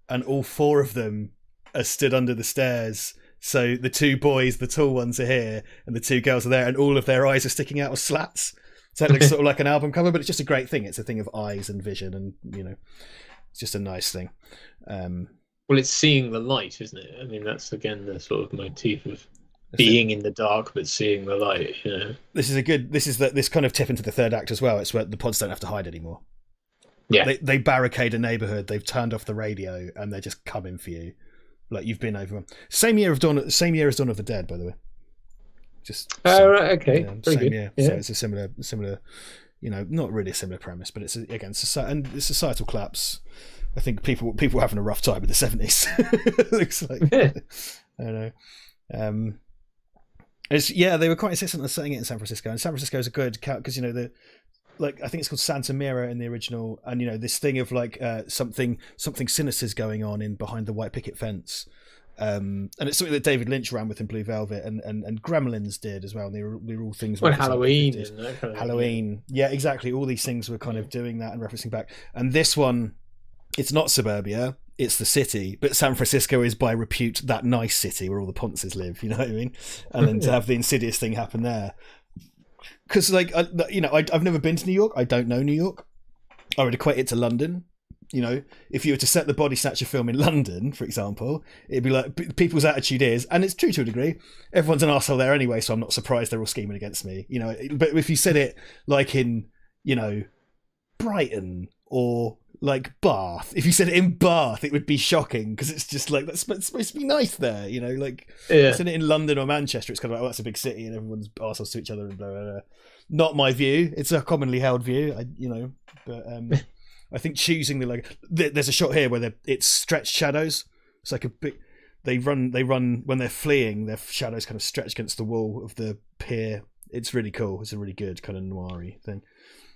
and all four of them are stood under the stairs. So the two boys, the tall ones, are here, and the two girls are there, and all of their eyes are sticking out of slats. So it looks sort of like an album cover, but it's just a great thing. It's a thing of eyes and vision, and, you know, it's just a nice thing. Well, it's seeing the light, isn't it? I mean, that's again the sort of motif of being in the dark but seeing the light. You know, this kind of tip into the third act as well. It's where the pods don't have to hide anymore. Yeah, they barricade a neighborhood. They've turned off the radio and they're just coming for you, like you've been overrun. Same year as Dawn of the Dead, by the way. Just right, okay, same good. year. Yeah. So it's a similar, not really a similar premise, but it's again societal collapse. I think people having a rough time in the 70s. Looks like. Yeah. I don't know. They were quite insistent on setting it in San Francisco, and San Francisco is a good because I think it's called Santa Mira in the original, and this thing of like something sinister's going on in behind the white picket fence, and it's something that David Lynch ran with in Blue Velvet, and Gremlins did as well. And they were all things. Well, Halloween, isn't it? Halloween, yeah, exactly. All these things were kind of doing that and referencing back. And this one, it's not suburbia. It's the city, but San Francisco is by repute that nice city where all the Ponces live. You know what I mean? And then to have the Insidious thing happen there, because I've never been to New York. I don't know New York. I would equate it to London. If you were to set the Bodysnatcher film in London, for example, it'd be like people's attitude is, and it's true to a degree, everyone's an arsehole there anyway, so I'm not surprised they're all scheming against me. But if you said it like in Brighton or like Bath, if you said it in Bath, it would be shocking because it's just like that's supposed to be nice there. Said it in London or Manchester, it's kind of like, that's a big city and everyone's arseholes to each other and blah, blah, blah. Not my view. It's a commonly held view. But I think choosing there's a shot here where it's stretched shadows. It's like a big. They run when they're fleeing. Their shadows kind of stretch against the wall of the pier. It's really cool. It's a really good kind of noir-y thing.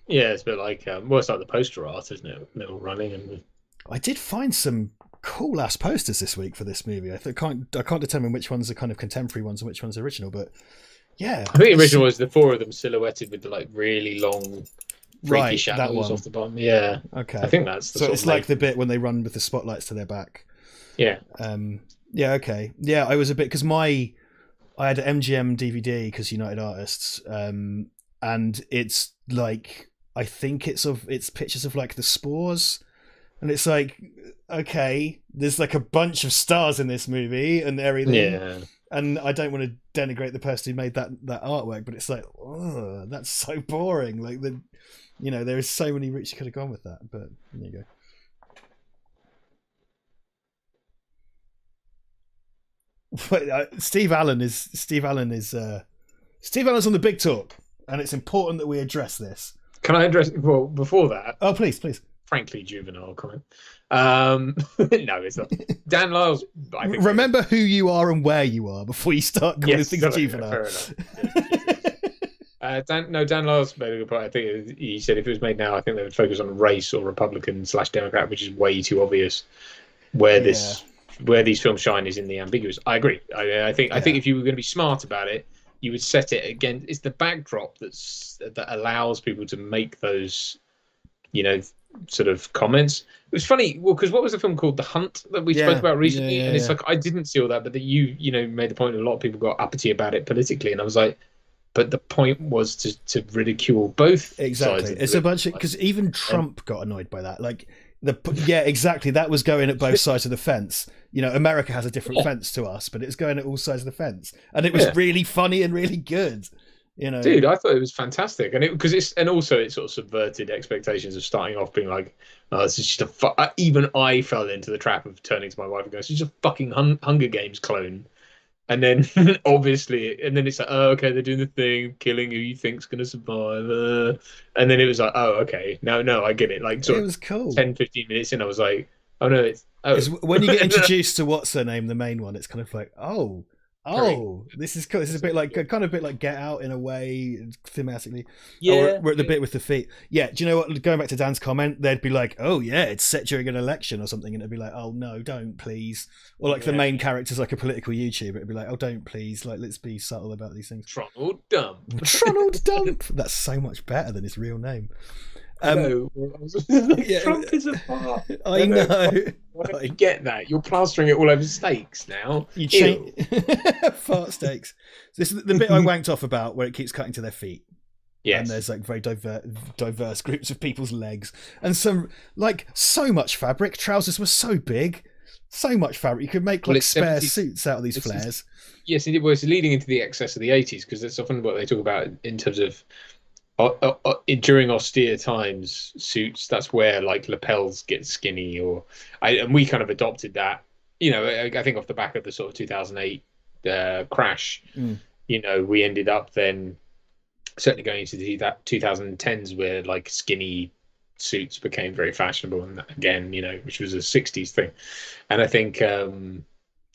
Yeah, it's a bit like it's like the poster art, isn't it? They're all running and. I did find some cool ass posters this week for this movie. I can't determine which ones are kind of contemporary ones and which ones are original, but yeah. I think the original was the four of them silhouetted with the like really long, freaky shadows off the bottom. Yeah. Okay. I think that's so. It's like the bit when they run with the spotlights to their back. Yeah. Yeah. Okay. Yeah, I was a bit because I had an MGM DVD because United Artists, and it's like. I think it's pictures of like the spores, and it's like, okay, there's like a bunch of stars in this movie and everything. Yeah. And I don't want to denigrate the person who made that artwork, but it's like, oh, that's so boring. Like there is so many routes you could have gone with that, but there you go. Steve Allen's on the big talk, and it's important that we address this. Can I address? Well, before that. Oh, please. Frankly, juvenile comment. No, it's not. Dan Lyle's. I think remember who you are and where you are before you start calling things juvenile. Fair enough. Dan Lyle's made a good point. I think he said if it was made now, I think they would focus on race or Republican/Democrat, which is way too obvious. Where these films shine is in the ambiguous. I agree. I think if you were going to be smart about it, you would set it again. It's the backdrop that allows people to make those, sort of comments. It was funny, because what was the film called? The Hunt that we spoke about recently, and it's like I didn't see all that, but that you made the point that a lot of people got uppity about it politically, and I was like, but the point was to ridicule both sides. It's a bunch of because even Trump got annoyed by that. Like exactly. That was going at both sides of the fence. America has a different fence to us, but it's going at all sides of the fence, and it was really funny and really good. Dude, I thought it was fantastic, and also it sort of subverted expectations of starting off being like, "Oh, this is just even I fell into the trap of turning to my wife and going, "It's just a fucking Hunger Games clone." And then obviously, and then it's like, oh, okay, they're doing the thing, killing who you think's going to survive. And then it was like, oh, okay, no, I get it. Like, it was cool. 10, 15 minutes in, I was like, oh, no, it's when you get introduced to what's her name, the main one, it's kind of like, oh, this is cool. This is a bit like Get Out in a way, thematically. Yeah. We're at the bit with the feet. Yeah. Do you know what? Going back to Dan's comment, they'd be like, oh yeah, it's set during an election or something, and it'd be like, oh no, don't please. Or like the main character's like a political YouTuber, it'd be like, oh don't please, like let's be subtle about these things. Tronald Dump. That's so much better than his real name. No, Trump is a fart. I know. I get that. You're plastering it all over steaks now. You change fart steaks. This is the bit I wanked off about, where it keeps cutting to their feet. Yes. And there's like very diverse groups of people's legs, and some like so much fabric. Trousers were so big, So much fabric. You could make Well, like it's spare 70s. suits out of these It's flares. Yes, it was leading into the excess of the 80s because that's often what they talk about in terms of during austere times, suits. That's where like lapels get skinny, and we kind of adopted that. I think off the back of the sort of 2008 crash, we ended up then certainly going into that 2010s where like skinny suits became very fashionable, and again, which was a 60s thing, and I think.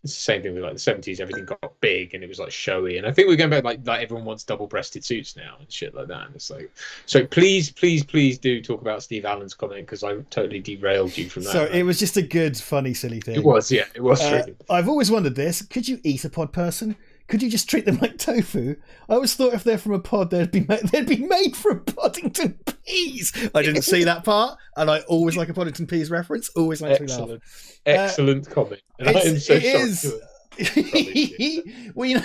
It's the same thing with like the 70s. Everything got big and it was like showy, and I think we're going back like everyone wants double-breasted suits now and shit like that. And it's like, so please do talk about Steve Allen's comment because I totally derailed you from that. So it was just a good, funny, silly thing. It was, yeah, it was. Really. I've always wondered this: could you eat a pod person? Could you just treat them like tofu? I always thought if they're from a pod, they'd be made from Poddington peas. I didn't see that part, and I always like a Poddington peas reference. Always makes me laugh. Excellent comment. And I am so sorry. Well,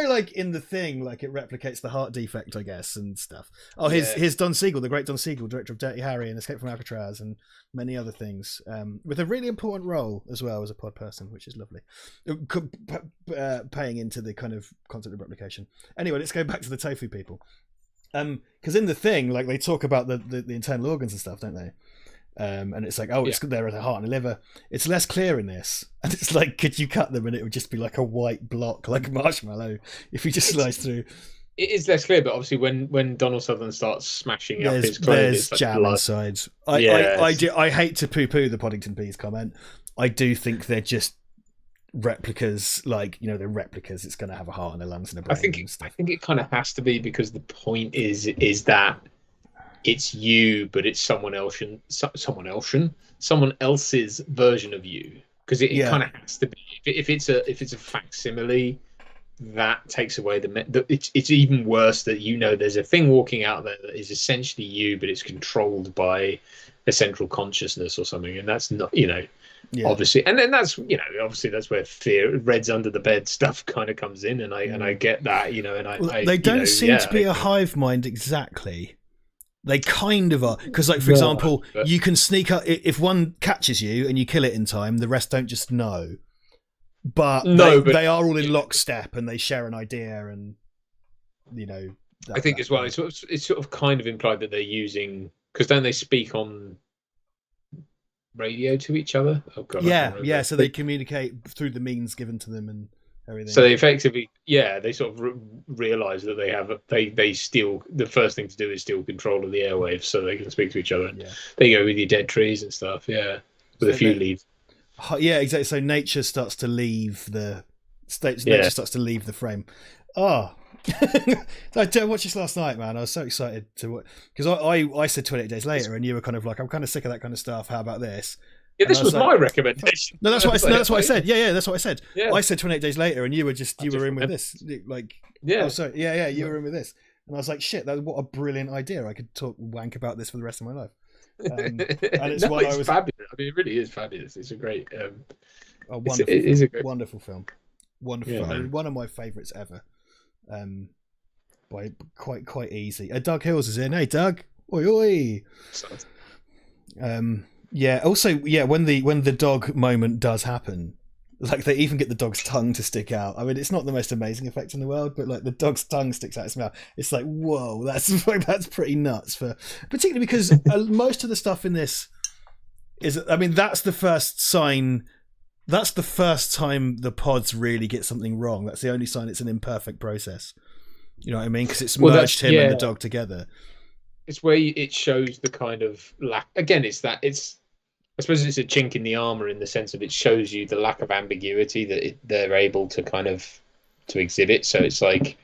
like in the thing, like it replicates the heart defect, I guess, and stuff. Oh, here's Don Siegel, the great Don Siegel, director of Dirty Harry and Escape from Alcatraz and many other things, with a really important role as well as a pod person, which is lovely. Paying into the kind of concept of replication. Anyway, let's go back to the tofu people. Because in the thing, like they talk about the internal organs and stuff, don't they? And it's like, it's there at the heart and the liver. It's less clear in this, and it's like, could you cut them and it would just be like a white block, like a marshmallow, if you just slice through. It is less clear, but obviously when Donald Sutherland starts smashing up his clothes, there's like jam inside. I hate to poo-poo the Poddington peas comment. I do think they're just replicas, like they're replicas. It's going to have a heart and a lungs and a brain. I think it kind of has to be, because the point is that it's you, but it's someone else's version of you, because it kind of has to be. If it's a facsimile, that takes away it's even worse that there's a thing walking out there that is essentially you, but it's controlled by a central consciousness or something, and that's not obviously, and then that's obviously that's where fear, Red's under the bed stuff kind of comes in, and I get that, they don't seem to be a hive mind exactly. They kind of are, because like, for example, you can sneak up if one catches you and you kill it in time, the rest don't just know. But they are all in lockstep and they share an idea, and I think as well, it's sort of kind of implied that they're using, because don't they speak on radio to each other? Oh god, so they communicate through the means given to them and everything. So they effectively, they sort of realize that they steal. The first thing to do is steal control of the airwaves so they can speak to each other. They go with your dead trees and stuff. With a few leaves. Yeah, exactly. So nature starts to leave the nature starts to leave the frame. I watched this last night, man. I was so excited to watch, because I said 28 Days Later, and you were kind of like, I'm kind of sick of that kind of stuff. How about this? Yeah, this was my recommendation. No, that's what I said. Yeah, that's what I said. Yeah. I said 28 Days Later, and you were in with this. Like, you were in with this, and I was like, shit, what a brilliant idea! I could talk wank about this for the rest of my life. And it's fabulous. I mean, it really is fabulous. It's a great, wonderful, it is a great, wonderful film. Wonderful, film. One of my favourites ever. By quite easy. Doug Hills is in. Hey, Doug. Oi, oi. Also, when the dog moment does happen, like they even get the dog's tongue to stick out. I mean, it's not the most amazing effect in the world, but like the dog's tongue sticks out its mouth. It's like, whoa, that's pretty nuts, particularly because most of the stuff in this is, I mean, that's the first sign. That's the first time the pods really get something wrong. That's the only sign it's an imperfect process. You know what I mean? Because it's merged him and the dog together. It's where it shows the kind of lack. Again, I suppose it's a chink in the armor in the sense of it shows you the lack of ambiguity that they're able to kind of to exhibit. So it's like,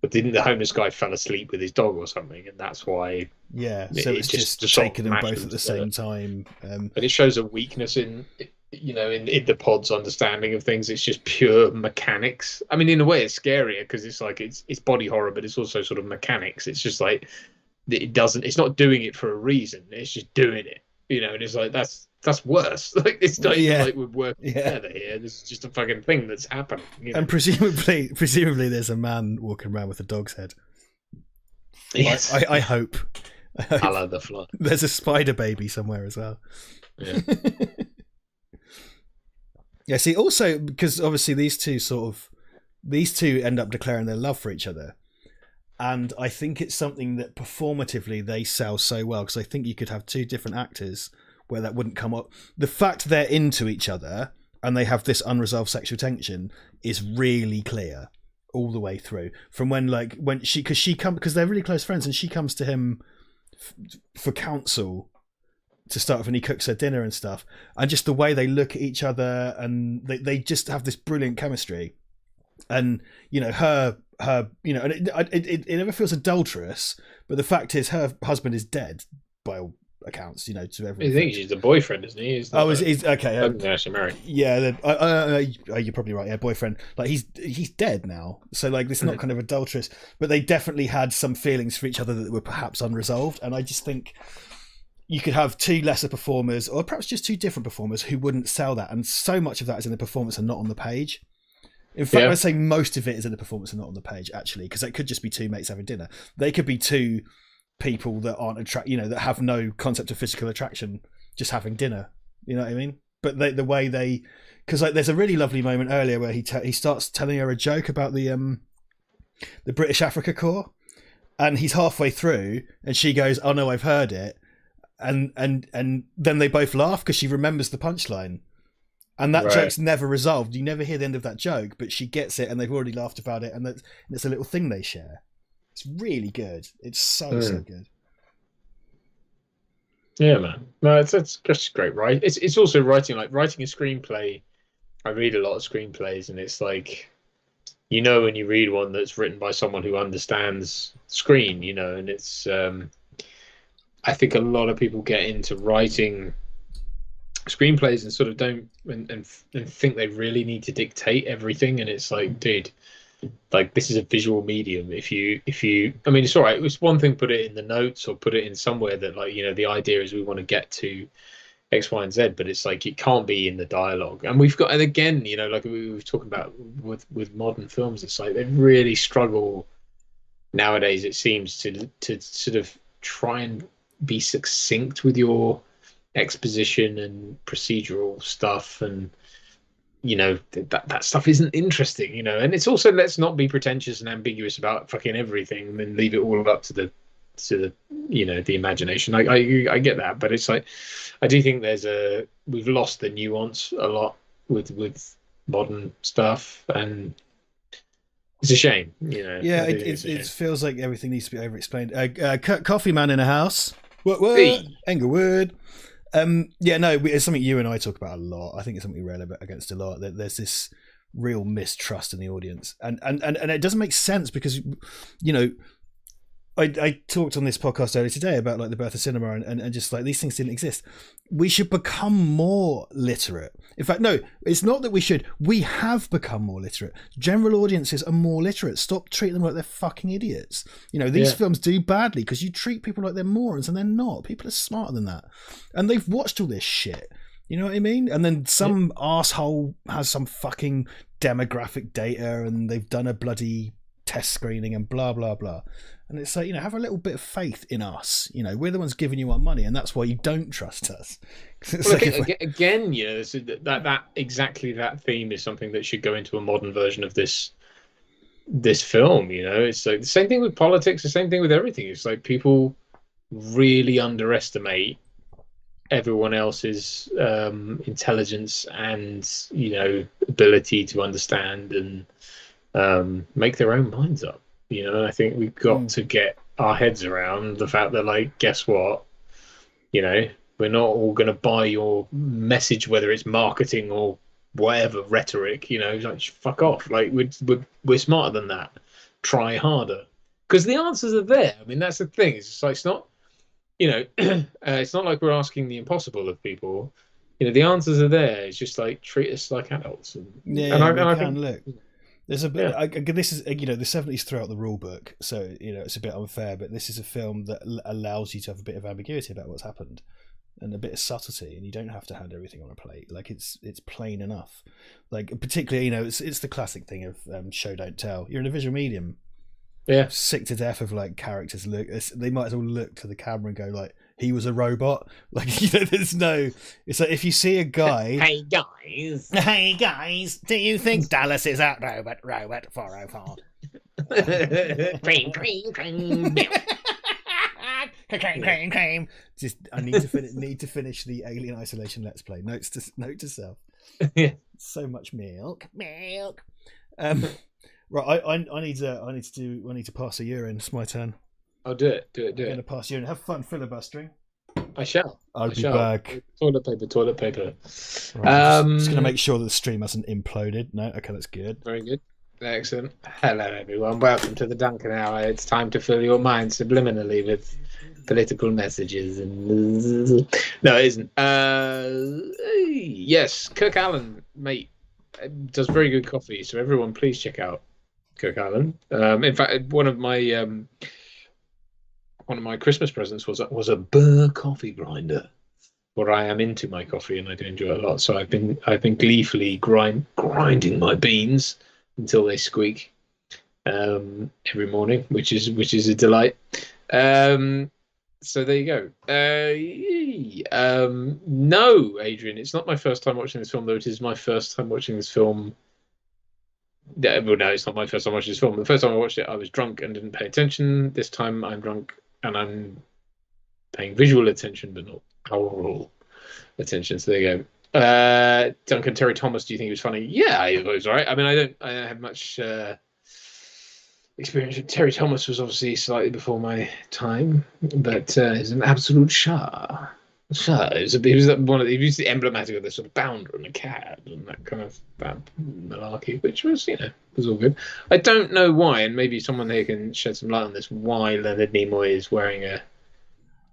but didn't the homeless guy fell asleep with his dog or something, and that's why? Yeah, so it's just taking them both at the same time. But it shows a weakness in the pod's understanding of things. It's just pure mechanics. I mean, in a way, it's scarier because it's like it's body horror, but it's also sort of mechanics. It's just like it's not doing it for a reason. It's just doing it. And it's like that's worse. Like it's not even like we're working together here. This is just a fucking thing that's happening. And presumably, there's a man walking around with a dog's head. Yes, I hope. I love the fly. There's a spider baby somewhere as well. Yeah. Yeah, see, also because obviously these two end up declaring their love for each other, and I think it's something that performatively they sell so well, because I think you could have two different actors where that wouldn't come up. The fact they're into each other and they have this unresolved sexual tension is really clear all the way through. From when because they're really close friends, and she comes to him for counsel to start with, and he cooks her dinner and stuff, and just the way they look at each other, and they just have this brilliant chemistry. And her and it never feels adulterous, but the fact is her husband is dead by all accounts, to everyone. I think she's the boyfriend, isn't he? He's okay. I think they're actually married. Yeah, you're probably right. Yeah, boyfriend. Like he's dead now, so like it's not kind of adulterous, but they definitely had some feelings for each other that were perhaps unresolved. And I just think you could have two lesser performers, or perhaps just two different performers, who wouldn't sell that. And so much of that is in the performance and not on the page. In fact, I'd say most of it is in the performance and not on the page, actually, because it could just be two mates having dinner. They could be two people that aren't that have no concept of physical attraction, just having dinner. You know what I mean? But the way because like there's a really lovely moment earlier where he starts telling her a joke about the British Africa Corps, and he's halfway through, and she goes, "Oh no, I've heard it," and then they both laugh because she remembers the punchline. And that joke's never resolved. You never hear the end of that joke, but she gets it, and they've already laughed about it, and it's a little thing they share. It's really good. It's so good. Yeah, man. No, it's just great, right? It's also writing a screenplay. I read a lot of screenplays, and it's like, when you read one that's written by someone who understands screen, and it's. I think a lot of people get into writing screenplays and sort of don't and think they really need to dictate everything, and it's like, dude, like this is a visual medium. If you I mean, it's all right, it's one thing put it in the notes or put it in somewhere that like the idea is we want to get to X, Y, and Z, but it's like it can't be in the dialogue. And again, like we were talking about with modern films, it's like they really struggle nowadays, it seems, to sort of try and be succinct with your exposition and procedural stuff, and that stuff isn't interesting, and it's also, let's not be pretentious and ambiguous about fucking everything and then leave it all up to the the imagination. I get that, but it's like I do think we've lost the nuance a lot with modern stuff, and it's a shame. Yeah, it feels like everything needs to be over-explained. Coffee man in a house. What? Englewood. It's something you and I talk about a lot. I think it's something we rail against a lot. That there's this real mistrust in the audience, and it doesn't make sense because, I talked on this podcast earlier today about like the birth of cinema and just like these things didn't exist. We should become more literate. In fact, no, it's not that we should. We have become more literate. General audiences are more literate. Stop treating them like they're fucking idiots. These films do badly because you treat people like they're morons, and they're not. People are smarter than that. And they've watched all this shit. You know what I mean? And then some arsehole has some fucking demographic data, and they've done a bloody test screening and blah, blah, blah. And it's like, have a little bit of faith in us. We're the ones giving you our money, and that's why you don't trust us. Well, I think, again, that exactly that theme is something that should go into a modern version of this film. It's like the same thing with politics, the same thing with everything. It's like people really underestimate everyone else's intelligence and ability to understand and make their own minds up. I think we've got to get our heads around the fact that, like, guess what? We're not all going to buy your message, whether it's marketing or whatever rhetoric. Like, fuck off. Like, we're smarter than that. Try harder, because the answers are there. I mean, that's the thing. It's just like, it's not, it's not like we're asking the impossible of people. The answers are there. It's just like, treat us like adults. I think, look. There's a bit. This is the 70s throughout the rule book, so it's a bit unfair. But this is a film that allows you to have a bit of ambiguity about what's happened, and a bit of subtlety, and you don't have to hand everything on a plate. Like it's plain enough. Like particularly, it's the classic thing of show don't tell. You're in a visual medium. Yeah. Sick to death of like characters they might as well look to the camera and go like he was a robot. Like, you know, there's no. It's like if you see a guy. Hey guys. Hey guys, do you think Dallas is a robot 404? Cream, cream, cream. Cream. Just I need to finish the Alien Isolation Let's Play. Note to self. Yeah. So much milk. Right, I need to pass a urine. It's my turn. I'll do it. I'm gonna pass urine. Have fun filibustering. I shall. I'll be back. Toilet paper. Right, just gonna make sure that the stream hasn't imploded. No, okay, that's good. Very good. Excellent. Hello, everyone. Welcome to the Duncan Hour. It's time to fill your mind subliminally with political messages. And no, it isn't. Yes, Kirk Allen, mate, does very good coffee. So everyone, please check out Kirk Allen. In fact, one of my Christmas presents was a Burr coffee grinder. Where I am into my coffee and I do enjoy it a lot. So I've been gleefully grinding my beans until they squeak every morning, which is a delight. So there you go. No, Adrian, it's not my first time watching this film, though it is my first time watching this film. Well, no, it's not my first time watching this film. The first time I watched it, I was drunk and didn't pay attention. This time I'm drunk and I'm paying visual attention, but not oral attention. So there you go. Duncan, Terry Thomas, do you think he was funny? Yeah, I thought it was all right. I mean, I don't have much experience. Terry Thomas was obviously slightly before my time, but he's an absolute Shah. He was the emblematic of this sort of bounder and a cad and that kind of malarkey, which was, was all good. I don't know why, and maybe someone here can shed some light on this, why Leonard Nimoy is wearing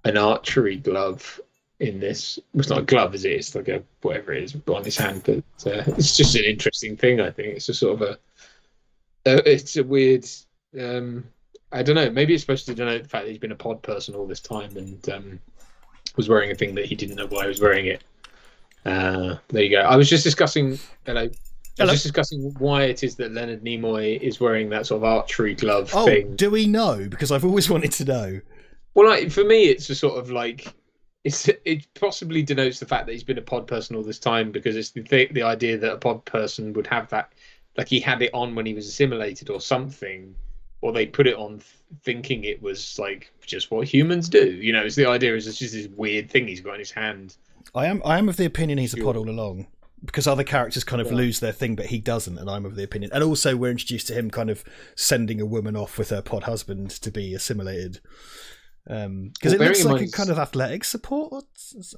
an archery glove in this. It's not a glove, is it? It's like a whatever it is on his hand, but it's just an interesting thing. I think it's just sort of it's a weird. I don't know. Maybe it's supposed to denote the fact that he's been a pod person all this time and was wearing a thing that he didn't know why he was wearing it. There you go. I was just discussing. Hello. I was just discussing why it is that Leonard Nimoy is wearing that sort of archery glove thing. Oh, do we know? Because I've always wanted to know. Well, for me, it's a sort of like. It possibly denotes the fact that he's been a pod person all this time, because it's the idea that a pod person would have that, like he had it on when he was assimilated or something, or they put it on thinking it was like just what humans do. It's the idea is it's just this weird thing he's got in his hand. I am of the opinion he's a pod all along, because other characters kind of lose their thing, but he doesn't, and I'm of the opinion. And also we're introduced to him kind of sending a woman off with her pod husband to be assimilated. Because it looks like a kind of athletic support.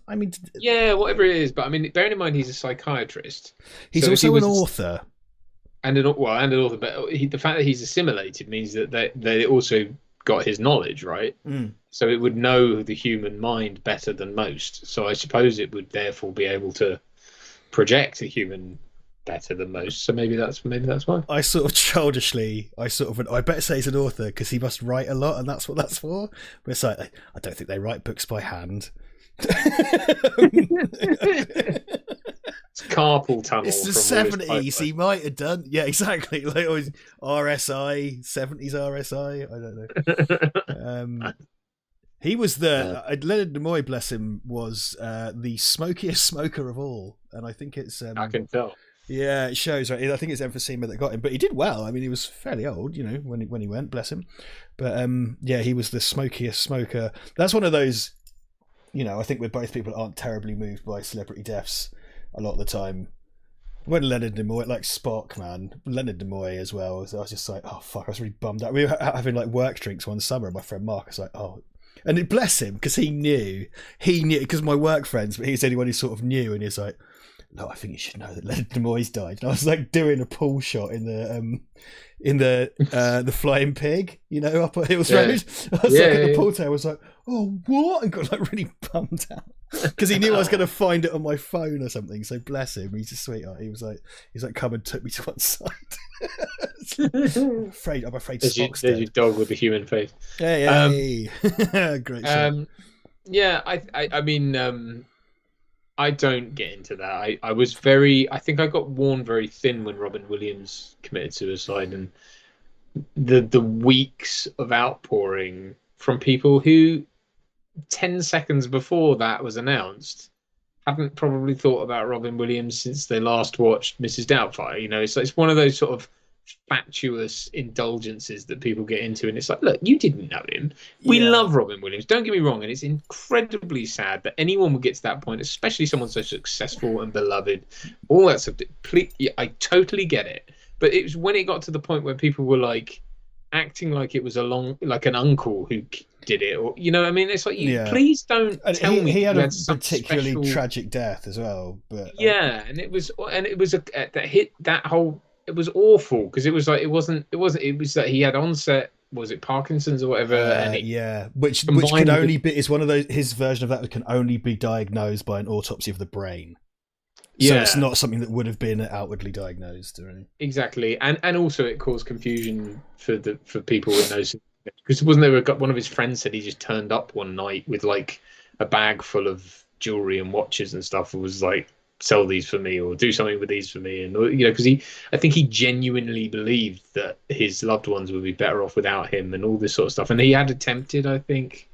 I mean, yeah, whatever it is. But I mean, bearing in mind he's a psychiatrist. He's also an author, and an author. But the fact that he's assimilated means that they also got his knowledge, right? So it would know the human mind better than most. So I suppose it would therefore be able to project a human better than most. So maybe that's why. I sort of childishly, I better say he's an author because he must write a lot, and that's what that's for. But it's like, I don't think they write books by hand. It's carpal tunnel. It's the 70s. He might have done. Yeah, exactly. Like always RSI, 70s RSI. I don't know. He was Leonard Nimoy, bless him, was the smokiest smoker of all, and I think it's. I can tell. Yeah, it shows. Right, I think it's emphysema that got him, but he did well. I mean, he was fairly old, when he went. Bless him. But yeah, he was the smokiest smoker. That's one of those. I think we're both people that aren't terribly moved by celebrity deaths a lot of the time. When Leonard Nimoy, like Spock, man, Leonard Nimoy as well. I was just like, oh fuck, I was really bummed out. We were having like work drinks one summer, and my friend Mark was like, oh. And bless him, because he knew, because my work friends, but he was the only one who sort of knew, and he's like, no, I think you should know that Leonard Nimoy's died. And I was like doing a pool shot in the Flying Pig, up at Hills Road. I was at the pool table. I was like, oh, what? And got like really bummed out because he knew I was going to find it on my phone or something. So bless him, he's a sweetheart. He's like, come and took me to one side. I'm afraid Spock's dead. There's your dog with the human face. Hey. Great shot. Yeah, I mean. I don't get into that. I think I got worn very thin when Robin Williams committed suicide, and the weeks of outpouring from people who 10 seconds before that was announced hadn't probably thought about Robin Williams since they last watched Mrs. Doubtfire. It's one of those sort of fatuous indulgences that people get into, and it's like, look, you didn't know him. We love Robin Williams, don't get me wrong, and it's incredibly sad that anyone would get to that point, especially someone so successful and beloved, all that stuff. I totally get it, but it was when it got to the point where people were like acting like it was like an uncle who did it, or what I mean. It's like, please don't tell me he had a particularly tragic death as well, but and it was that hit that whole. It was awful because it was that he had onset, was it Parkinson's or whatever, which can only be, is one of those, his version of that can only be diagnosed by an autopsy of the brain. So it's not something that would have been outwardly diagnosed or anything. Exactly, and also it caused confusion for people with those, because wasn't there one of his friends said he just turned up one night with like a bag full of jewelry and watches and stuff, and was like, sell these for me or do something with these for me, and because I think he genuinely believed that his loved ones would be better off without him and all this sort of stuff, and he had attempted, I think,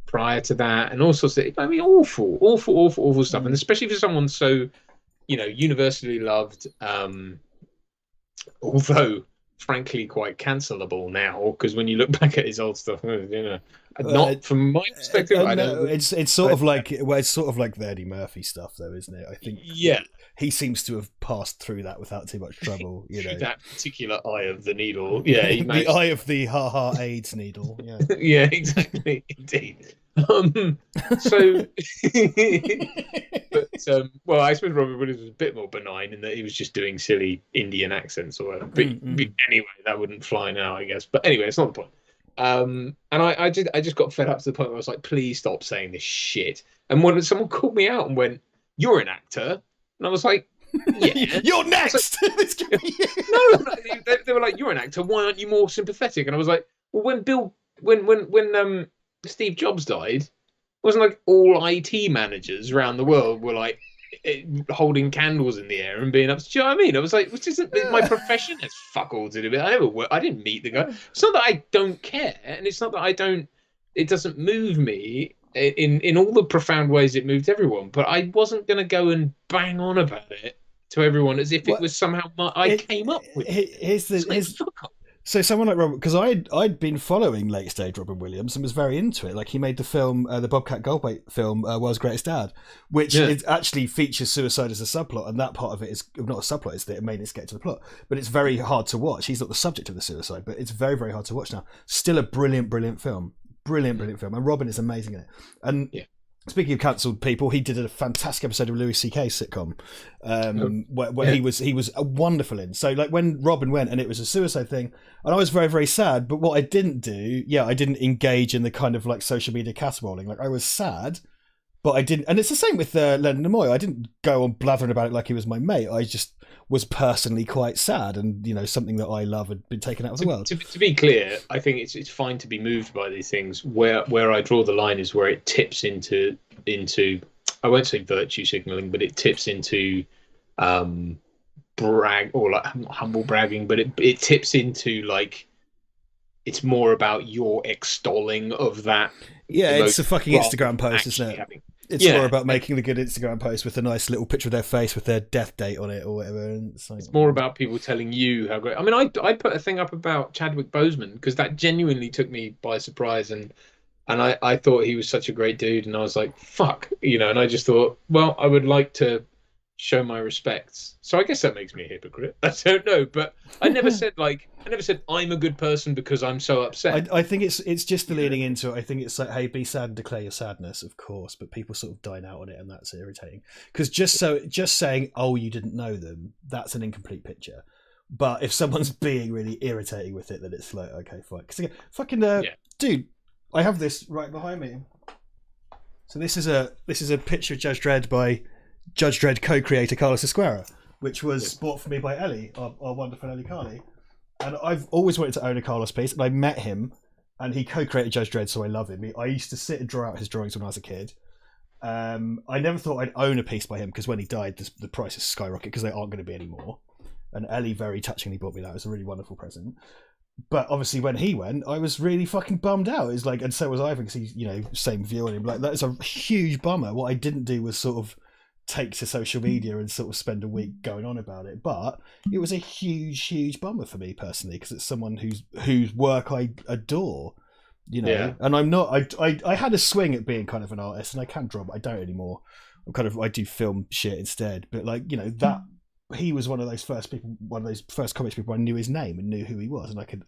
prior to that, and all sorts of, I mean, awful stuff, and especially for someone so universally loved, although frankly quite cancelable now, because when you look back at his old stuff, not from my perspective. I don't. It's sort of like the Eddie Murphy stuff, though, isn't it? I think. Yeah. He seems to have passed through that without too much trouble. That particular eye of the needle. Yeah, the eye of the AIDS needle. Yeah. Yeah, exactly, indeed. So, but well, I suppose Robin Williams was a bit more benign in that he was just doing silly Indian accents or whatever. But anyway, that wouldn't fly now, I guess. But anyway, it's not the point. And I just got fed up to the point where I was like, please stop saying this shit. And when someone called me out and went, "You're an actor," and I was like, "Yeah, you're next." Like, no, they were like, "You're an actor. Why aren't you more sympathetic?" And I was like, "Well, when Steve Jobs died, it wasn't like all IT managers around the world were like holding candles in the air and being upset." Do you know what I mean? I was like, which isn't my profession, has fuck all to do with it. I didn't meet the guy. It's not that I don't care, and it's not that it doesn't move me in all the profound ways it moved everyone, but I wasn't going to go and bang on about it to everyone as if it was somehow I came up with it. So someone like Robin, because I'd been following late stage Robin Williams and was very into it. Like, he made the film, the Bobcat Goldthwait film, World's Greatest Dad, which it actually features suicide as a subplot, and that part of it is not a subplot; it's the main get to the plot. But it's very hard to watch. He's not the subject of the suicide, but it's very, very hard to watch now. Still a brilliant film, and Robin is amazing in it. And speaking of cancelled people, he did a fantastic episode of Louis C.K.'s sitcom, where he was wonderful in. So, like, when Robin went and it was a suicide thing, and I was very, very sad. But what I didn't do, I didn't engage in the kind of like social media caterwauling. Like, I was sad, but I didn't. And it's the same with Leonard Nimoy. I didn't go on blathering about it like he was my mate. I just was personally quite sad, and something that I love had been taken out of the world. To be clear, I think it's fine to be moved by these things. Where I draw the line is where it tips into I won't say virtue signaling, but it tips into brag, or like not humble bragging, but it tips into like it's more about your extolling of that. Yeah, it's a fucking Instagram post, isn't it? It's more about making the good Instagram post with a nice little picture of their face with their death date on it or whatever. And it's more about people telling you how great. I mean, I put a thing up about Chadwick Boseman because that genuinely took me by surprise, and I thought he was such a great dude, and I was like, fuck, and I just thought, well, I would like to show my respects. So I guess that makes me a hypocrite. I don't know, but I never said I'm a good person because I'm so upset. I think it's just the leading into it. I think it's like, hey, be sad and declare your sadness, of course, but people sort of dine out on it, and that's irritating. Because just saying, oh, you didn't know them, that's an incomplete picture. But if someone's being really irritating with it, then it's like, okay, fine. Because dude, I have this right behind me. So this is a picture of Judge Dredd by Judge Dredd co-creator Carlos Esquerra, which was bought for me by Ellie, our wonderful Ellie Carley. And I've always wanted to own a Carlos piece, and I met him, and he co-created Judge Dredd, so I love him. I used to sit and draw out his drawings when I was a kid. I never thought I'd own a piece by him, because when he died, the prices skyrocketed, because they aren't going to be anymore. And Ellie very touchingly bought me that. It was a really wonderful present. But obviously, when he went, I was really fucking bummed out. It's like, and so was Ivan, because he's, same view on him. Like, that's a huge bummer. What I didn't do was sort of take to social media and sort of spend a week going on about it. But it was a huge bummer for me personally, because it's someone whose work I adore, Yeah. And I'm not. I had a swing at being kind of an artist, and I can draw, but I don't anymore. I do film shit instead. But like, that. He was one of those first comics people I knew his name and knew who he was, and I could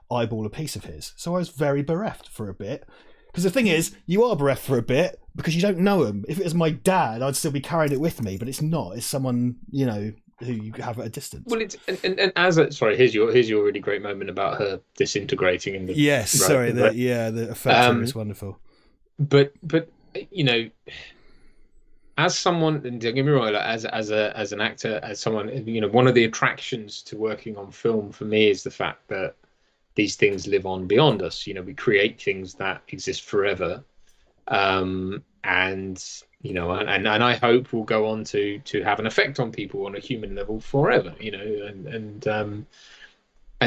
eyeball a piece of his. So I was very bereft for a bit. Because the thing is, you are bereft for a bit because you don't know him. If it was my dad, I'd still be carrying it with me, but it's not. It's someone, who you have at a distance. Well, it's and sorry, here's your really great moment about her disintegrating in the the effect is wonderful. But as someone, and don't get me wrong, like, as an actor, as someone, one of the attractions to working on film for me is the fact that these things live on beyond us. We create things that exist forever, and I hope will go on to have an effect on people on a human level forever. And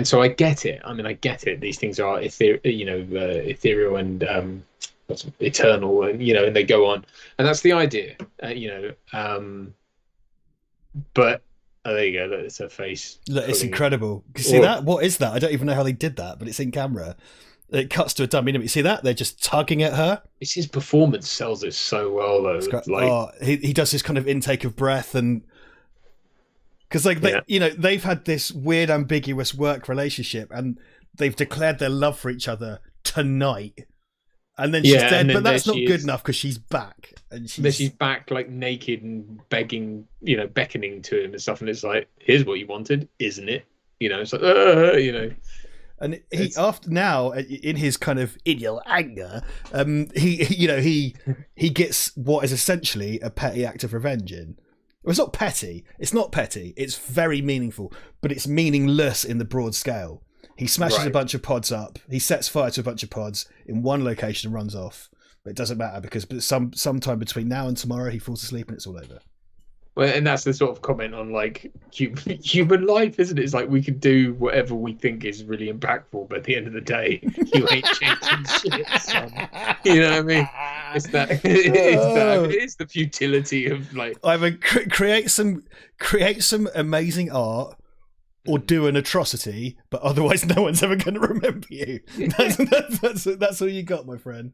so I get it. I mean, I get it. These things are ethereal and eternal, and and they go on, and that's the idea, but there you go. It's her face. Look, it's incredible. You see that? What is that? I don't even know how they did that, but it's in camera. It cuts to a dummy. You see that? They're just tugging at her. It's his performance sells it so well, though. He does this kind of intake of breath, and because they've had this weird, ambiguous work relationship, and they've declared their love for each other tonight. And then she's dead, but that's not good enough because she's back, and she's back, like naked and begging, beckoning to him and stuff. And it's like, here's what you wanted, isn't it? It's like, And after now, in his kind of in your anger, he gets what is essentially a petty act of revenge in. Well, it's not petty. It's not petty. It's very meaningful, but it's meaningless in the broad scale. He smashes a bunch of pods up. He sets fire to a bunch of pods in one location and runs off. But it doesn't matter because sometime between now and tomorrow he falls asleep and it's all over. Well, and that's the sort of comment on like human life, isn't it? It's like we can do whatever we think is really impactful, but at the end of the day, you ain't changing shit, son. You know what I mean? It's that. It's the futility of like either create some amazing art. Or do an atrocity, but otherwise no one's ever going to remember you. That's all you got, my friend.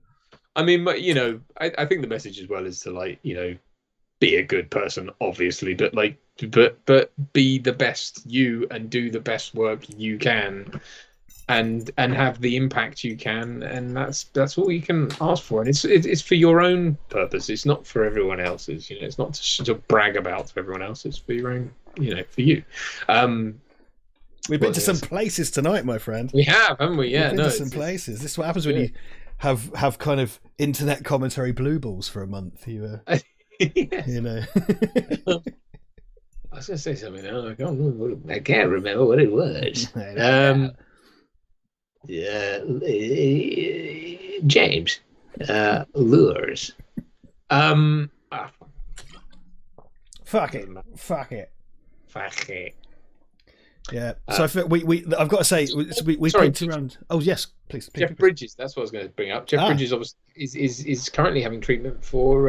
I mean, but I think the message as well is to like, be a good person, obviously, but like, but be the best you and do the best work you can, and have the impact you can, and that's all you can ask for, and it's for your own purpose. It's not for everyone else's. It's not to brag about to everyone else. It's for your own. For you. We've been to some places tonight, my friend. We have, haven't we? Yeah, we've been to some places. This is what happens when you have kind of internet commentary blue balls for a month. Yes. I was going to say something. I can't remember what it was. James, lures. Fuck it. Yeah. So I feel I've got to say we picked around. Oh yes, please. Jeff Bridges. That's what I was going to bring up. Jeff Bridges obviously is currently having treatment for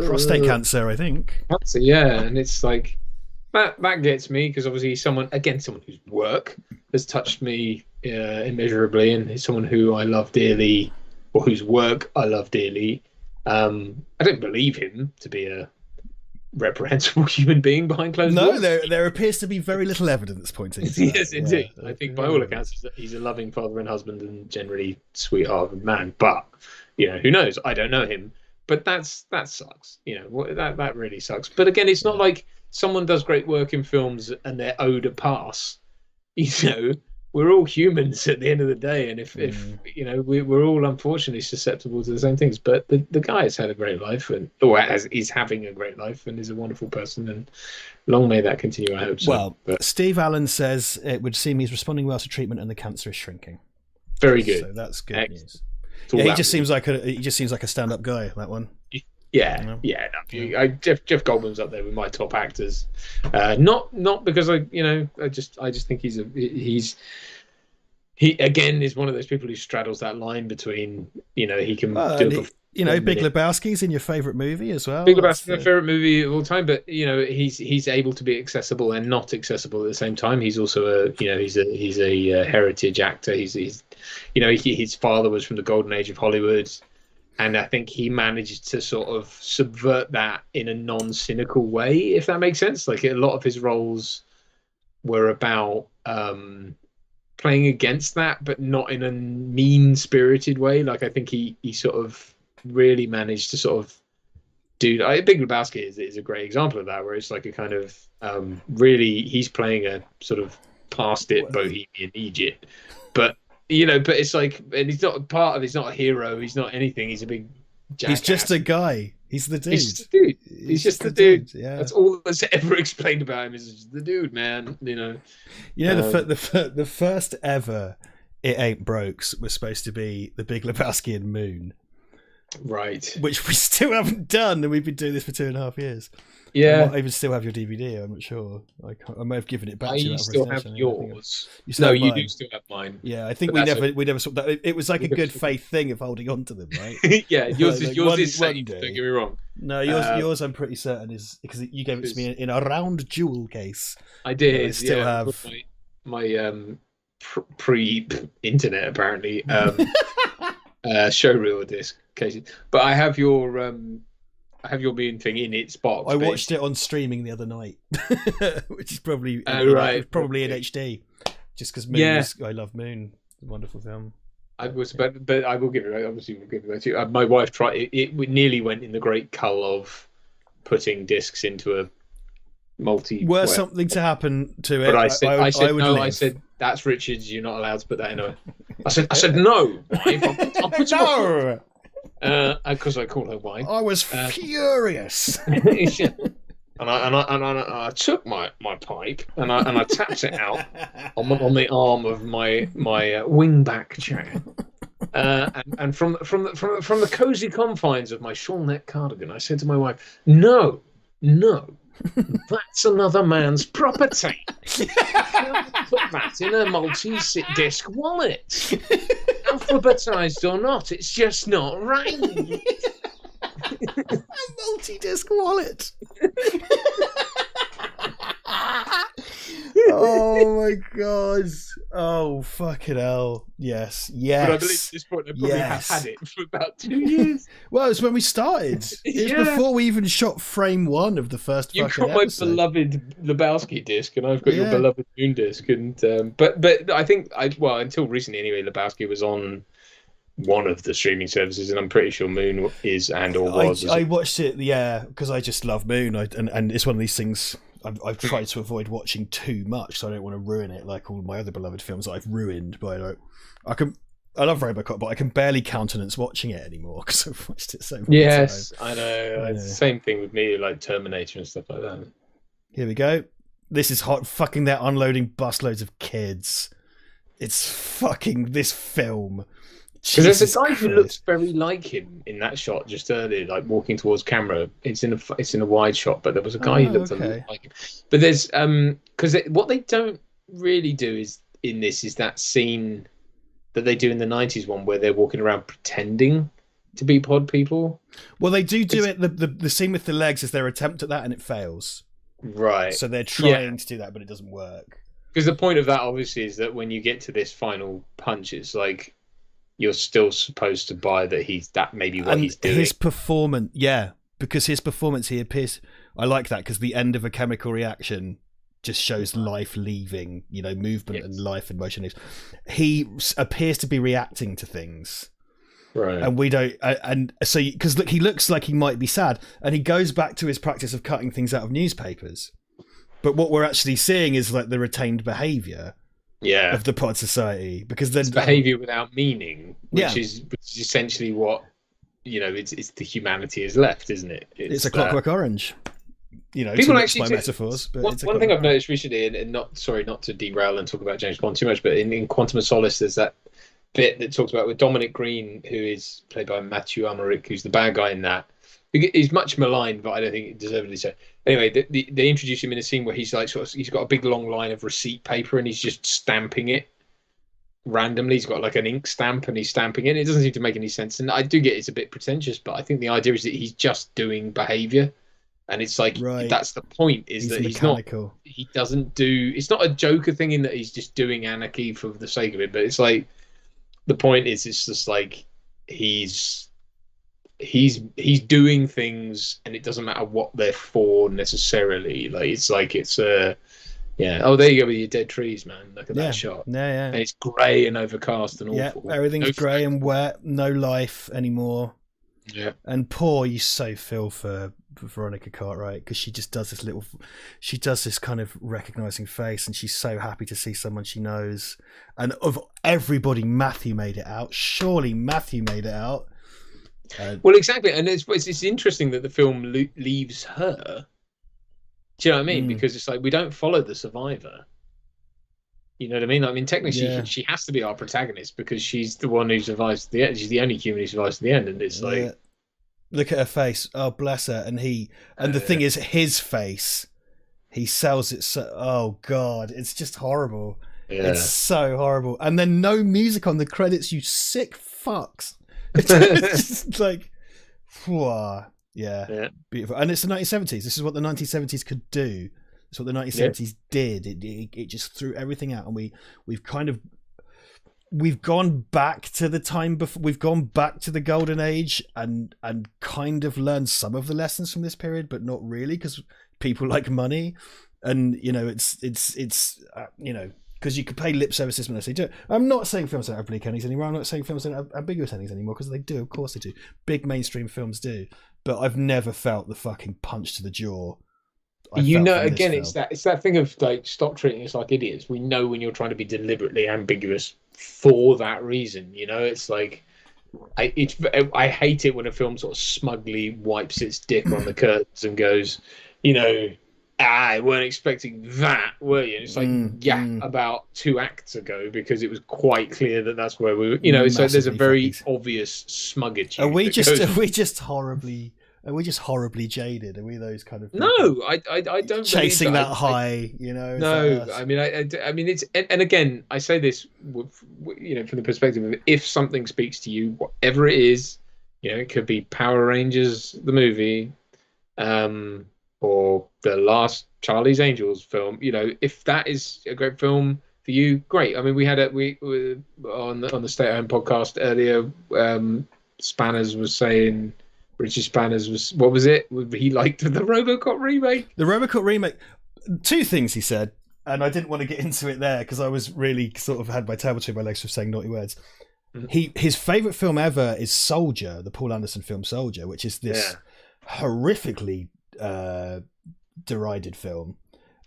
prostate cancer, I think. Cancer, yeah, and it's like that gets me because obviously he's someone whose work has touched me immeasurably, and he's someone who I love dearly, or whose work I love dearly. I don't believe him to be a reprehensible human being behind closed doors. No, there appears to be very little evidence pointing to that. Yes, indeed. I think by all accounts he's a loving father and husband and generally sweetheart of a man. But who knows? I don't know him. But that sucks. That really sucks. But again, it's not like someone does great work in films and they're owed a pass. We're all humans at the end of the day, and if we're all unfortunately susceptible to the same things. But the guy has had a great life, is having a great life, and is a wonderful person, and long may that continue. I hope so. Well, Steve Allen says it would seem he's responding well to treatment, and the cancer is shrinking. Very good. So that's good news. Yeah, he just seems like a stand-up guy. That one. Yeah. Jeff Goldblum's up there with my top actors. Not because I just think he's he again is one of those people who straddles that line between, he can do a Big Lebowski's in your favorite movie as well. Big Lebowski's my favorite movie of all time, but he's able to be accessible and not accessible at the same time. He's also he's a heritage actor. His father was from the golden age of Hollywood, and I think he managed to sort of subvert that in a non-cynical way, if that makes sense. Like, a lot of his roles were about playing against that, but not in a mean-spirited way. Like, I think he sort of really managed to sort of do. Big Lebowski is a great example of that, where it's like a kind of really, he's playing a sort of past it bohemian Egypt, but it's like, and he's not part of. He's not a hero. He's not anything. He's a big jackass. He's just a guy. He's the dude. He's just the dude. Yeah, that's all that's ever explained about him, is the dude, man. The first ever It Ain't Brokes was supposed to be the Big Lebowski and Moon, right? Which we still haven't done, and we've been doing this for 2.5 years. Yeah, I might even still have your DVD. I'm not sure. I may have given it back to you. I still have yours. You do still have mine. Yeah, I think we never saw that. It was like a good faith thing of holding on to them, right? Yeah, yours is safe. Don't get me wrong. No, yours I'm pretty certain is, because you gave it to me in a round jewel case. I did. I still have my pre-internet apparently showreel disc case, but I have your Moon thing in its box. I watched it on streaming the other night, which is probably probably in HD, just because I love Moon. It's a wonderful film. But I will give it. Obviously, we'll give it to you. My wife tried it. It nearly went in the great cull of putting discs into a multi. Were something to happen to it, but I said would no. live. I said, that's Richard's. You're not allowed to put that in a. I said no. Wife, I'll put no. Because I call her wife. I was furious. And I took my pipe and I tapped it out on the arm of my wingback chair, and from the cozy confines of my shawl neck cardigan, I said to my wife, "No, that's another man's property. You put that in a multi-disc wallet, alphabetized or not. It's just not right." A multi-disc wallet. Oh my god. Oh fucking hell. Yes. But I believe at this point I probably have had it for about 2 years. Well, it's when we started. It was before we even shot frame 1 of the first fucking episode. You've got my beloved Lebowski disc, and I've got your beloved Moon disc, and but I think until recently anyway, Lebowski was on one of the streaming services, and I'm pretty sure Moon is and or was. I watched it, because I just love Moon, and it's one of these things I've tried to avoid watching too much, so I don't want to ruin it like all my other beloved films that I've ruined. But I love Robocop, but I can barely countenance watching it anymore because I've watched it so much. Yes, I know. It's the same thing with me, like Terminator and stuff like that. Here we go. This is hot. Fucking they're unloading busloads of kids. It's fucking this film. Because there's a guy who looks very like him in that shot just earlier, like walking towards camera. It's in a wide shot, but there was a guy who looked a lot like him. But there's because what they don't really do is that scene that they do in the 90s one where they're walking around pretending to be pod people. Well, they do it. The scene with the legs is their attempt at that, and it fails. Right. So they're trying to do that, but it doesn't work. Because the point of that obviously is that when you get to this final punch, it's like you're still supposed to buy that he's doing. His performance, because his performance, he appears. I like that because the end of a chemical reaction just shows life leaving, movement and life and motion. He appears to be reacting to things, right? And we don't. And so, because look, he looks like he might be sad, and he goes back to his practice of cutting things out of newspapers. But what we're actually seeing is like the retained behaviour. Of the pod society, because then it's behavior without meaning, which is essentially what it's the humanity is left, isn't it? It's a Clockwork Orange. People actually my metaphors. But one thing I've noticed recently, and not to derail and talk about James Bond too much, but in Quantum of Solace, there's that bit that talks about with Dominic Green, who is played by Matthew Amalric, who's the bad guy in that. He's much maligned, but I don't think deservedly so. Anyway, they introduce him in a scene where he's like he's got a big long line of receipt paper and he's just stamping it, randomly. He's got like an ink stamp and he's stamping it. It doesn't seem to make any sense. And I do get it's a bit pretentious, but I think the idea is that he's just doing behavior. And it's like, Right. that's the point, is that mechanical. he doesn't do, it's not a Joker thing in that he's just doing anarchy for the sake of it, but it's like, the point is, it's just like, he's doing things and it doesn't matter what they're for necessarily. Like, it's like, yeah. Oh, there you go with your dead trees, man. Look at that shot. Yeah. And it's grey and overcast and awful. Yeah, everything's grey and wet, no life anymore. Yeah. And poor, you so feel for Veronica Cartwright, because she just does this kind of recognizing face, and she's so happy to see someone she knows. And of everybody, Matthew made it out. Surely Matthew made it out. Well, exactly. And it's interesting that the film leaves her. Do you know what I mean? Because it's like, we don't follow the survivor. You know what I mean? I mean, technically, she has to be our protagonist because she's the one who survives to the end. She's the only human who survives to the end, and it's like, look at her face. Oh, bless her. And the thing is, his face, he sells it so. Oh God, it's just horrible. Yeah. It's so horrible. And then no music on the credits. You sick fucks. It's just like, yeah, beautiful. And it's the 1970s. This is what the 1970s could do. It's what the 1970s did. It just threw everything out, and we've gone back to the time before. We've gone back to the golden age, and kind of learned some of the lessons from this period, but not really, because people like money, and it's because you could pay lip services when they do it. I'm not saying films don't have bleak endings anymore. I'm not saying films don't have ambiguous endings anymore, because they do. Of course they do. Big mainstream films do. But I've never felt the fucking punch to the jaw. Again, it's that thing of like, stop treating us like idiots. We know when you're trying to be deliberately ambiguous for that reason. It's like, I hate it when a film sort of smugly wipes its dick on the curtains and goes, I weren't expecting that, were you? It's like, about 2 acts ago, because it was quite clear that that's where we were. It's like, there's a very obvious smug attitude. Are we just horribly jaded? Are we those kind of people? No, I don't chasing that high. No, I mean, I mean, it's, and again, I say this from the perspective of, if something speaks to you, whatever it is, it could be Power Rangers the movie, or the last Charlie's Angels film. If that is a great film for you, great. I mean, we were on the Stay at Home podcast earlier. Spanners was saying. Richard Spanners was, what was it? He liked the RoboCop remake. The RoboCop remake. 2 things he said, and I didn't want to get into it there because I was really sort of had my tail between my legs for saying naughty words. Mm-hmm. His favourite film ever is Soldier, the Paul Anderson film Soldier, which is this horrifically derided film.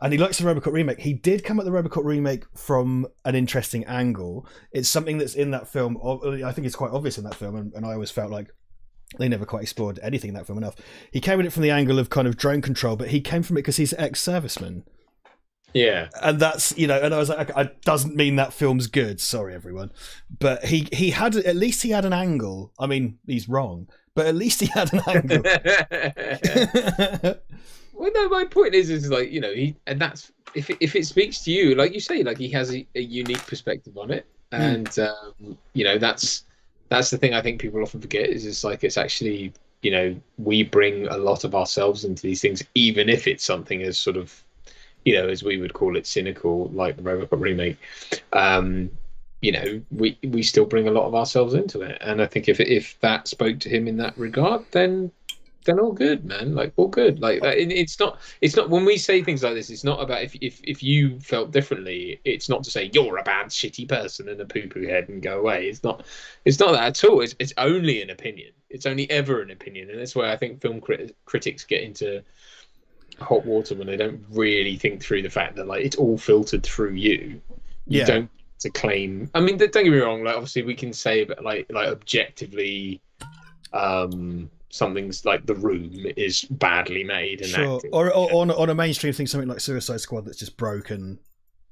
And he likes the RoboCop remake. He did come at the RoboCop remake from an interesting angle. It's something that's in that film. I think it's quite obvious in that film, and I always felt like they never quite explored anything in that film enough. He came at it from the angle of kind of drone control, but he came from it because he's an ex-serviceman. Yeah. And that's, and I was like, okay, it doesn't mean that film's good. Sorry, everyone. But he had, at least he had an angle. I mean, he's wrong, but at least he had an angle. Well, no, my point is like, and that's, if it speaks to you, like you say, like, he has a unique perspective on it. And, that's the thing I think people often forget, is it's like, it's actually, we bring a lot of ourselves into these things, even if it's something as sort of, as we would call it, cynical, like the RoboCop remake. We still bring a lot of ourselves into it. And I think if that spoke to him in that regard, then all good, man. Like, all good. Like, it's not when we say things like this, it's not about if you felt differently. It's not to say you're a bad, shitty person and a poo-poo head and go away. It's not that at all. It's only an opinion. It's only ever an opinion. And that's why I think film critics get into hot water when they don't really think through the fact that, like, it's all filtered through you. You don't to claim. I mean, don't get me wrong. Like, obviously, we can say, but like objectively, something's like The Room is badly made and acting. Or on a mainstream thing, something like Suicide Squad that's just broken.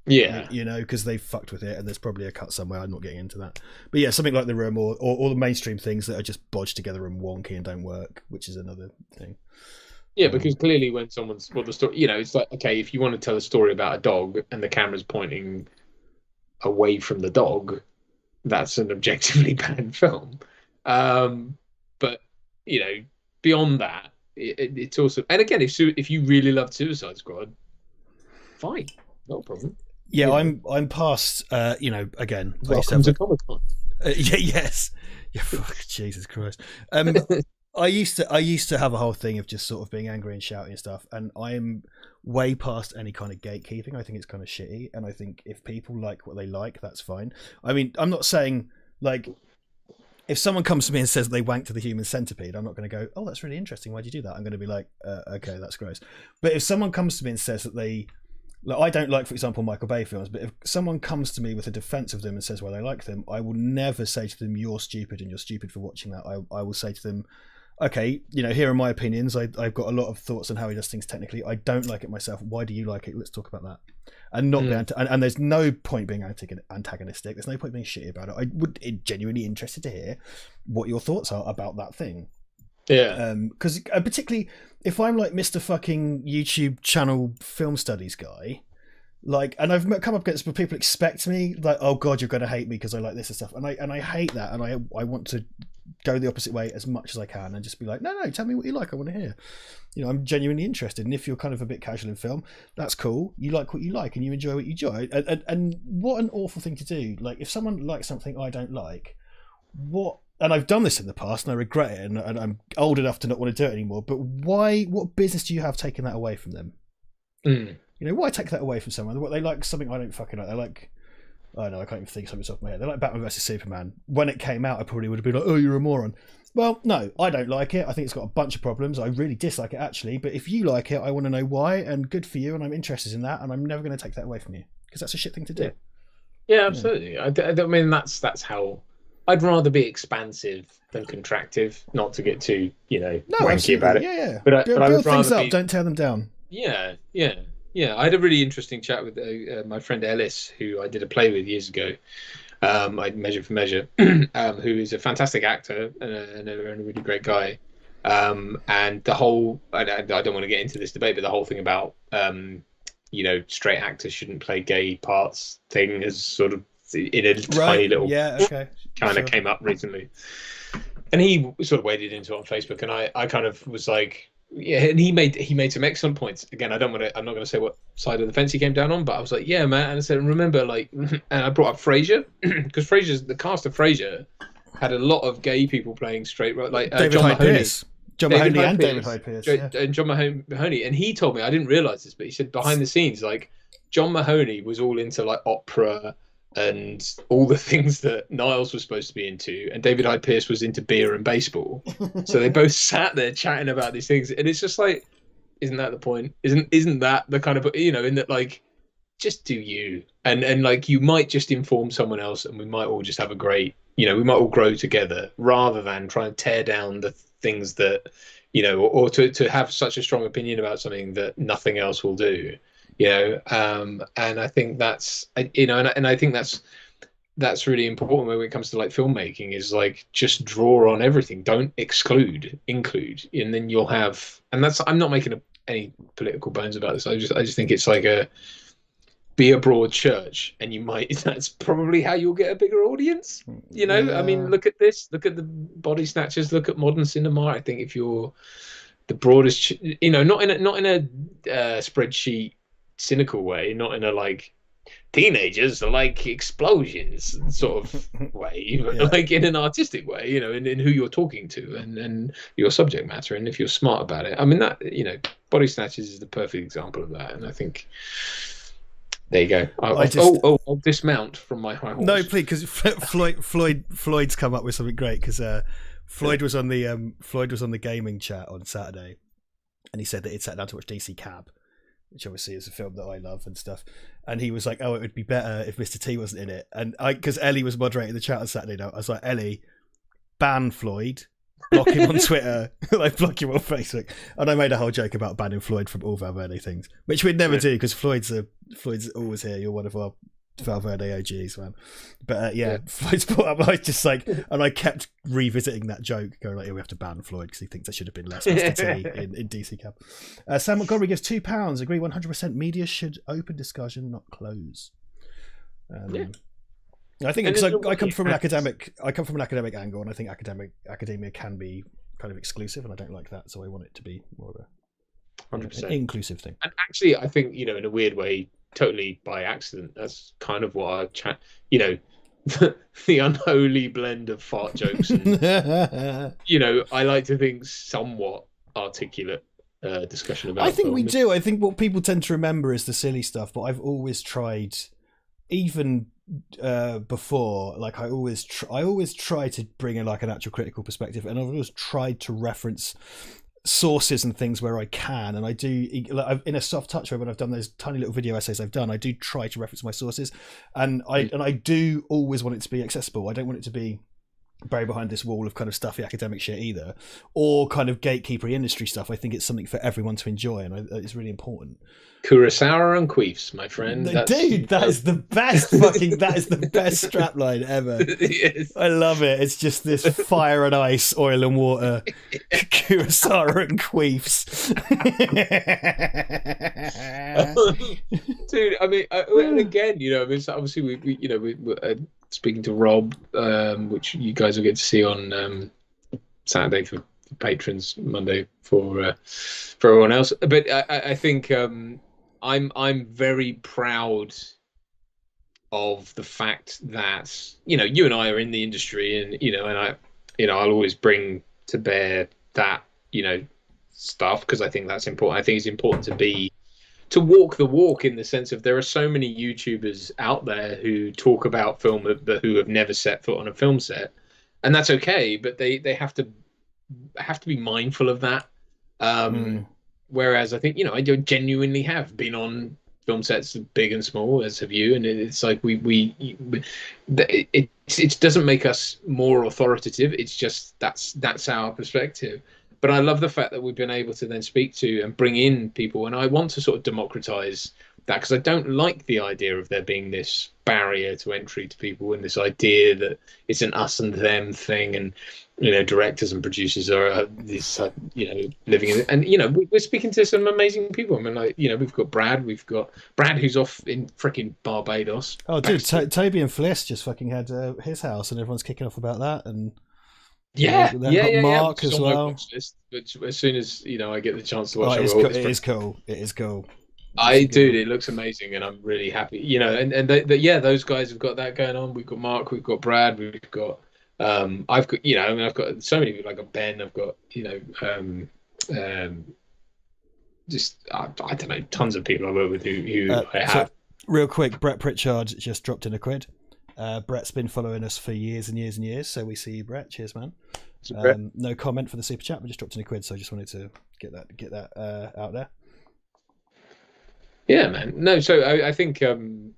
Yeah, because they fucked with it, and there's probably a cut somewhere. I'm not getting into that, but yeah, something like The Room, or the mainstream things that are just bodged together and wonky and don't work, which is another thing. Yeah, because clearly when someone's the story, it's like, okay, if you want to tell a story about a dog and the camera's pointing away from the dog, that's an objectively bad film. But beyond that, it's also, and again, if you really loved Suicide Squad, fine, no problem. Yeah, I'm past. Again, Welcome to Comic-Con. Yes. Yeah, fuck, Jesus Christ. I used to have a whole thing of just sort of being angry and shouting and stuff, and I'm way past any kind of gatekeeping. I think it's kind of shitty, and I think if people like what they like, that's fine. I mean, I'm not saying like if someone comes to me and says they wanked to the Human Centipede, I'm not going to go, oh, that's really interesting. Why'd you do that? I'm going to be like, okay, that's gross. But if someone comes to me and says that I don't like, for example, Michael Bay films, but if someone comes to me with a defense of them and says, well, I like them, I will never say to them, you're stupid and you're stupid for watching that. I will say to them, okay, here are my opinions. I've got a lot of thoughts on how he does things technically. I don't like it myself. Why do you like it? Let's talk about that. And not and there's no point being antagonistic. There's no point being shitty about it. I would genuinely interested to hear what your thoughts are about that thing. Yeah. Because particularly if I'm like Mr. fucking YouTube channel film studies guy, like, and I've come up against where people expect me like, oh god, you're going to hate me because I like this and stuff, and I hate that, and I want to go the opposite way as much as I can and just be like, no, tell me what you like. I want to hear. I'm genuinely interested, and if you're kind of a bit casual in film, that's cool. You like what you like, and you enjoy what you enjoy. And what an awful thing to do. Like, if someone likes something I don't like, what? And I've done this in the past, and I regret it, and I'm old enough to not want to do it anymore. But why? What business do you have taking that away from them? Why take that away from someone? What, they like something I don't fucking like. They like, I don't know, I can't even think something off my head. They like Batman vs Superman. When it came out, I probably would have been like, oh, you're a moron. Well, no, I don't like it. I think it's got a bunch of problems. I really dislike it, actually. But if you like it, I want to know why, and good for you, and I'm interested in that, and I'm never going to take that away from you, because that's a shit thing to do. Yeah, absolutely. Yeah. I mean, that's how I'd rather be expansive than contractive, not to get too, wanky about it. Yeah. But build things up, don't tear them down. Yeah. I had a really interesting chat with my friend Ellis, who I did a play with years ago. I Measure for Measure, who is a fantastic actor and a really great guy. And the whole, I don't want to get into this debate, but the whole thing about, straight actors shouldn't play gay parts thing is sort of in a tiny little kind of came up recently. And he sort of waded into it on Facebook, and I kind of was like, yeah, and he made some excellent points. Again, I'm not going to say what side of the fence he came down on, but I was like, yeah, man. And I said, remember, like, and I brought up Frasier, because the cast of Frasier had a lot of gay people playing straight, like David Hyde Pierce. John Mahoney and David Hyde Pierce. And John Mahoney. And he told me, I didn't realize this, but he said behind the scenes, like, John Mahoney was all into like opera and all the things that Niles was supposed to be into, and David Hyde Pierce was into beer and baseball. So they both sat there chatting about these things, and it's just like, isn't that the point? Isn't that the kind of, in that, like, just do you, and like, you might just inform someone else, and we might all just have a great, we might all grow together, rather than try and tear down the things that, or to have such a strong opinion about something that nothing else will do. And I think that's, and I think that's really important when it comes to like filmmaking, is like, just draw on everything, don't include, and then you'll have, and that's, I'm not making any political bones about this. I just think it's like be a broad church, and that's probably how you'll get a bigger audience. I mean, look at this, look at the Bodysnatchers, look at modern cinema. I think if you're the broadest, not in a spreadsheet cynical way, not in a like teenagers are like explosions sort of way, but like in an artistic way, in who you're talking to and your subject matter, and if you're smart about it. I mean, that, Bodysnatchers is the perfect example of that, and I think there you go. I'll dismount from my high horse. No, please, because Floyd's come up with something great, because Floyd was on the gaming chat on Saturday, and he said that he'd sat down to watch DC Cab, which obviously is a film that I love and stuff. And he was like, oh, it would be better if Mr. T wasn't in it. And because Ellie was moderating the chat on Saturday night, I was like, Ellie, ban Floyd, block him on Twitter, like block him on Facebook. And I made a whole joke about banning Floyd from all Val Verde things, which we'd never do, because Floyd's always here. You're one of our Val Verde OGs, man. But Floyd's brought up, I was just like, and I kept revisiting that joke, going like, we have to ban Floyd because he thinks there should have been less Mr. T in DC Cab. Sam Montgomery gives £2. Agree 100%. Media should open discussion, not close. I think And because in a I come way, from an academic, angle, and I think academia can be kind of exclusive, and I don't like that. So I want it to be more of a 100%. inclusive thing. And actually, I think, in a weird way, totally by accident, that's kind of what our chat, the unholy blend of fart jokes and, I like to think somewhat articulate discussion about I think film. we do. I think what people tend to remember is the silly stuff, but I've always tried, even before, like I always try to bring in like an actual critical perspective, and I've always tried to reference sources and things where I can, and I do, like, in a soft touch when I've done those tiny little video essays I've done, I do try to reference my sources, and I do always want it to be accessible. I don't want it to be buried behind this wall of kind of stuffy academic shit either, or kind of gatekeeper industry stuff. I think it's something for everyone to enjoy, and it's really important. Kurosawa and queefs, my friend. Dude, that is the best that is the best strapline ever. Yes. I love it. It's just this fire and ice, oil and water, Kurosawa and queefs. Dude, I mean, and again, so obviously we speaking to Rob, which you guys will get to see on Saturday for patrons, Monday for everyone else. But I think I'm very proud of the fact that you and I are in the industry, and I'll always bring to bear that stuff, because I think that's important. I think it's important to walk the walk, in the sense of there are so many YouTubers out there who talk about film but who have never set foot on a film set, and that's okay, but they have to be mindful of that. Whereas I think I genuinely have been on film sets, big and small, as have you, and it's like it doesn't make us more authoritative. It's just that's our perspective. But I love the fact that we've been able to then speak to and bring in people, and I want to sort of democratize that, because I don't like the idea of there being this barrier to entry to people, and this idea that it's an us and them thing, and directors and producers are this living in it. And we're speaking to some amazing people. I mean, like, we've got Brad who's off in freaking Barbados. Oh dude, Toby and Fliss just fucking had his house, and everyone's kicking off about that. And Mark as well. But as soon as I get the chance to watch, it is cool. Dude, it looks amazing, and I'm really happy. And those guys have got that going on. We've got Mark, we've got Brad, we've got I've got I've got so many people. I've got Ben, I've got just I don't know, tons of people I work with who I have. So, real quick, Brett Pritchard just dropped in £1. Brett's been following us for years and years and years, so we see you, Brett. Cheers, man. No comment for the super chat, but just dropped in £1, so I just wanted to get that out there. Yeah, man. No, so I think and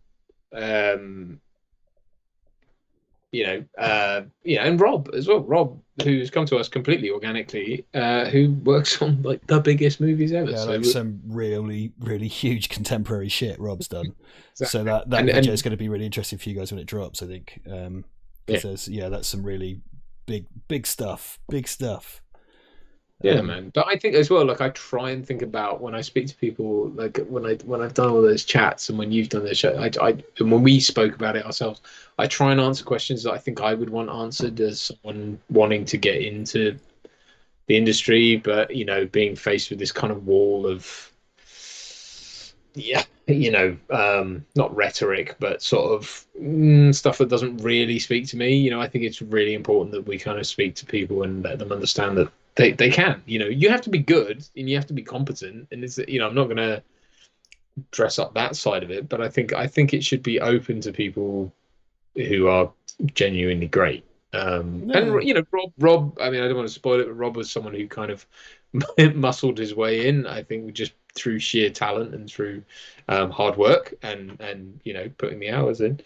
Rob as well. Rob, who's come to us completely organically, who works on like the biggest movies ever. Yeah, so like some really, really huge contemporary shit Rob's done. Exactly. So that video is going to be really interesting for you guys when it drops, I think. That's some really big stuff. Yeah, man. But I think as well, like, I try and think about when I speak to people, like when I've done all those chats, and when you've done those chats, and when we spoke about it ourselves, I try and answer questions that I think I would want answered as someone wanting to get into the industry, but being faced with this kind of wall of not rhetoric, but sort of stuff that doesn't really speak to me. I think it's really important that we kind of speak to people and let them understand that they can. You have to be good and you have to be competent, and it's I'm not going to dress up that side of it, but I think it should be open to people who are genuinely great. And Rob, I mean, I don't want to spoil it, but Rob was someone who kind of muscled his way in, I think, just through sheer talent and through hard work and putting the hours in.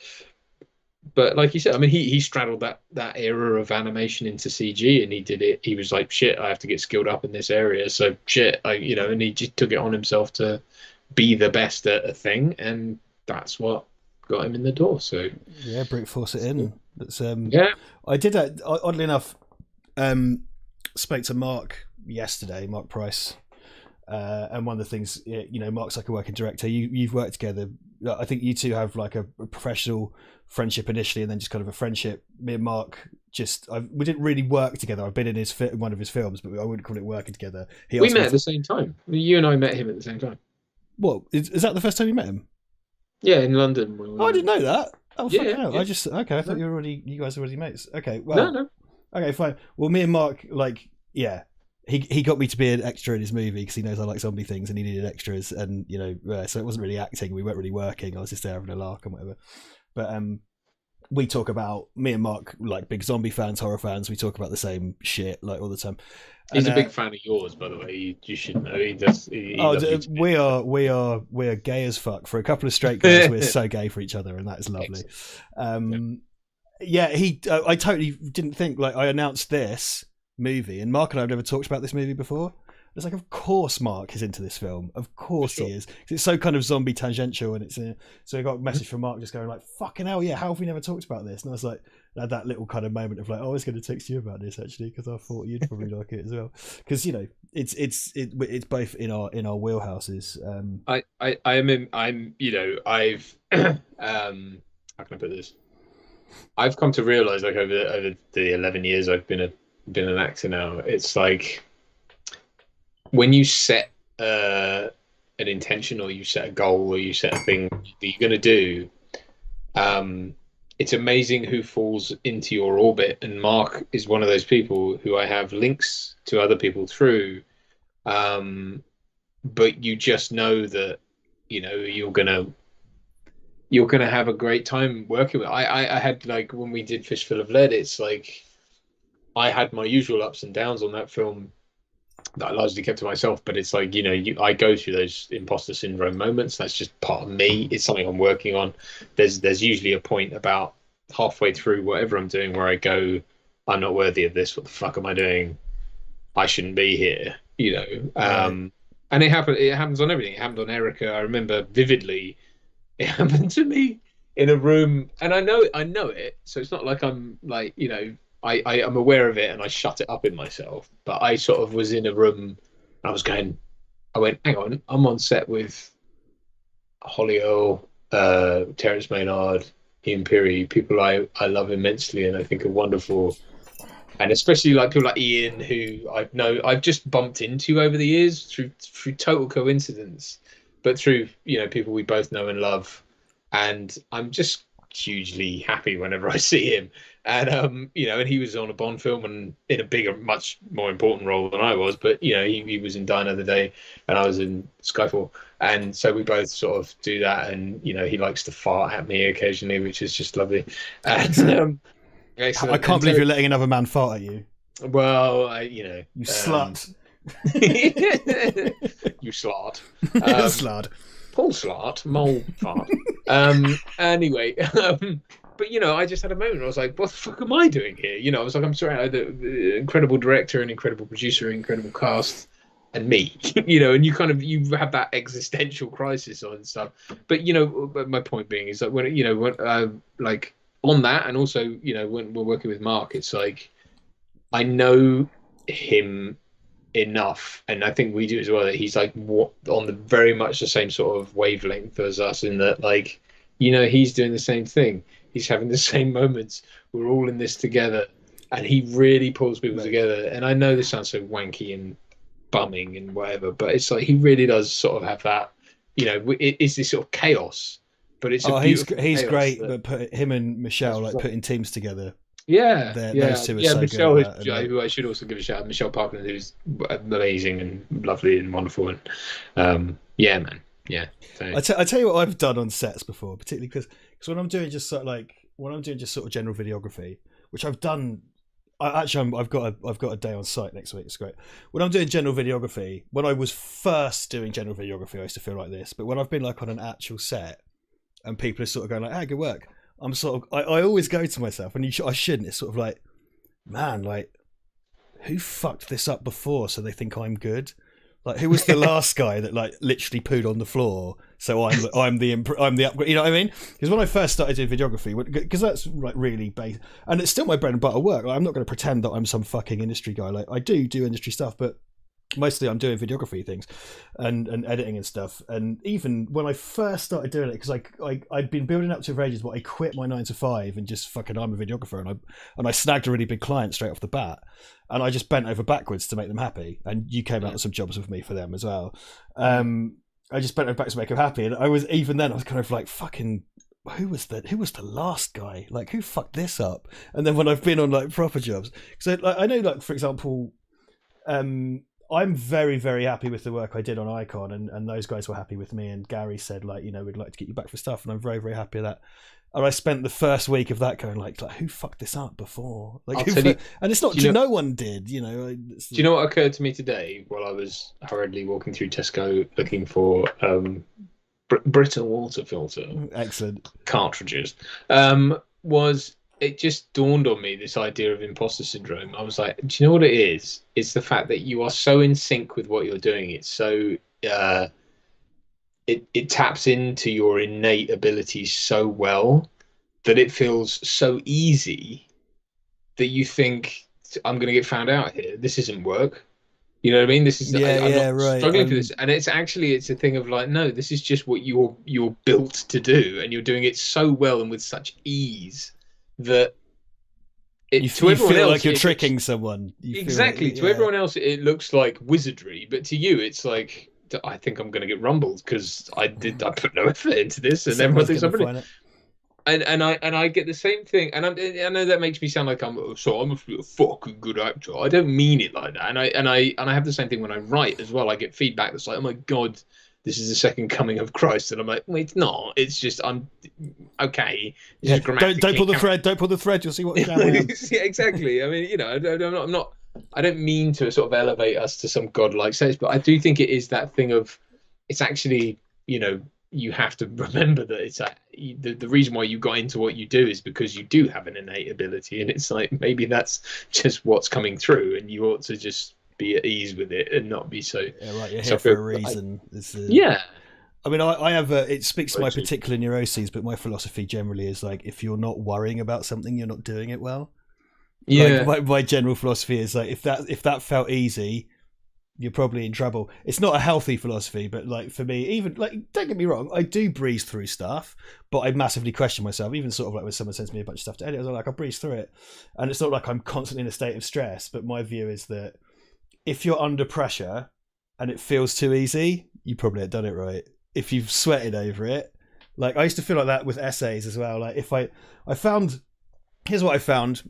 But like you said, I mean, he straddled that era of animation into CG, and he did it. He was like, shit, I have to get skilled up in this area. So shit, and he just took it on himself to be the best at a thing, and that's what got him in the door. So yeah, brute force it in. That's I did that. Oddly enough, spoke to Mark yesterday, Mark Price, And one of the things, Mark's like a working director. You've worked together. I think you two have like a professional friendship initially, and then just kind of a friendship. Me and Mark we didn't really work together. I've been in one of his films, but I wouldn't call it working together. We met at the same time. You and I met him at the same time. What is that? The first time you met him? Yeah, in London. I didn't know that. Oh, yeah. I thought you guys were already mates. Okay, well, no. Okay, fine. Well, me and Mark, he got me to be an extra in his movie because he knows I like zombie things and he needed extras, and so it wasn't really acting. We weren't really working. I was just there having a lark and whatever. But we talk about, me and Mark, like big zombie fans, horror fans. We talk about the same shit like all the time. He's a big fan of yours, by the way. You should know. He does. We are gay as fuck. For a couple of straight guys, we're so gay for each other, and that is lovely. I totally didn't think, like, I announced this movie, and Mark and I have never talked about this movie before. It's like, of course Mark is into this film. Of course he is. It's so kind of zombie tangential, and so I got a message from Mark just going like, "Fucking hell, yeah! How have we never talked about this?" And I was like, I had that little kind of moment of like, "Oh, I was going to text you about this actually because I thought you'd probably like it as well." Because it's both in our wheelhouses. How can I put this? I've come to realize, like, over the 11 years I've been an actor now, it's like, when you set an intention, or you set a goal, or you set a thing that you're going to do, it's amazing who falls into your orbit. And Mark is one of those people who I have links to other people through, but you just know that you're gonna have a great time working with. I had, like, when we did Fistful of Lead, it's like I had my usual ups and downs on that film that I largely kept to myself, but it's like, I go through those imposter syndrome moments. That's just part of me. It's something I'm working on. There's usually a point about halfway through whatever I'm doing where I go, I'm not worthy of this. What the fuck am I doing? I shouldn't be here, And it happens on everything. It happened on Erica. I remember vividly it happened to me in a room, and I know it, so it's not like I'm like, I am aware of it and I shut it up in myself. But I sort of was in a room and I went, hang on, I'm on set with Holly Earl, Terrence Maynard, Ian Peary, people I love immensely and I think are wonderful. And especially like people like Ian, who I've just bumped into over the years through total coincidence, but through, people we both know and love. And I'm just hugely happy whenever I see him. And and he was on a Bond film and in a bigger, much more important role than I was, but he was in Die Another Day and I was in Skyfall, and so we both sort of do that. And he likes to fart at me occasionally, which is just lovely. And I can't believe you're letting another man fart at you. Well, you slut. You slut. Slut. Paul Slart, mole fart. Anyway, but I just had a moment. I was like, "What the fuck am I doing here?" I was like, "I'm sorry, the incredible director, an incredible producer, incredible cast, and me." And you have that existential crisis on stuff. But my point being is that when like on that, and also when we're working with Mark, it's like I know him enough, and I think we do as well, that he's like on the very much the same sort of wavelength as us, in that, like, he's doing the same thing, he's having the same moments, we're all in this together, and he really pulls people together. And I know this sounds so wanky and bumming and whatever, but it's like he really does sort of have that, it's this sort of chaos, but it's he's great. But him and Michelle, like, putting teams together. Those two are so Michelle, good who I should also give a shout out, Michelle Parker, who's amazing and lovely and wonderful, and man, so. I tell you what I've done on sets before, particularly because when I'm doing just sort of general videography, which I've done. I've got a day on site next week. It's great. When I'm doing general videography, when I was first doing general videography, I used to feel like this, but when I've been like on an actual set and people are sort of going like, "Hey, good work," I'm sort of, I always go to myself, and I shouldn't. It's sort of like, man, like, who fucked this up before so they think I'm good? Like, who was the last guy that like literally pooed on the floor? So I'm the upgrade. You know what I mean? Because when I first started doing videography, because that's like really basic, and it's still my bread and butter work. Like, I'm not going to pretend that I'm some fucking industry guy. Like, I do industry stuff, but mostly I'm doing videography things and editing and stuff. And even when I first started doing it, because I'd been building up to it for ages, but I quit my 9 to 5 and just fucking, I'm a videographer, and I snagged a really big client straight off the bat, and I just bent over backwards to make them happy. And you came out with some jobs with me for them as well. I just bent over backwards to make them happy, and I was kind of like, fucking, who was the last guy? Like, who fucked this up? And then when I've been on like proper jobs, so like, I know, like, for example, I'm very, very happy with the work I did on Icon, and those guys were happy with me. And Gary said, like, we'd like to get you back for stuff, and I'm very, very happy with that. And I spent the first week of that going like who fucked this up before? Like, and it's not, no one did, Do you know what occurred to me today while I was hurriedly walking through Tesco looking for Brita water filter, excellent cartridges? Was it just dawned on me, this idea of imposter syndrome. I was like, do you know what it is? It's the fact that you are so in sync with what you're doing. It's so it taps into your innate abilities so well that it feels so easy that you think, I'm going to get found out here. This isn't work. You know what I mean? This is I'm not right. struggling for this, and it's a thing of like, no, this is just what you're built to do, and you're doing it so well and with such ease that you feel like you're tricking someone. Exactly. To everyone else, it looks like wizardry, but to you, it's like, I think I'm going to get rumbled because I put no effort into this, and everyone thinks I'm pretty. And I get the same thing, and I know that makes me sound like I'm a fucking good actor. I don't mean it like that, and I have the same thing when I write as well. I get feedback that's like, oh my god, this is the second coming of Christ, and I'm like, well, it's not. It's just I'm okay. Yeah. Don't pull the thread. Don't pull the thread. You'll see what. Yeah, exactly. I mean, I'm not. I don't mean to sort of elevate us to some godlike status, but I do think it is that thing of, it's actually, you have to remember that it's the reason why you got into what you do is because you do have an innate ability, and it's like, maybe that's just what's coming through, and you ought to just be at ease with it and not be so. Yeah, right. You're here for a reason. Yeah. I mean, I have it speaks to my particular neuroses, but my philosophy generally is like, if you're not worrying about something, you're not doing it well. Yeah. Like, my general philosophy is like, if that felt easy, you're probably in trouble. It's not a healthy philosophy, but like for me, even like, don't get me wrong, I do breeze through stuff, but I massively question myself. Even sort of like when someone sends me a bunch of stuff to edit, I was like, I breeze through it, and it's not like I'm constantly in a state of stress. But my view is that if you're under pressure and it feels too easy, you probably have done it right. If you've sweated over it, like I used to feel like that with essays as well. Like if I found. Here's what I found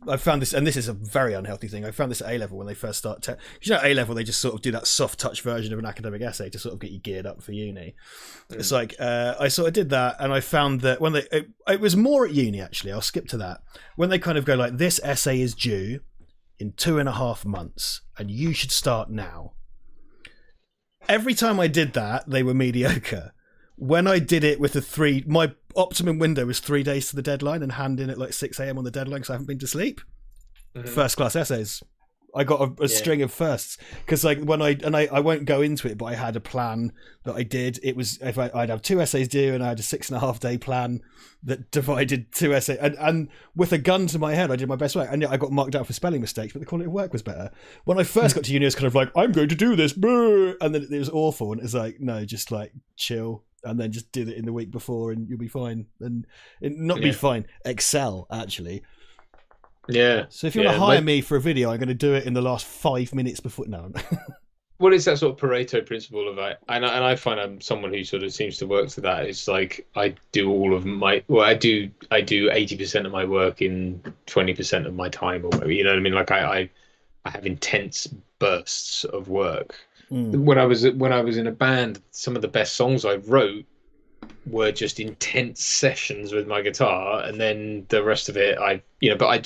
this, and this is a very unhealthy thing. I found this at A-level when they first start. A-level, they just sort of do that soft touch version of an academic essay to sort of get you geared up for uni. It's like, I sort of did that, and I found that when it was more at uni, actually. I'll skip to that. When they kind of go like, this essay is due in 2.5 months, and you should start now. Every time I did that, they were mediocre. When I did it with my optimum window was 3 days to the deadline, and hand in at like 6 a.m. on the deadline because I haven't been to sleep. Mm-hmm. First class essays. I got a string of firsts because like I won't go into it, but I had a plan that I did. It was if I'd have 2 essays due, and I had a 6.5 day plan that divided 2 essays. And with a gun to my head, I did my best work. And I got marked out for spelling mistakes, but the quality of work was better. When I first got to uni, it was kind of like, I'm going to do this, and then it was awful. And it's like, no, just like chill. And then just do it in the week before, and you'll be fine. And not be fine, excel actually. Yeah. So if you want to hire me for a video, I'm going to do it in the last 5 minutes before. No. Well, it's that sort of Pareto principle of it, and I find I'm someone who sort of seems to work to that. It's like I do all of my I do 80% of my work in 20% of my time, or whatever. You know what I mean? Like I have intense bursts of work. When I was in a band, some of the best songs I wrote were just intense sessions with my guitar, and then the rest of it,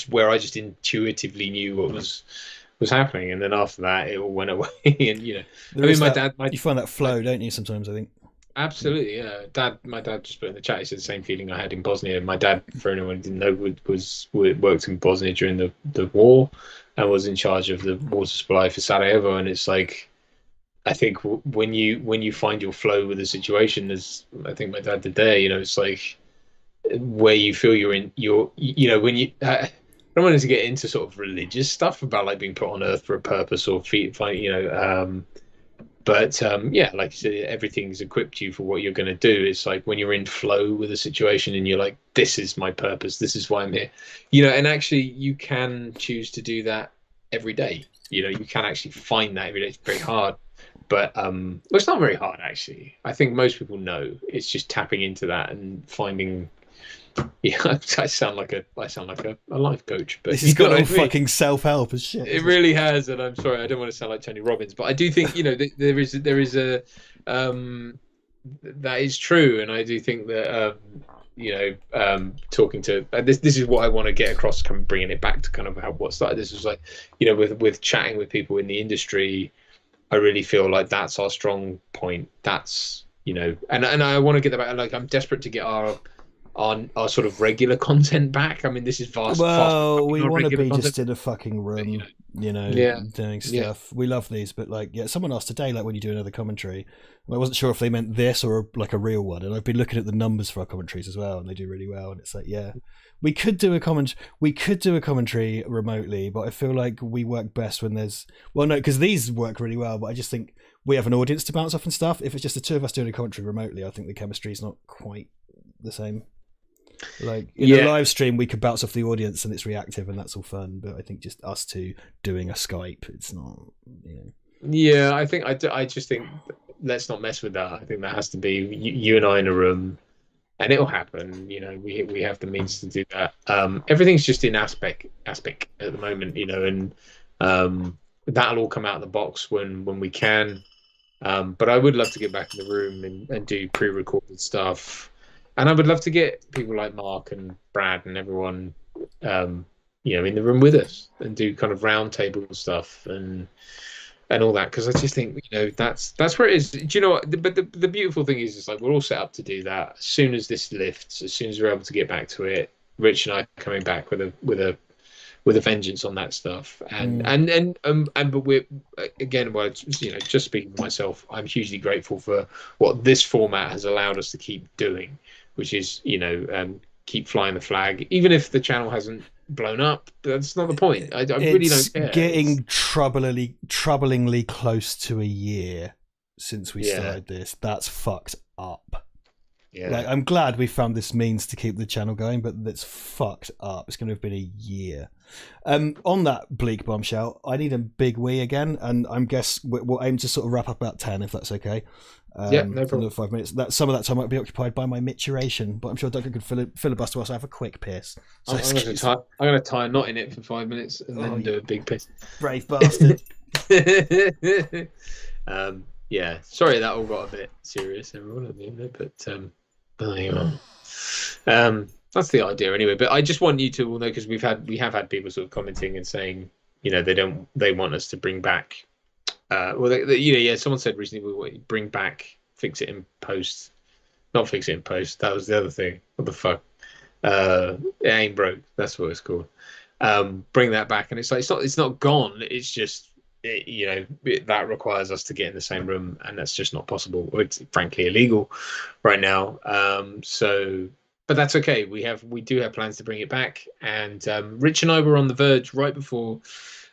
where I just intuitively knew what was happening, and then after that, it all went away. And you find that flow, don't you? Sometimes I think. Absolutely, yeah. My dad just put in the chat. He said the same feeling I had in Bosnia. My dad, for anyone who didn't know, worked in Bosnia during the war, and was in charge of the water supply for Sarajevo. And it's like, I think when you find your flow with a situation, as I think my dad did there, it's like where you feel you're in when you. I don't want to get into sort of religious stuff about like being put on earth for a purpose or But yeah, like you said, everything's equipped you for what you're going to do. It's like when you're in flow with a situation and you're like, this is my purpose, this is why I'm here, and actually you can choose to do that every day. You can actually find that every day. It's very hard, but well, it's not very hard actually. I think most people know. It's just tapping into that and finding. Yeah, I sound like a life coach, but this has got all fucking self-help as shit. It really has, and I'm sorry, I don't want to sound like Tony Robbins, but I do think there is a that is true, and I do think that talking to this is what I want to get across, kind of bringing it back to kind of what started. This was like with chatting with people in the industry, I really feel like that's our strong point. That's and I want to get that back. Like I'm desperate to get our sort of regular content back. I mean, this is vast. Well, we want to be content. Just in a fucking room, yeah. doing stuff. Yeah. We love these, but like, yeah, someone asked today, like when you do another commentary, I wasn't sure if they meant this or like a real one. And I've been looking at the numbers for our commentaries as well, and they do really well. And it's like, yeah, we could do a commentary remotely, but I feel like we work best when there's, because these work really well, but I just think we have an audience to bounce off and stuff. If it's just the two of us doing a commentary remotely, I think the chemistry is not quite the same. Like in a live stream, we could bounce off the audience and it's reactive and that's all fun. But I think just us two doing a Skype, it's not. Yeah, I think I just think let's not mess with that. I think that has to be you and I in a room, and it'll happen. We have the means to do that. Everything's just in aspect at the moment, and that'll all come out of the box when we can. But I would love to get back in the room and do pre-recorded stuff. And I would love to get people like Mark and Brad and everyone, in the room with us and do kind of roundtable stuff and all that. Because I just think, that's where it is. Do you know what? But the beautiful thing is like we're all set up to do that. As soon as this lifts, as soon as we're able to get back to it, Rich and I are coming back with a vengeance on that stuff. But we're again, just speaking for myself, I'm hugely grateful for what this format has allowed us to keep doing. Which is, keep flying the flag, even if the channel hasn't blown up. That's not the point. I really don't care. Getting troublingly close to a year since we started this. That's fucked up. Yeah. Like, I'm glad we found this means to keep the channel going, but that's fucked up. It's going to have been a year. On that bleak bombshell, I need a big wee again, and I guess we'll aim to sort of wrap up about 10, if that's okay. No problem. 5 minutes. Some of that time might be occupied by my mituration, but I'm sure Duncan could filibuster whilst I have a quick piss. So I'm going to tie a knot in it for 5 minutes and then do a big piss. Brave bastard. Yeah, sorry that all got a bit serious, everyone. But anyway, that's the idea anyway. But I just want you to all know, because we have had people sort of commenting and saying, they want us to bring back. Someone said recently we want to bring back, fix it in post, not fix it in post. That was the other thing. What the fuck? It ain't broke. That's what it's called. Bring that back, and it's like it's not gone. It's just that requires us to get in the same room, and that's just not possible. It's frankly illegal right now. But that's okay. We do have plans to bring it back, and Rich and I were on the verge right before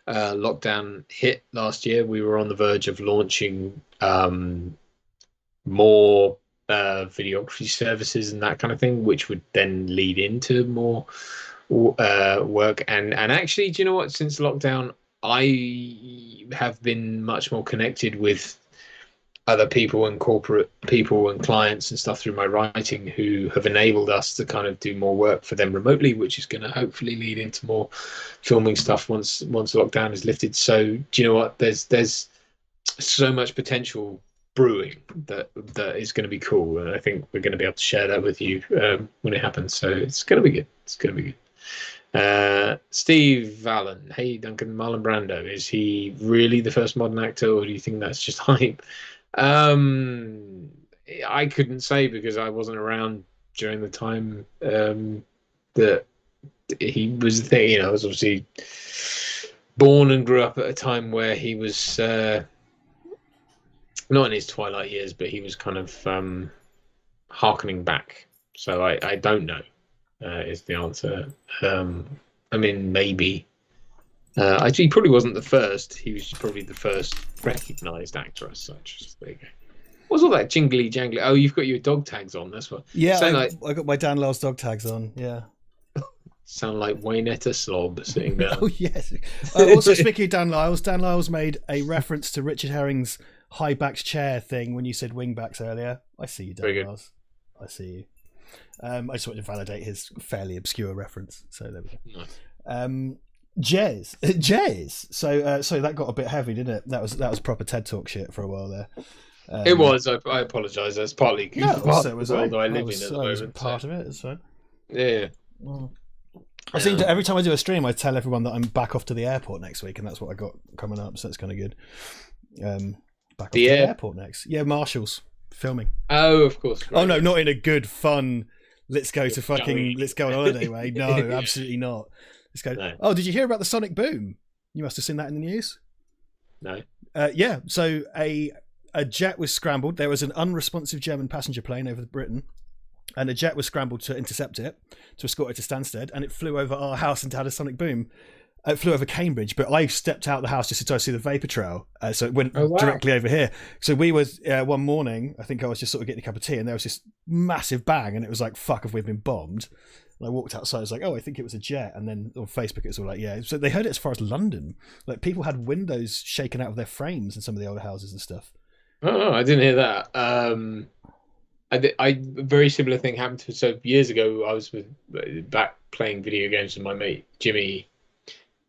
lockdown hit last year. We were on the verge of launching more videography services and that kind of thing, which would then lead into more work. And actually, do you know what? Since lockdown, I have been much more connected with other people and corporate people and clients and stuff through my writing, who have enabled us to kind of do more work for them remotely, which is going to hopefully lead into more filming stuff once lockdown is lifted. So do you know what? There's so much potential brewing that is going to be cool, and I think we're going to be able to share that with you when it happens. So it's going to be good. It's going to be good. Steve Allen, hey Duncan, Marlon Brando, is he really the first modern actor, or do you think that's just hype? I couldn't say, because I wasn't around during the time that he was the thing. I was obviously born and grew up at a time where he was not in his twilight years, but he was kind of harkening back. So I don't know is the answer. I mean, maybe He probably wasn't the first. He was probably the first recognised actor as such. There you go. What's all that jingly jangly? Oh, you've got your dog tags on. That's what. Yeah, I got my Dan Lyle's dog tags on. Yeah. Sound like Waynetta Slob sitting there. Oh yes. Also, speaking of Dan Lyle's made a reference to Richard Herring's high backed chair thing when you said wing backs earlier. I see you, Dan Lyle's. I see you. I just wanted to validate his fairly obscure reference. So there we go. Nice. Jez. So that got a bit heavy, didn't it? That was proper TED Talk shit for a while there. It was. I apologise. That's partly part of the world I live in at the moment. Part of it. It's fine. Yeah. Well, I seem to, every time I do a stream, I tell everyone that I'm back off to the airport next week, and that's what I got coming up. So it's kind of good. Back off to the airport next. Yeah, Marshall's filming. Oh, of course. Right. Oh no, not in a good, fun. Let's go on holiday way. No, absolutely not. Let's go. No. Oh, did you hear about the sonic boom? You must have seen that in the news. No. Yeah. So a jet was scrambled. There was an unresponsive German passenger plane over Britain, and a jet was scrambled to intercept it, to escort it to Stansted, and it flew over our house and had a sonic boom. It flew over Cambridge, but I stepped out the house just to see the vapor trail, so it went directly over here. So we was one morning, I think I was just sort of getting a cup of tea, and there was this massive bang, and it was like, fuck, have we been bombed? And I walked outside, I was like, oh, I think it was a jet. And then on Facebook, it was all like, yeah. So they heard it as far as London. Like, people had windows shaken out of their frames in some of the older houses and stuff. Oh, I didn't hear that. A very similar thing happened to. So years ago, I was back playing video games with my mate Jimmy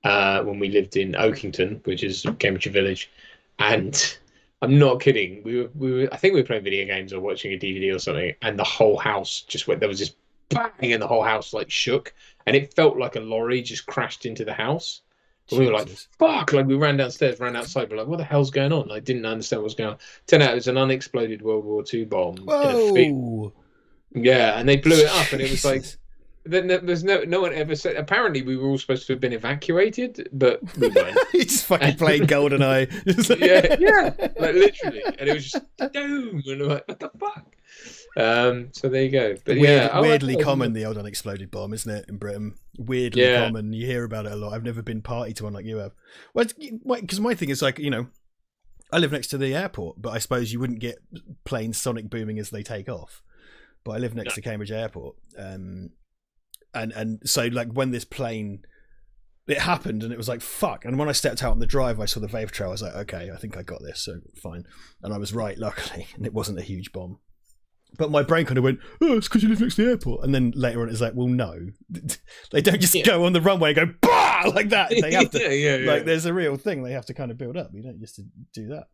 when we lived in Oakington, which is Cambridgeshire Village, and I'm not kidding. We were I think we were playing video games or watching a DVD or something, and the whole house just went. There was this bang, and the whole house like shook, and it felt like a lorry just crashed into the house. And we were like, fuck, like we ran downstairs, ran outside, but like, what the hell's going on? I didn't understand what was going on. Turned out it was an unexploded World War II bomb. Whoa. In a field. Yeah, and they blew it up, and it was like, then there's no one ever said. Apparently, we were all supposed to have been evacuated, but we weren't. You just fucking playing GoldenEye. yeah, like literally, and it was just doom, and I'm like, what the fuck? So there you go. But weirdly common, the old unexploded bomb, isn't it, in Britain? Weirdly common. You hear about it a lot. I've never been party to one like you have. Well, because my thing is like, I live next to the airport, but I suppose you wouldn't get planes sonic booming as they take off. But I live next to Cambridge Airport, and so like when this plane, it happened, and it was like fuck. And when I stepped out on the drive, I saw the vapor trail. I was like, okay, I think I got this, so fine. And I was right, luckily, and it wasn't a huge bomb. But my brain kind of went, oh, it's because you live next to the airport. And then later on, it's like, well, no. They don't just go on the runway and go, bah! Like that. They have to, like, there's a real thing they have to kind of build up. You don't just do that.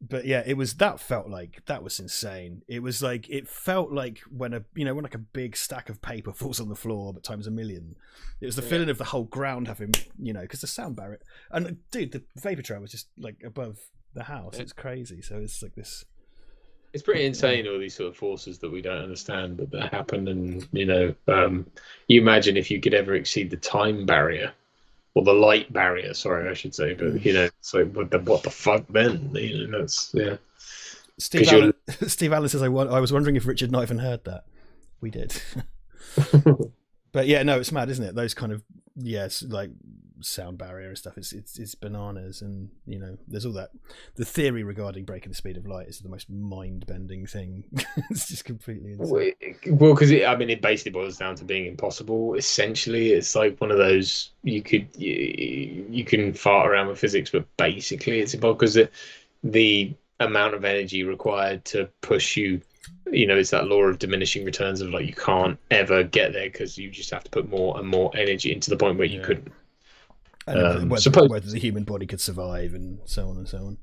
But yeah, that was insane. It was like, it felt like when like a big stack of paper falls on the floor, but times a million. It was the feeling of the whole ground having, because the sound barrier. And dude, the vapor trail was just like above the house. It's crazy. So it's like this. It's pretty insane, all these sort of forces that we don't understand that happen. And, you imagine if you could ever exceed the time barrier or the light barrier, sorry, I should say. But, so what the fuck then? That's, yeah. Steve Allen says, I was wondering if Richard not even heard that. We did. But yeah, no, it's mad, isn't it? Those kind of, it's like sound barrier and stuff. It's bananas, and there's all that. The theory regarding breaking the speed of light is the most mind-bending thing. It's just completely insane. Well, because it basically boils down to being impossible. Essentially, it's like one of those you can fart around with physics, but basically it's impossible because the amount of energy required to push you. It's that law of diminishing returns of like you can't ever get there because you just have to put more and more energy into the point where you couldn't. Whether the human body could survive and so on and so on.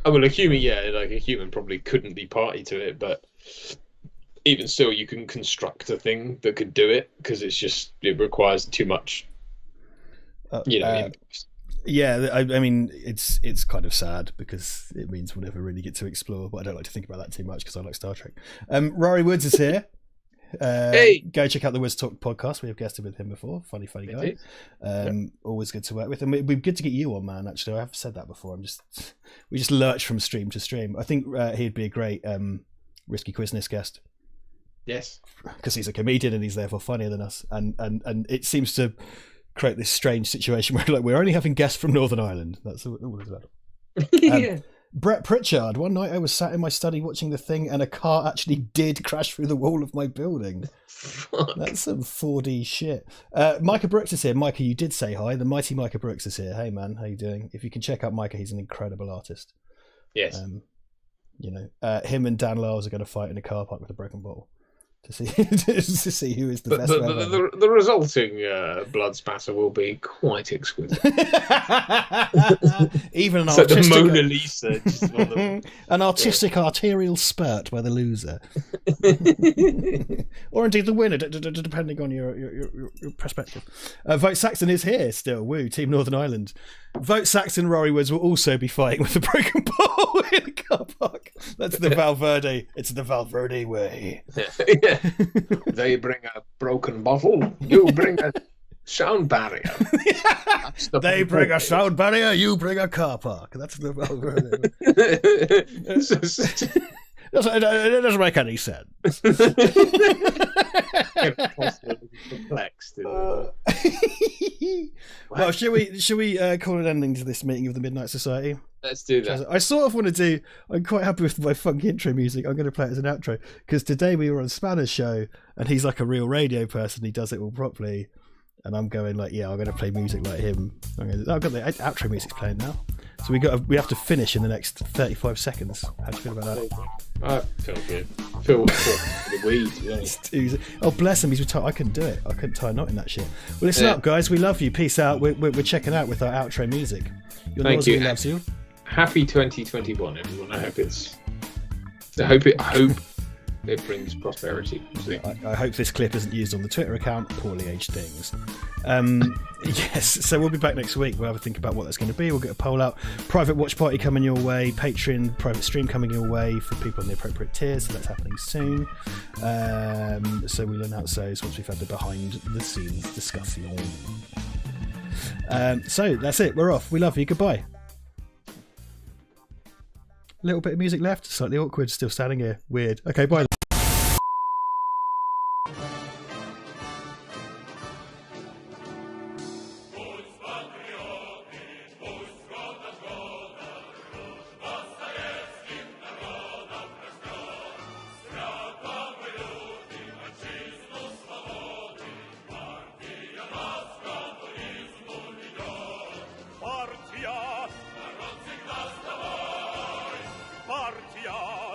Oh well, a human probably couldn't be party to it, but even still, you can construct a thing that could do it because it requires too much. Yeah, I mean, it's kind of sad because it means we'll never really get to explore. But I don't like to think about that too much because I like Star Trek. Rory Woods is here. Hey, go check out the Wiz Talk podcast. We have guested with him before. Funny guy. Always good to work with, and it'd be good to get you on, man. Actually, I have said that before. We just lurch from stream to stream. I think he'd be a great Risky Quizness guest. Yes, because he's a comedian and he's therefore funnier than us, and it seems to create this strange situation where like we're only having guests from Northern Ireland. That's all it's about. Yeah. Brett Pritchard. One night I was sat in my study watching The Thing, and a car actually did crash through the wall of my building. Fuck. That's some 4D shit. Micah Brooks is here. Micah, you did say hi. The mighty Micah Brooks is here. Hey man, how you doing? If you can check out Micah, he's an incredible artist. Yes. Him and Dan Lyles are going to fight in a car park with a broken bottle to see to see who is the best. The resulting blood spatter will be quite exquisite. Even an it's like artistic, the Mona Lisa, just on the... an artistic arterial spurt by the loser, or indeed the winner, depending on your perspective. Vote Saxon is here still. Woo, Team Northern Ireland. Vote Saxon. Rory Woods will also be fighting with a broken bottle in a car park. That's the Val Verde. It's the Val Verde way. Yeah. They bring a broken bottle. You bring a sound barrier. They bring a sound barrier. You bring a car park. That's the Val Verde. It doesn't make any sense. Perplexed. Well, should we call an ending to this meeting of the Midnight Society? Let's do that. I sort of want to do. I'm quite happy with my funky intro music. I'm going to play it as an outro because today we were on Spanner's show and he's like a real radio person. He does it all properly, and I'm going like, yeah, I'm going to play music like him. I've got the outro music's playing now, so we have to finish in the next 35 seconds. How do you feel about that? I feel good. I feel the weed. Yeah. Oh, bless him. He's retired. I couldn't do it. I couldn't tie a knot in that shit. Well, listen up, guys. We love you. Peace out. We're checking out with our outro music. Thank you. Loves you. Happy 2021, everyone. I hope it brings prosperity. I hope this clip isn't used on the Twitter account. Poorly aged things. Yes, so we'll be back next week. We'll have a think about what that's going to be. We'll get a poll out. Private watch party coming your way. Patreon private stream coming your way for people on the appropriate tiers. So that's happening soon. So we'll announce those once we've had the behind the scenes discussion. So that's it. We're off. We love you. Goodbye. Little bit of music left. Slightly awkward. Still standing here. Weird. Okay, bye. Partia